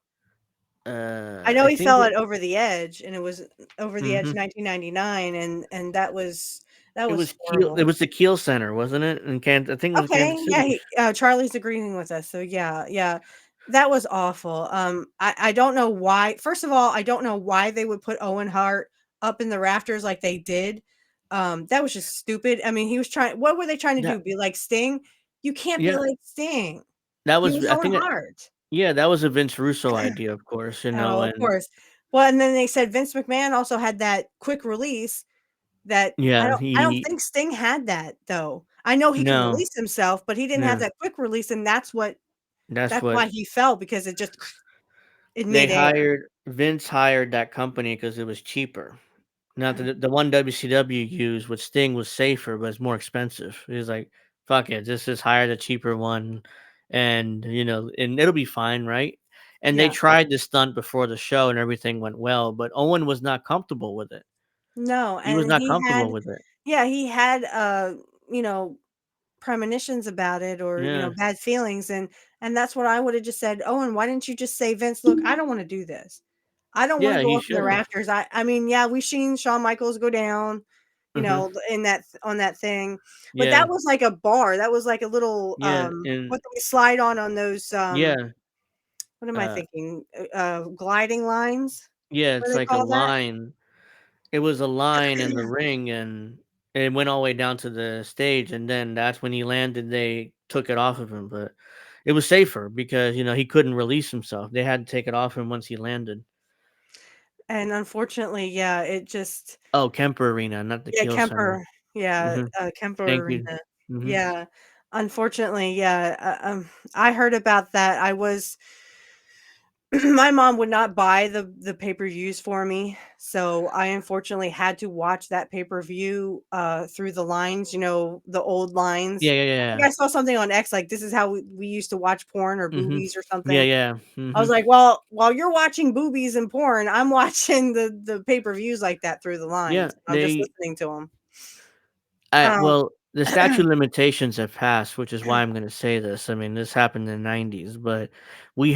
I know I he think fell it at Over the Edge, and it was Over the Edge mhm. 1999, and that was It horrible. was the Kiel Center, wasn't it? In Kan I think it was Okay, Kansas yeah, City. Charlie's agreeing with us, so yeah, yeah. That was awful. I don't know why first of all, I don't know why they would put Owen Hart up in the rafters like they did. That was just stupid. I mean, he was trying what were they trying to do? That Be like Sting? You can't be yeah, like Sting. that He was was I Owen think it Hart. yeah, that was a Vince Russo idea, of course, Oh, of and course. Well, and then they said Vince McMahon also had that quick release that yeah, I don't think Sting had that, though. I know he could no, release himself, but he didn't have no, that quick release, and that's that's what why he fell because it just in they midair. hired Vince hired that company because it was cheaper. Now the one WCW used with Sting was safer, but it's more expensive. He was like, "Fuck it, just hire the cheaper one, and and it'll be fine, right?" And they Yeah. tried the stunt before the show, and everything went well, but Owen was not comfortable with it. No, He was and not comfortable with it. he had, you know, premonitions about it or, Yeah, bad feelings, and that's what I woulda just said, "Owen, why didn't you just say, 'Vince, look, I don't wanna do this. I don't wanna yeah, go he up in the should have. rafters.'" I mean, yeah, we've seen Shawn Michaels go down, Hmm. in on that thing, but Yeah, that was like a bar, that was like a little, yeah, and what they slide on those, yeah, what am I uh, thinking? Gliding lines? yeah. What do It's they like a call that? line. It was a line in the ring, and it went all the way down to the stage, and then that's when he landed, they took it off of him, but it was safer because, he couldn't release himself. They had to take it off him once he landed. And unfortunately, yeah, it just Oh, Kemper Arena, not the yeah, Kiel Center. Kemper. Yeah, Mhm. Kemper Thank you. Arena. Mhm. Yeah. Unfortunately, yeah, I heard about that. I was my mom would not buy the pay-per-views for me, so I unfortunately had to watch that pay-per-view, through the lines, the old lines. Yeah, yeah, I think yeah. I saw something on X, like, this is how we used to watch porn or Mhm. boobies or Yeah, something. yeah. I was Mhm. like, "Well, while you're watching boobies and porn, I'm watching the pay-per-views like that through the Yeah, lines. I'm just they listening to 'em." Um well, the statute of limitations have passed, which is why I'm gonna say this. I mean, this happened in the '90s, but we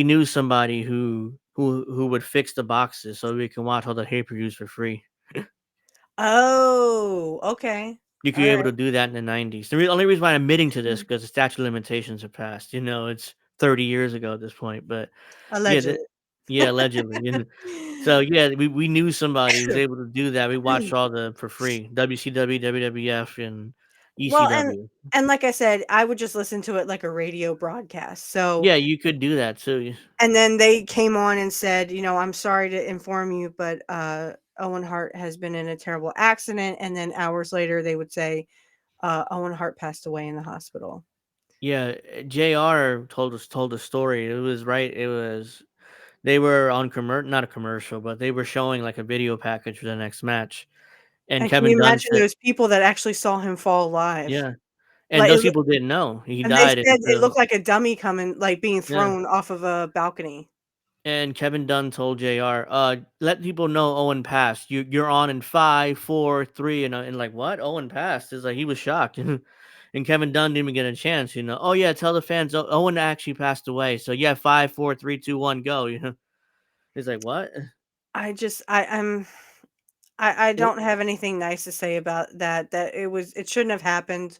knew somebody who would fix the boxes so we can watch all the pay-per-views for free. Oh, okay. You could be able Alright. to do that in the '90s. Only reason why I'm admitting to this because the statute of limitations have passed. It's 30 years ago at this point, but yeah, Allegedly. yeah, allegedly, and so yeah, we knew somebody who was able to do that. We watched all the for free WCW, WWF, and Well, ECW. and like I said, I would just listen to it like a radio broadcast. So, Yeah, you could do that too. and then they came on and said, "I'm sorry to inform you, but Owen Hart has been in a terrible accident." And then hours later, they would say, Owen Hart passed away in the hospital. Yeah, JR told a story. It was right. It was they were on not a commercial, but they were showing like a video package for the next match. And And can you Kevin Dunn imagine said, those people that actually saw him fall alive? "Yeah," and Like, those people didn't know he and they died said it until looked like a dummy coming, like being yeah. thrown off of a balcony. And Kevin Dunn told JR, let people know Owen passed. You're on in 5, 4, 3, and like what? Owen passed." It's like he was shocked. And Kevin Dunn didn't even get a chance. Oh yeah, tell the fans Owen actually passed away. So yeah, 5, 4, 3, 2, 1, go. He's like, what? I just I Well, don't have anything nice to say about that. That it shouldn't have happened.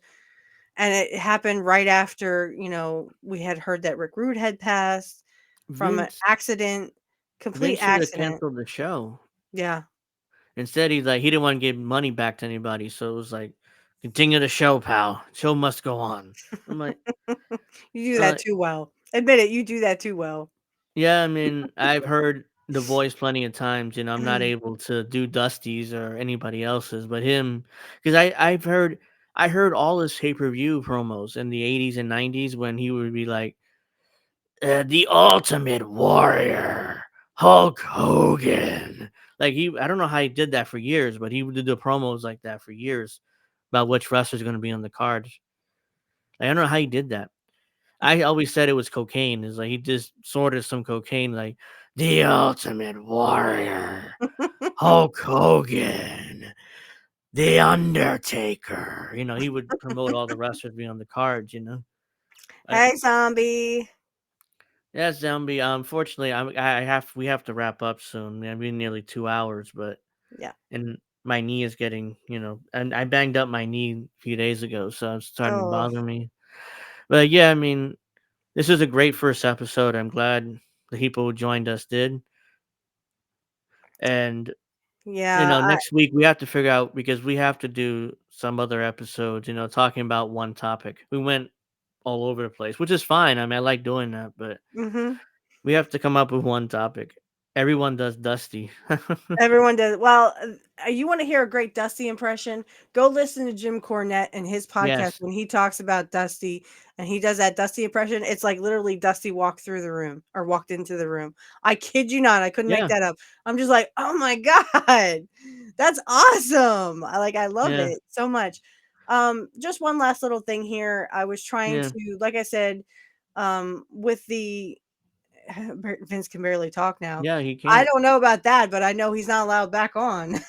And it happened right after, we had heard that Rick Rude had passed from an Vince accident, complete Vince should have accident. canceled the show. Yeah. Instead, he's like he didn't want to give money back to anybody, so it was like, continue the show, pal. Show must go on. I'm like, You do that uh, too well. Admit it, you do that too well. yeah, I mean, I've heard the voice plenty of times. I'm not able to do Dusty's or anybody else's, but him, because I heard all his pay per view promos in the '80s and '90s when he would be like, the Ultimate Warrior, Hulk Hogan. Like I don't know how he did that for years, but he did the promos like that for years about which wrestler's going to be on the card. I don't know how he did that. I always said it was cocaine. It's like he just sorted some cocaine, like the Ultimate Warrior, Hulk Hogan, The Undertaker. He would promote all the wrestlers being on the cards. I, Hey, zombie. yeah, Zombie. Unfortunately, we have to wrap up soon. I've been nearly 2 hours, but Yeah. and my knee is getting, and I banged up my knee a few days ago, so it's starting to Oh, bother me. But yeah, I mean, this is a great first episode. I'm glad the people who joined us did. And yeah. next week we have to figure out because we have to do some other episodes, talking about one topic. We went all over the place, which is fine. I mean, I like doing that, but Mhm. we have to come up with one topic. Everyone does Dusty. Everyone does. Well, you want to hear a great Dusty impression? Go listen to Jim Cornette and his podcast Yes. when he talks about Dusty and he does that Dusty impression. It's like literally Dusty walked through the room or walked into the room. I kid you not. I couldn't make Yeah. that up. I'm just like, oh my God, that's awesome. I love Yeah. it so much. Just one last little thing here. I was trying Yeah. to, like I said, with the Vince can barely talk now. Yeah. He I can't. don't know about that, but I know he's not allowed back on.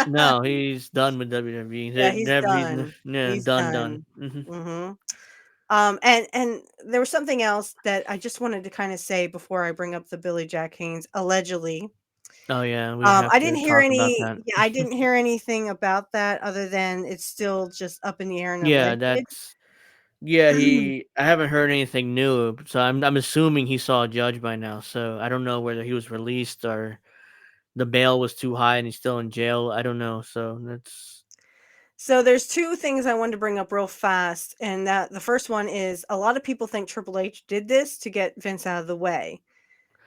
No, he's done with WWE. Yeah, He he's never. done. Yeah. He's Done. Done. done. Hmm. Mhm. And there was something else that I just wanted to kinda say before I bring up the Billy Jack Haynes, allegedly. Oh yeah. We have I to didn't hear talk about that. I didn't hear anything about that other than it's still just up in the air and Yeah. alleged. That's. Yeah. I haven't heard anything new, so I'm assuming he saw a judge by now. So I don't know whether he was released or the bail was too high and he's still in jail. I don't know. So that's. So there's 2 things I wanted to bring up real fast, and that the first one is a lot of people think Triple H did this to get Vince out of the way.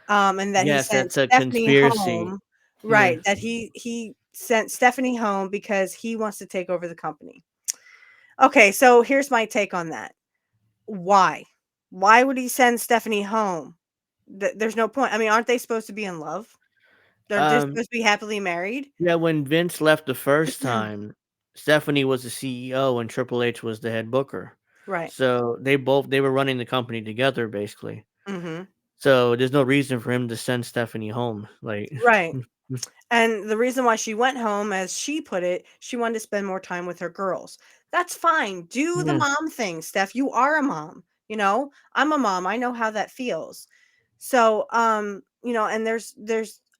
And that he Yes, sent that's a Stephanie conspiracy. home. Yeah. Right, that he sent Stephanie home because he wants to take over the company. Okay, so here's my take on that. Why? Why would he send Stephanie home? There's no point. I mean, aren't they supposed to be in love? They're just Um. supposed to be happily married? Yeah. When Vince left the first time, Stephanie was the CEO and Triple H was the head booker. Right. So they were running the company together basically. Mhm. So there's no reason for him to send Stephanie home. Like. Right. And the reason why she went home, as she put it, she wanted to spend more time with her girls. That's fine. Do the Yeah. mom thing, Steph. You are a mom. I'm a mom. I know how that feels. So, and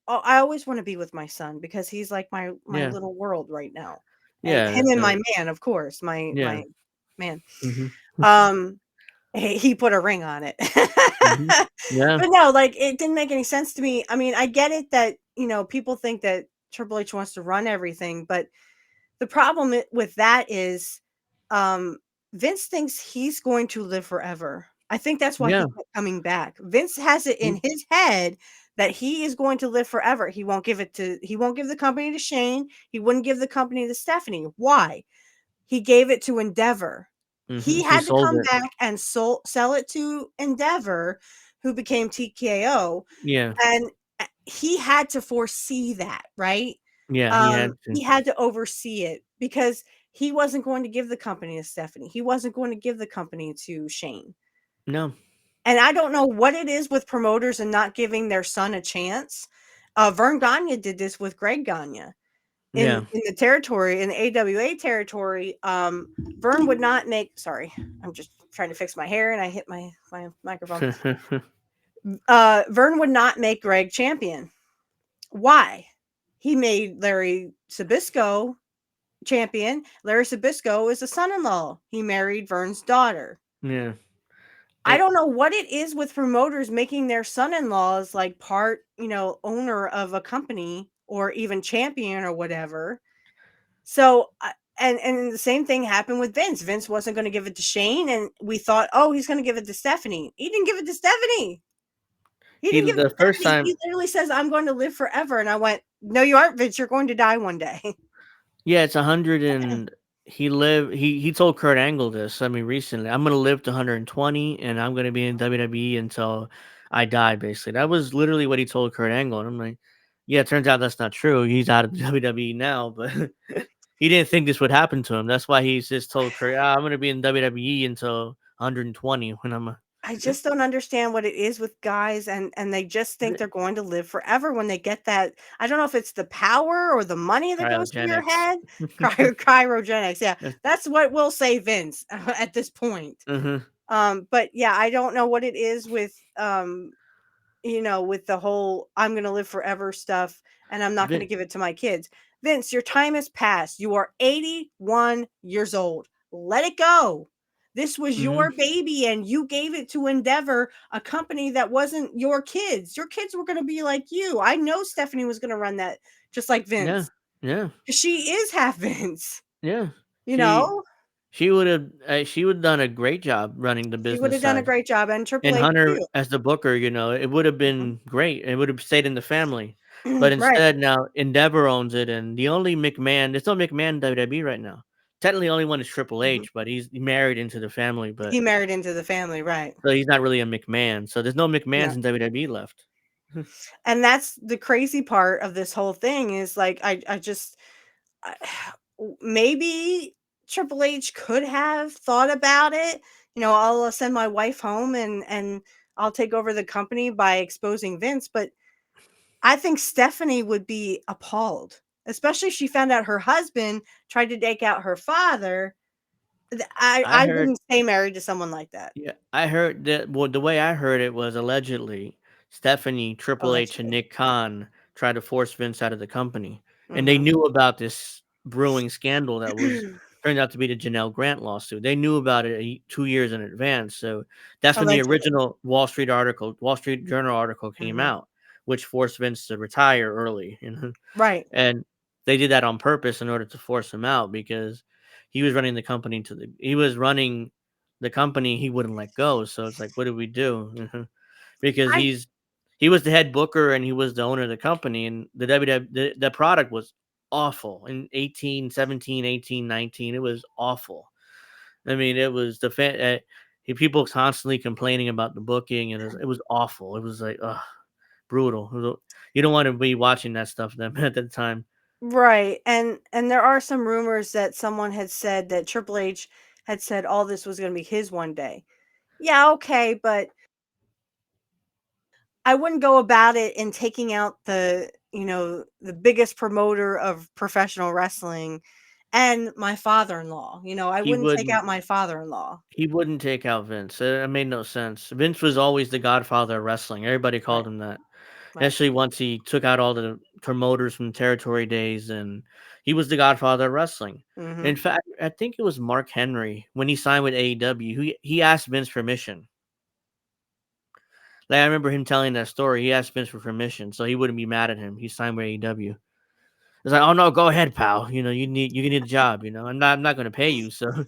I always want to be with my son because he's like my Yeah. little world right now. And Yeah. him That's and a. my man, of course, my Yeah. man. Hmm. Um, he put a ring on it. Hmm. Yeah. But no, like, it didn't make any sense to me. I mean, I get it that, people think that Triple H wants to run everything, but the problem with that is um, Vince thinks he's going to live forever. I think that's why Yeah. he kept coming back. Vince has it in He, his head that he is going to live forever. He won't give the company to Shane. He wouldn't give the company to Stephanie. Why? He gave it to Endeavor. He he had to sold come it. back and sell it to Endeavor, who became TKO, Yeah. and he had to foresee that, right? Yeah. He had to. He had to oversee it because he wasn't going to give the company to Stephanie. He wasn't going to give the company to Shane. No. And I don't know what it is with promoters and not giving their son a chance. Vern Gagne did this with Greg Gagne Yeah. in the territory, in the AWA territory. Vern would not make. Sorry, I'm just trying to fix my hair and I hit my microphone. Vern would not make Greg champion. Why? He made Larry Sabisco champion. Larry Sabisco is a son-in-law. He married Vern's daughter. Yeah. I It, don't know what it is with promoters making their son-in-laws like part, owner of a company or even champion or whatever. So, and the same thing happened with Vince. Vince wasn't going to give it to Shane, and we thought, oh, he's going to give it to Stephanie. He didn't give it to Stephanie. He he didn't give it the to first Stephanie. time. He literally says, "I'm going to live forever," and I went, "No, you aren't, Vince. You're going to die one day." Yeah, it's 100 and he told Kurt Angle this. I mean, recently, I'm gonna live to 120, and I'm gonna be in WWE until I die. Basically, that was literally what he told Kurt Angle, and I'm like, yeah, it turns out that's not true. He's out of WWE now, but he didn't think this would happen to him. That's why he's just told Kurt, I'm gonna be in WWE until 120 when I'm a I just don't understand what it is with guys, and they just think they're going to live forever when they get that. I don't know if it's the power or the money that goes through your cryogenics. head. Cryogenics, yeah, that's what will save Vince at this point. Hmm. But yeah, I don't know what it is with with the whole "I'm going to live forever" stuff, and I'm not going to Vin- give it to my kids. Vince, your time has passed. You are 81 years old. Let it go. This was hmm your baby, and you gave it to Endeavor, a company that wasn't your kids. Your kids were going to be like you. I know Stephanie was going to run that just like Yeah, Vince. yeah, She is half Vince, yeah. you She know? she would have done a great job running the She would business have done a side. great job, and Triple And H Hunter too. as the booker, it would have been great. It would have stayed in the family. But Right. instead, now Endeavor owns it, and the only McMahon, there's no McMahon in WWE right now. Technically, the only one is Triple Mhm. H, but he's married into the family, but He married into the family, right. so he's not really a McMahon. So there's no No. McMahons in WWE left. And that's the crazy part of this whole thing is like I just I, maybe Triple H could have thought about it. I'll send my wife home and I'll take over the company by exposing Vince, but I think Stephanie would be appalled, especially if she found out her husband tried to take out her father. I I heard wouldn't stay married to someone like that. Yeah, I heard that. Well, the way I heard it was allegedly Stephanie, Triple H, and Allegedly. Nick Khan tried to force Vince out of the company, and they Mhm. knew about this brewing scandal that was turned out to be the Janelle Grant lawsuit. They knew about it 2 years in advance, so that's when the Allegedly. original Wall Street Journal article came Mhm. out, which forced Vince to retire early. Right. And they did that on purpose in order to force him out because he was running the company he wouldn't let go. So it's like, what do we do? Because I he was the head booker and he was the owner of the company, and the WW the product was awful in 18, 17, 18, 19. It was awful. I mean, it was people constantly complaining about the booking, and it was awful. It was like, brutal. You don't want to be watching that stuff then at the time. Right, and there are some rumors that someone had said that Triple H had said all this was gonna be his one day. Yeah, okay, but I wouldn't go about it in taking out the biggest promoter of professional wrestling and my father-in-law. I He wouldn't take wouldn't out my father-in-law. He wouldn't take out Vince. It made no sense. Vince was always the godfather of wrestling. Everybody Right, called him that. right. Especially once he took out all the promoters from territory days, and he was the godfather of wrestling. Mhm. In fact, I think it was Mark Henry when he signed with AEW. He asked Vince permission. Like I remember him telling that story. He asked Vince for permission, so he wouldn't be mad at him. He signed with AEW. It's like, oh no, go ahead, pal. You need a job. I'm not going to pay you. So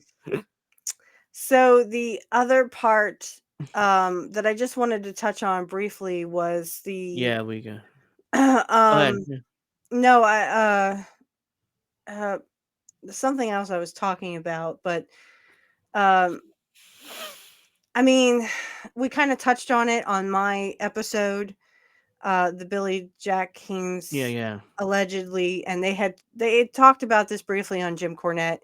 So the other part that I just wanted to touch on briefly was the Yeah, we go. Go ahead. um no, uh something else I was talking about, but um I mean, we kind of touched on it on my episode, the Billy Jack Yeah, King's yeah. allegedly, and they had talked about this briefly on Jim Cornette.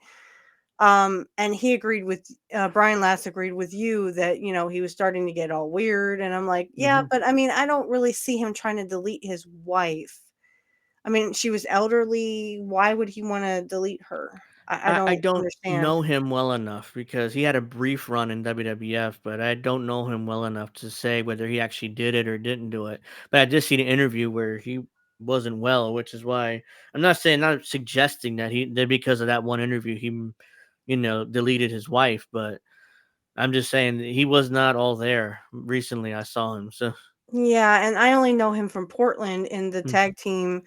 And he agreed with Brian Last agreed with you that he was starting to get all weird, and I'm like, yeah, Hmm. but I mean, I don't really see him trying to delete his wife. I mean, she was elderly. Why would he want to delete her? I I don't don't understand. know him well enough because he had a brief run in WWF, but I don't know him well enough to say whether he actually did it or didn't do it. But I did see the interview where he wasn't well, which is why not suggesting that because of that one interview deleted his wife, but I'm just saying that he was not all there. Recently I saw him. So Yeah, and I only know him from Portland in the mm, tag team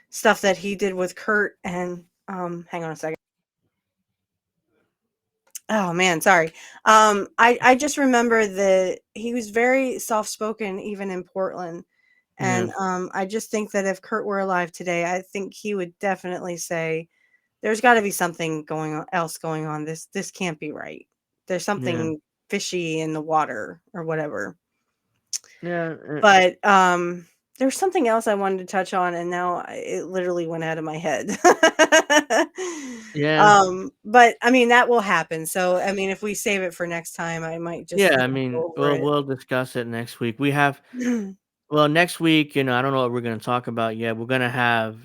stuff that he did with Curt and hang on a second. Oh man, sorry. I just remember that he was very soft spoken even in Portland. yeah. And I just think that if Curt were alive today, I think he would definitely say, "There's got to be something else going on. This can't be right. There's Yeah. something fishy in the water or whatever." Yeah. But there's something else I wanted to touch on, and now it literally went out of my head. Yeah. But I mean that will happen. So I mean, if we save it for next time, I might just Yeah, I mean, go over it. we'll discuss it next week. We have Well, next week, I don't know what we're going to talk about yet. We're going to have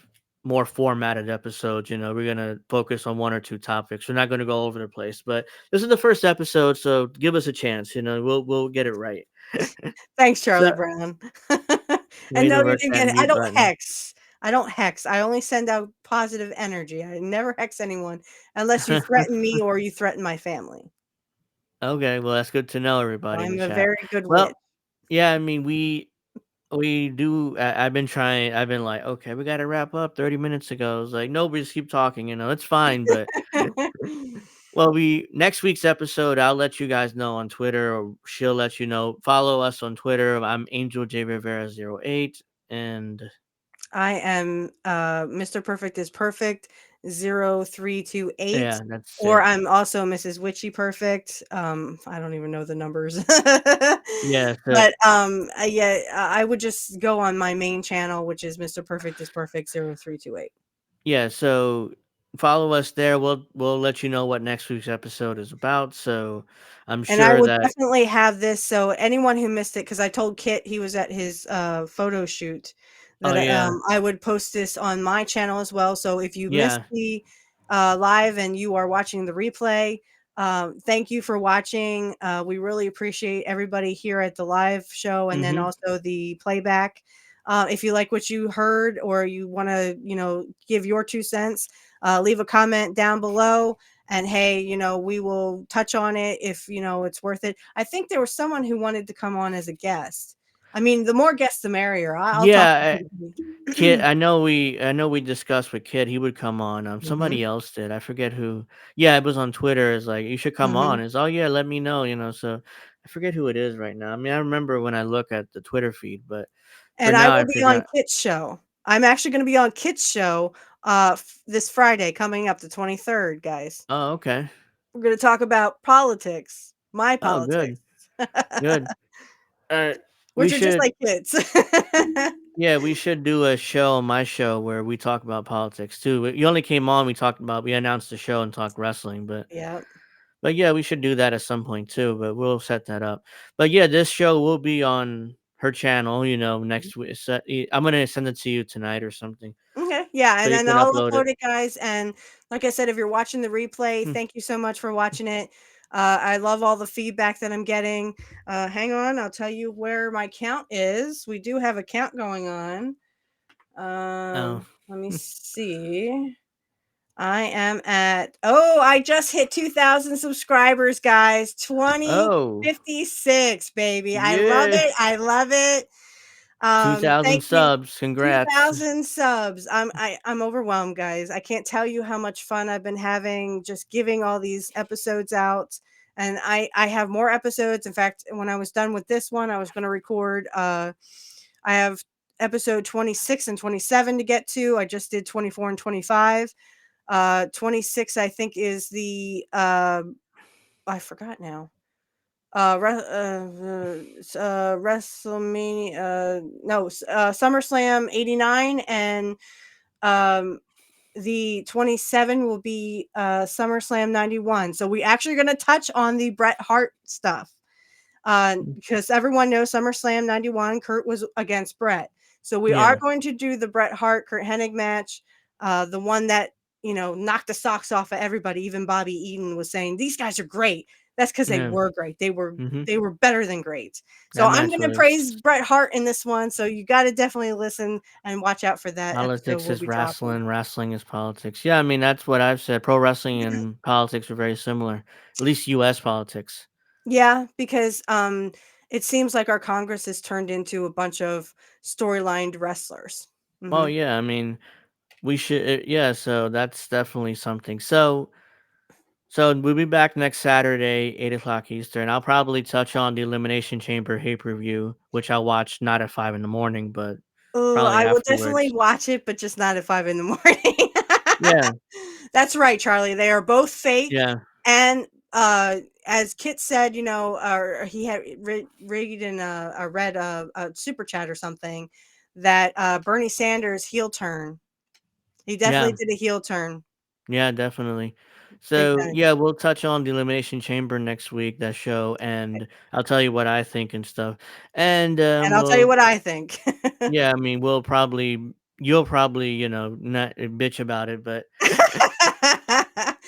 more formatted episodes. We're going to focus on one or two topics. We're not going to go all over the place, but this is the first episode, so give us a chance. We'll get it right. Thanks, Charlie So Brown. And way to note work it that again, I mute don't button. hex. I don't hex. I only send out positive energy. I never hex anyone unless you threaten me or you threaten my family. Okay, well that's good to know, everybody in the I'm a chat. very good witch. Well, yeah, I mean we do. I've been trying. I've been like, okay, we got to wrap up 30 minutes ago. I was like, no, we just keep talking. It's fine, but well, we next week's episode, I'll let you guys know on Twitter, or she'll let you know. Follow us on Twitter. I'm Angel J Rivera 08, and I am Mr. Perfect is Perfect 0328. yeah, that's Or it. I'm also Mrs. Witchy Perfect. I don't even know the numbers. Yeah, so But yeah, I would just go on my main channel, which is Mr. Perfect is Perfect 0328. yeah, so follow us there. We'll let you know what next week's episode is about. So I'm And I sure will that. definitely have this, so anyone who missed it, because I told Kit he was at his photo shoot, Oh that yeah, I would post this on my channel as well. So if you missed yeah. the live and you are watching the replay, thank you for watching. We really appreciate everybody here at the live show and then Mm-hmm. also the playback. If you like what you heard or you want to, give your 2 cents, leave a comment down below, and hey, we will touch on it if it's worth it. I think there was someone who wanted to come on as a guest. I mean, the more guests the merrier. I'll talk Yeah, to Kid, you. I know we discussed with Kid, he would come on. Hmm. Somebody else did. I forget who. Yeah, it was on Twitter. It's like you should come Hmm. on. It's, oh yeah, let me know. So I forget who it is right now. I mean, I remember when I look at the Twitter feed, but for And I now I will be on forgot. Kit's show. I'm actually going to be on Kit's show this Friday coming up, the 23rd, guys. Oh, okay. We're going to talk about politics, my Oh, good, politics, good. Uh, we which are just should. like kids. Yeah, we should do a show on my show where we talk about politics too. You only came on. We announced the show and talked wrestling, but. Yeah. But yeah, we should do that at some point too, but we'll set that up. But yeah, this show will be on her channel, next week. I'm gonna send it to you tonight or something, Okay. Yeah, so and you then can I'll upload it. upload it, guys. And like I said, if you're watching the replay, Hmm. thank you so much for watching it. I love all the feedback that I'm getting. Hang on, I'll tell you where my count is. We do have a count going on. Oh, Let me see. I am I just hit 2,000 subscribers, guys. oh, 2056, baby. I love yeah, it. I love it. 2,000 Thank you. subs. Congrats. 2,000 subs. I'm overwhelmed, guys. I can't tell you how much fun I've been having just giving all these episodes out and I have more episodes. In fact, when I was done with this one, I was going to record. I have episode 26 and 27 to get to. I just did 24 and 25. 26, I think, is the I forgot now. WrestleMania, no, SummerSlam 89, and um, the 27 will be SummerSlam 91. So we actually going to touch on the Bret Hart stuff because everyone knows SummerSlam 91, Curt was against Bret. So we are Yeah, going to do the Bret Hart Curt Hennig match, the one that, knocked the socks off of everybody. Even Bobby Eaton was saying these guys are great. That's because they yeah. were great. They were Hmm. they were better than great. So That I'm match going to was praise Bret Hart in this one. So you got to definitely listen and watch out for that episode politics we'll is be dropping. wrestling, wrestling is politics. Yeah, I mean that's what I've said. Pro wrestling and politics are very similar, at least U.S. politics. Yeah, because it seems like our Congress has turned into a bunch of storylined wrestlers. Oh Hmm. yeah, I mean we should. Yeah, so that's definitely something. So we'll be back next Saturday, 8 o'clock Eastern. I'll probably touch on the Elimination Chamber pay per view, which I'll watch not at 5 in the morning, but Oh, probably I will definitely afterwards. watch it, but just not at 5 in the morning. Yeah, That's right, Charlie. They are both fake. yeah, And as Kit said, or he had read in read a super chat or something that Bernie Sanders heel turn. He yeah. definitely did a heel turn, Yeah, definitely. big So, time. yeah, we'll touch on the Elimination Chamber next week, that show, and I'll tell you what I think and stuff. And And I'll tell you we'll, what I think. yeah, I mean, you'll probably, not bitch about it, but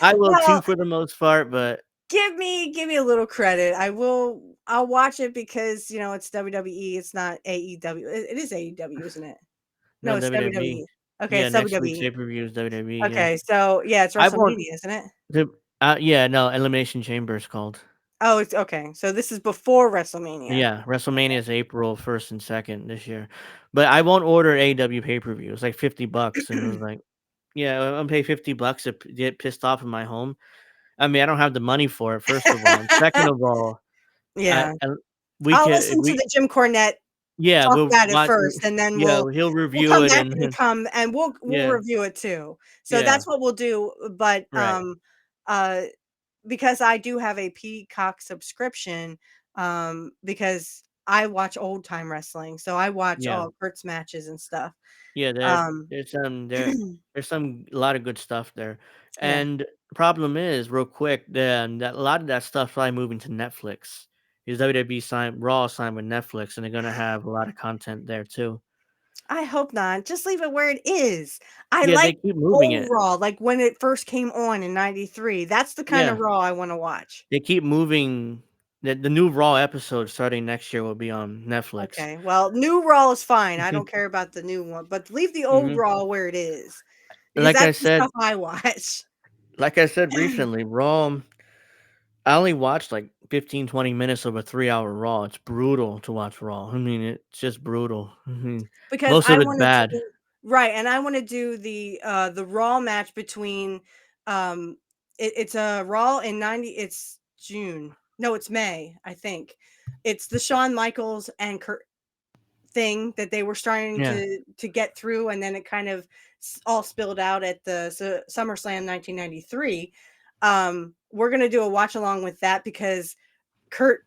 I will too Well, for the most part. But give me a little credit. I'll watch it because, it's WWE, it's not AEW. It is AEW, isn't it? no, No, it's WWE. WWE. Okay, Yeah, it's next week's WWE. pay per view is WWE. Yeah, Okay, so yeah, it's I won't. WrestleMania, isn't it? Yeah, no, Elimination Chamber is called. Oh, it's okay. So this is before WrestleMania. Yeah, WrestleMania is April 1st and 2nd this year, but I won't order AW pay per view. It's like $50, and it was like. Yeah, I'm gonna pay $50 to get pissed off in my home. I mean, I don't have the money for it, first of all, and second of all, Yeah. I we I'll could listen to we the Jim Cornette yeah, talk we'll about it watch first, and then yeah, we'll he'll we'll review come it back and and come and we'll yeah, review it too. So yeah, that's what we'll do, but, right, uh, because I do have a Peacock subscription, because I watch old time wrestling, so I watch yeah, all Kurt's matches and stuff. yeah, Um, there's some a lot of good stuff there, yeah. and problem is, real quick, then that a lot of that stuff probably moving to Netflix. Because WWE signed Raw signed with Netflix, and they're gonna have a lot of content there too. I hope not. Just leave it where it is. I Yeah, they like keep moving old it. Raw, like when it first came on in '93. That's the kind of Yeah. Raw I wanna watch. They keep moving the new Raw episode starting next year will be on Netflix. Okay, well, new Raw is fine. I don't care about the new one, but leave the old Mhm. Raw where it is because Like I that's the said stuff I watch. like I said recently, Raw I only watched like 15, 20 minutes of a 3-hour Raw. It's brutal to watch Raw. I mean, it's just brutal. Mhm. Because Most I of it's wanna bad. do right, and I wanna do the Raw match between, it's a Raw in 90 it's June. No, it's May, I think. It's the Shawn Michaels and Kurt thing that they were starting Yeah. to get through, and then it kind of all spilled out at the SummerSlam 1993. We're gonna do a watch along with that because Kurt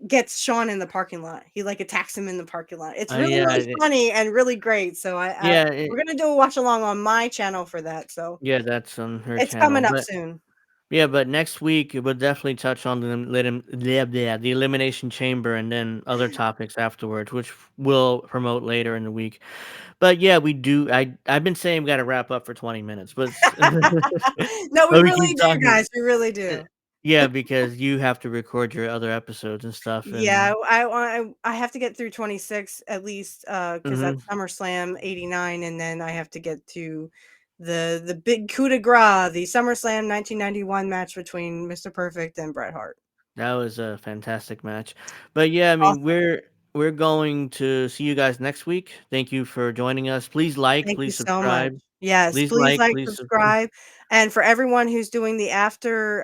gets Sean in the parking lot. He like attacks him in the parking lot. It's really Yeah, really funny and really great. So I yeah, we're gonna do a watch along on my channel for that. So yeah, that's on her it's channel, coming up but soon. yeah, but next week we'll definitely touch on the elimination chamber and then other topics afterwards, which we'll promote later in the week. But yeah, we do. I've been saying we got to wrap up for 20 minutes, but No, we but we really keep do, talking. guys. We really Uh, do. Yeah, because you have to record your other episodes and stuff, Yeah, and I have to get through 26 at least, because hmm that's SummerSlam '89, and then I have to get to the big coup de grace, the SummerSlam 1991 match between Mr. Perfect and Bret Hart. that was a fantastic match. But yeah, I mean Awesome. we're going to see you guys next week. Thank you for joining us. Please like, Thank you please so much. subscribe. Yes, Please please like, like, please subscribe. subscribe, and for everyone who's doing the after,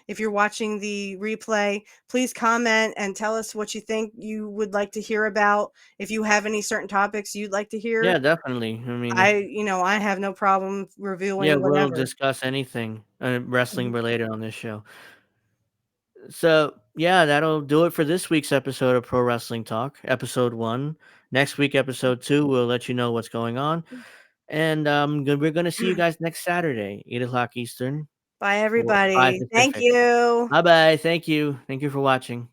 if you're watching the replay, please comment and tell us what you think you would like to hear about. If you have any certain topics you'd like to hear, Yeah, definitely. I mean, I have no problem yeah, reviewing we'll whatever. discuss anything wrestling Mhm. related on this show. So, yeah, that'll do it for this week's episode of Pro Wrestling Talk, episode 1. Next week, episode 2, we'll let you know what's going on. And we're going to see you guys next Saturday, 8 o'clock Eastern, Bye, 5 everybody. Thank Pacific. you. Bye bye. Thank you. Thank you for watching.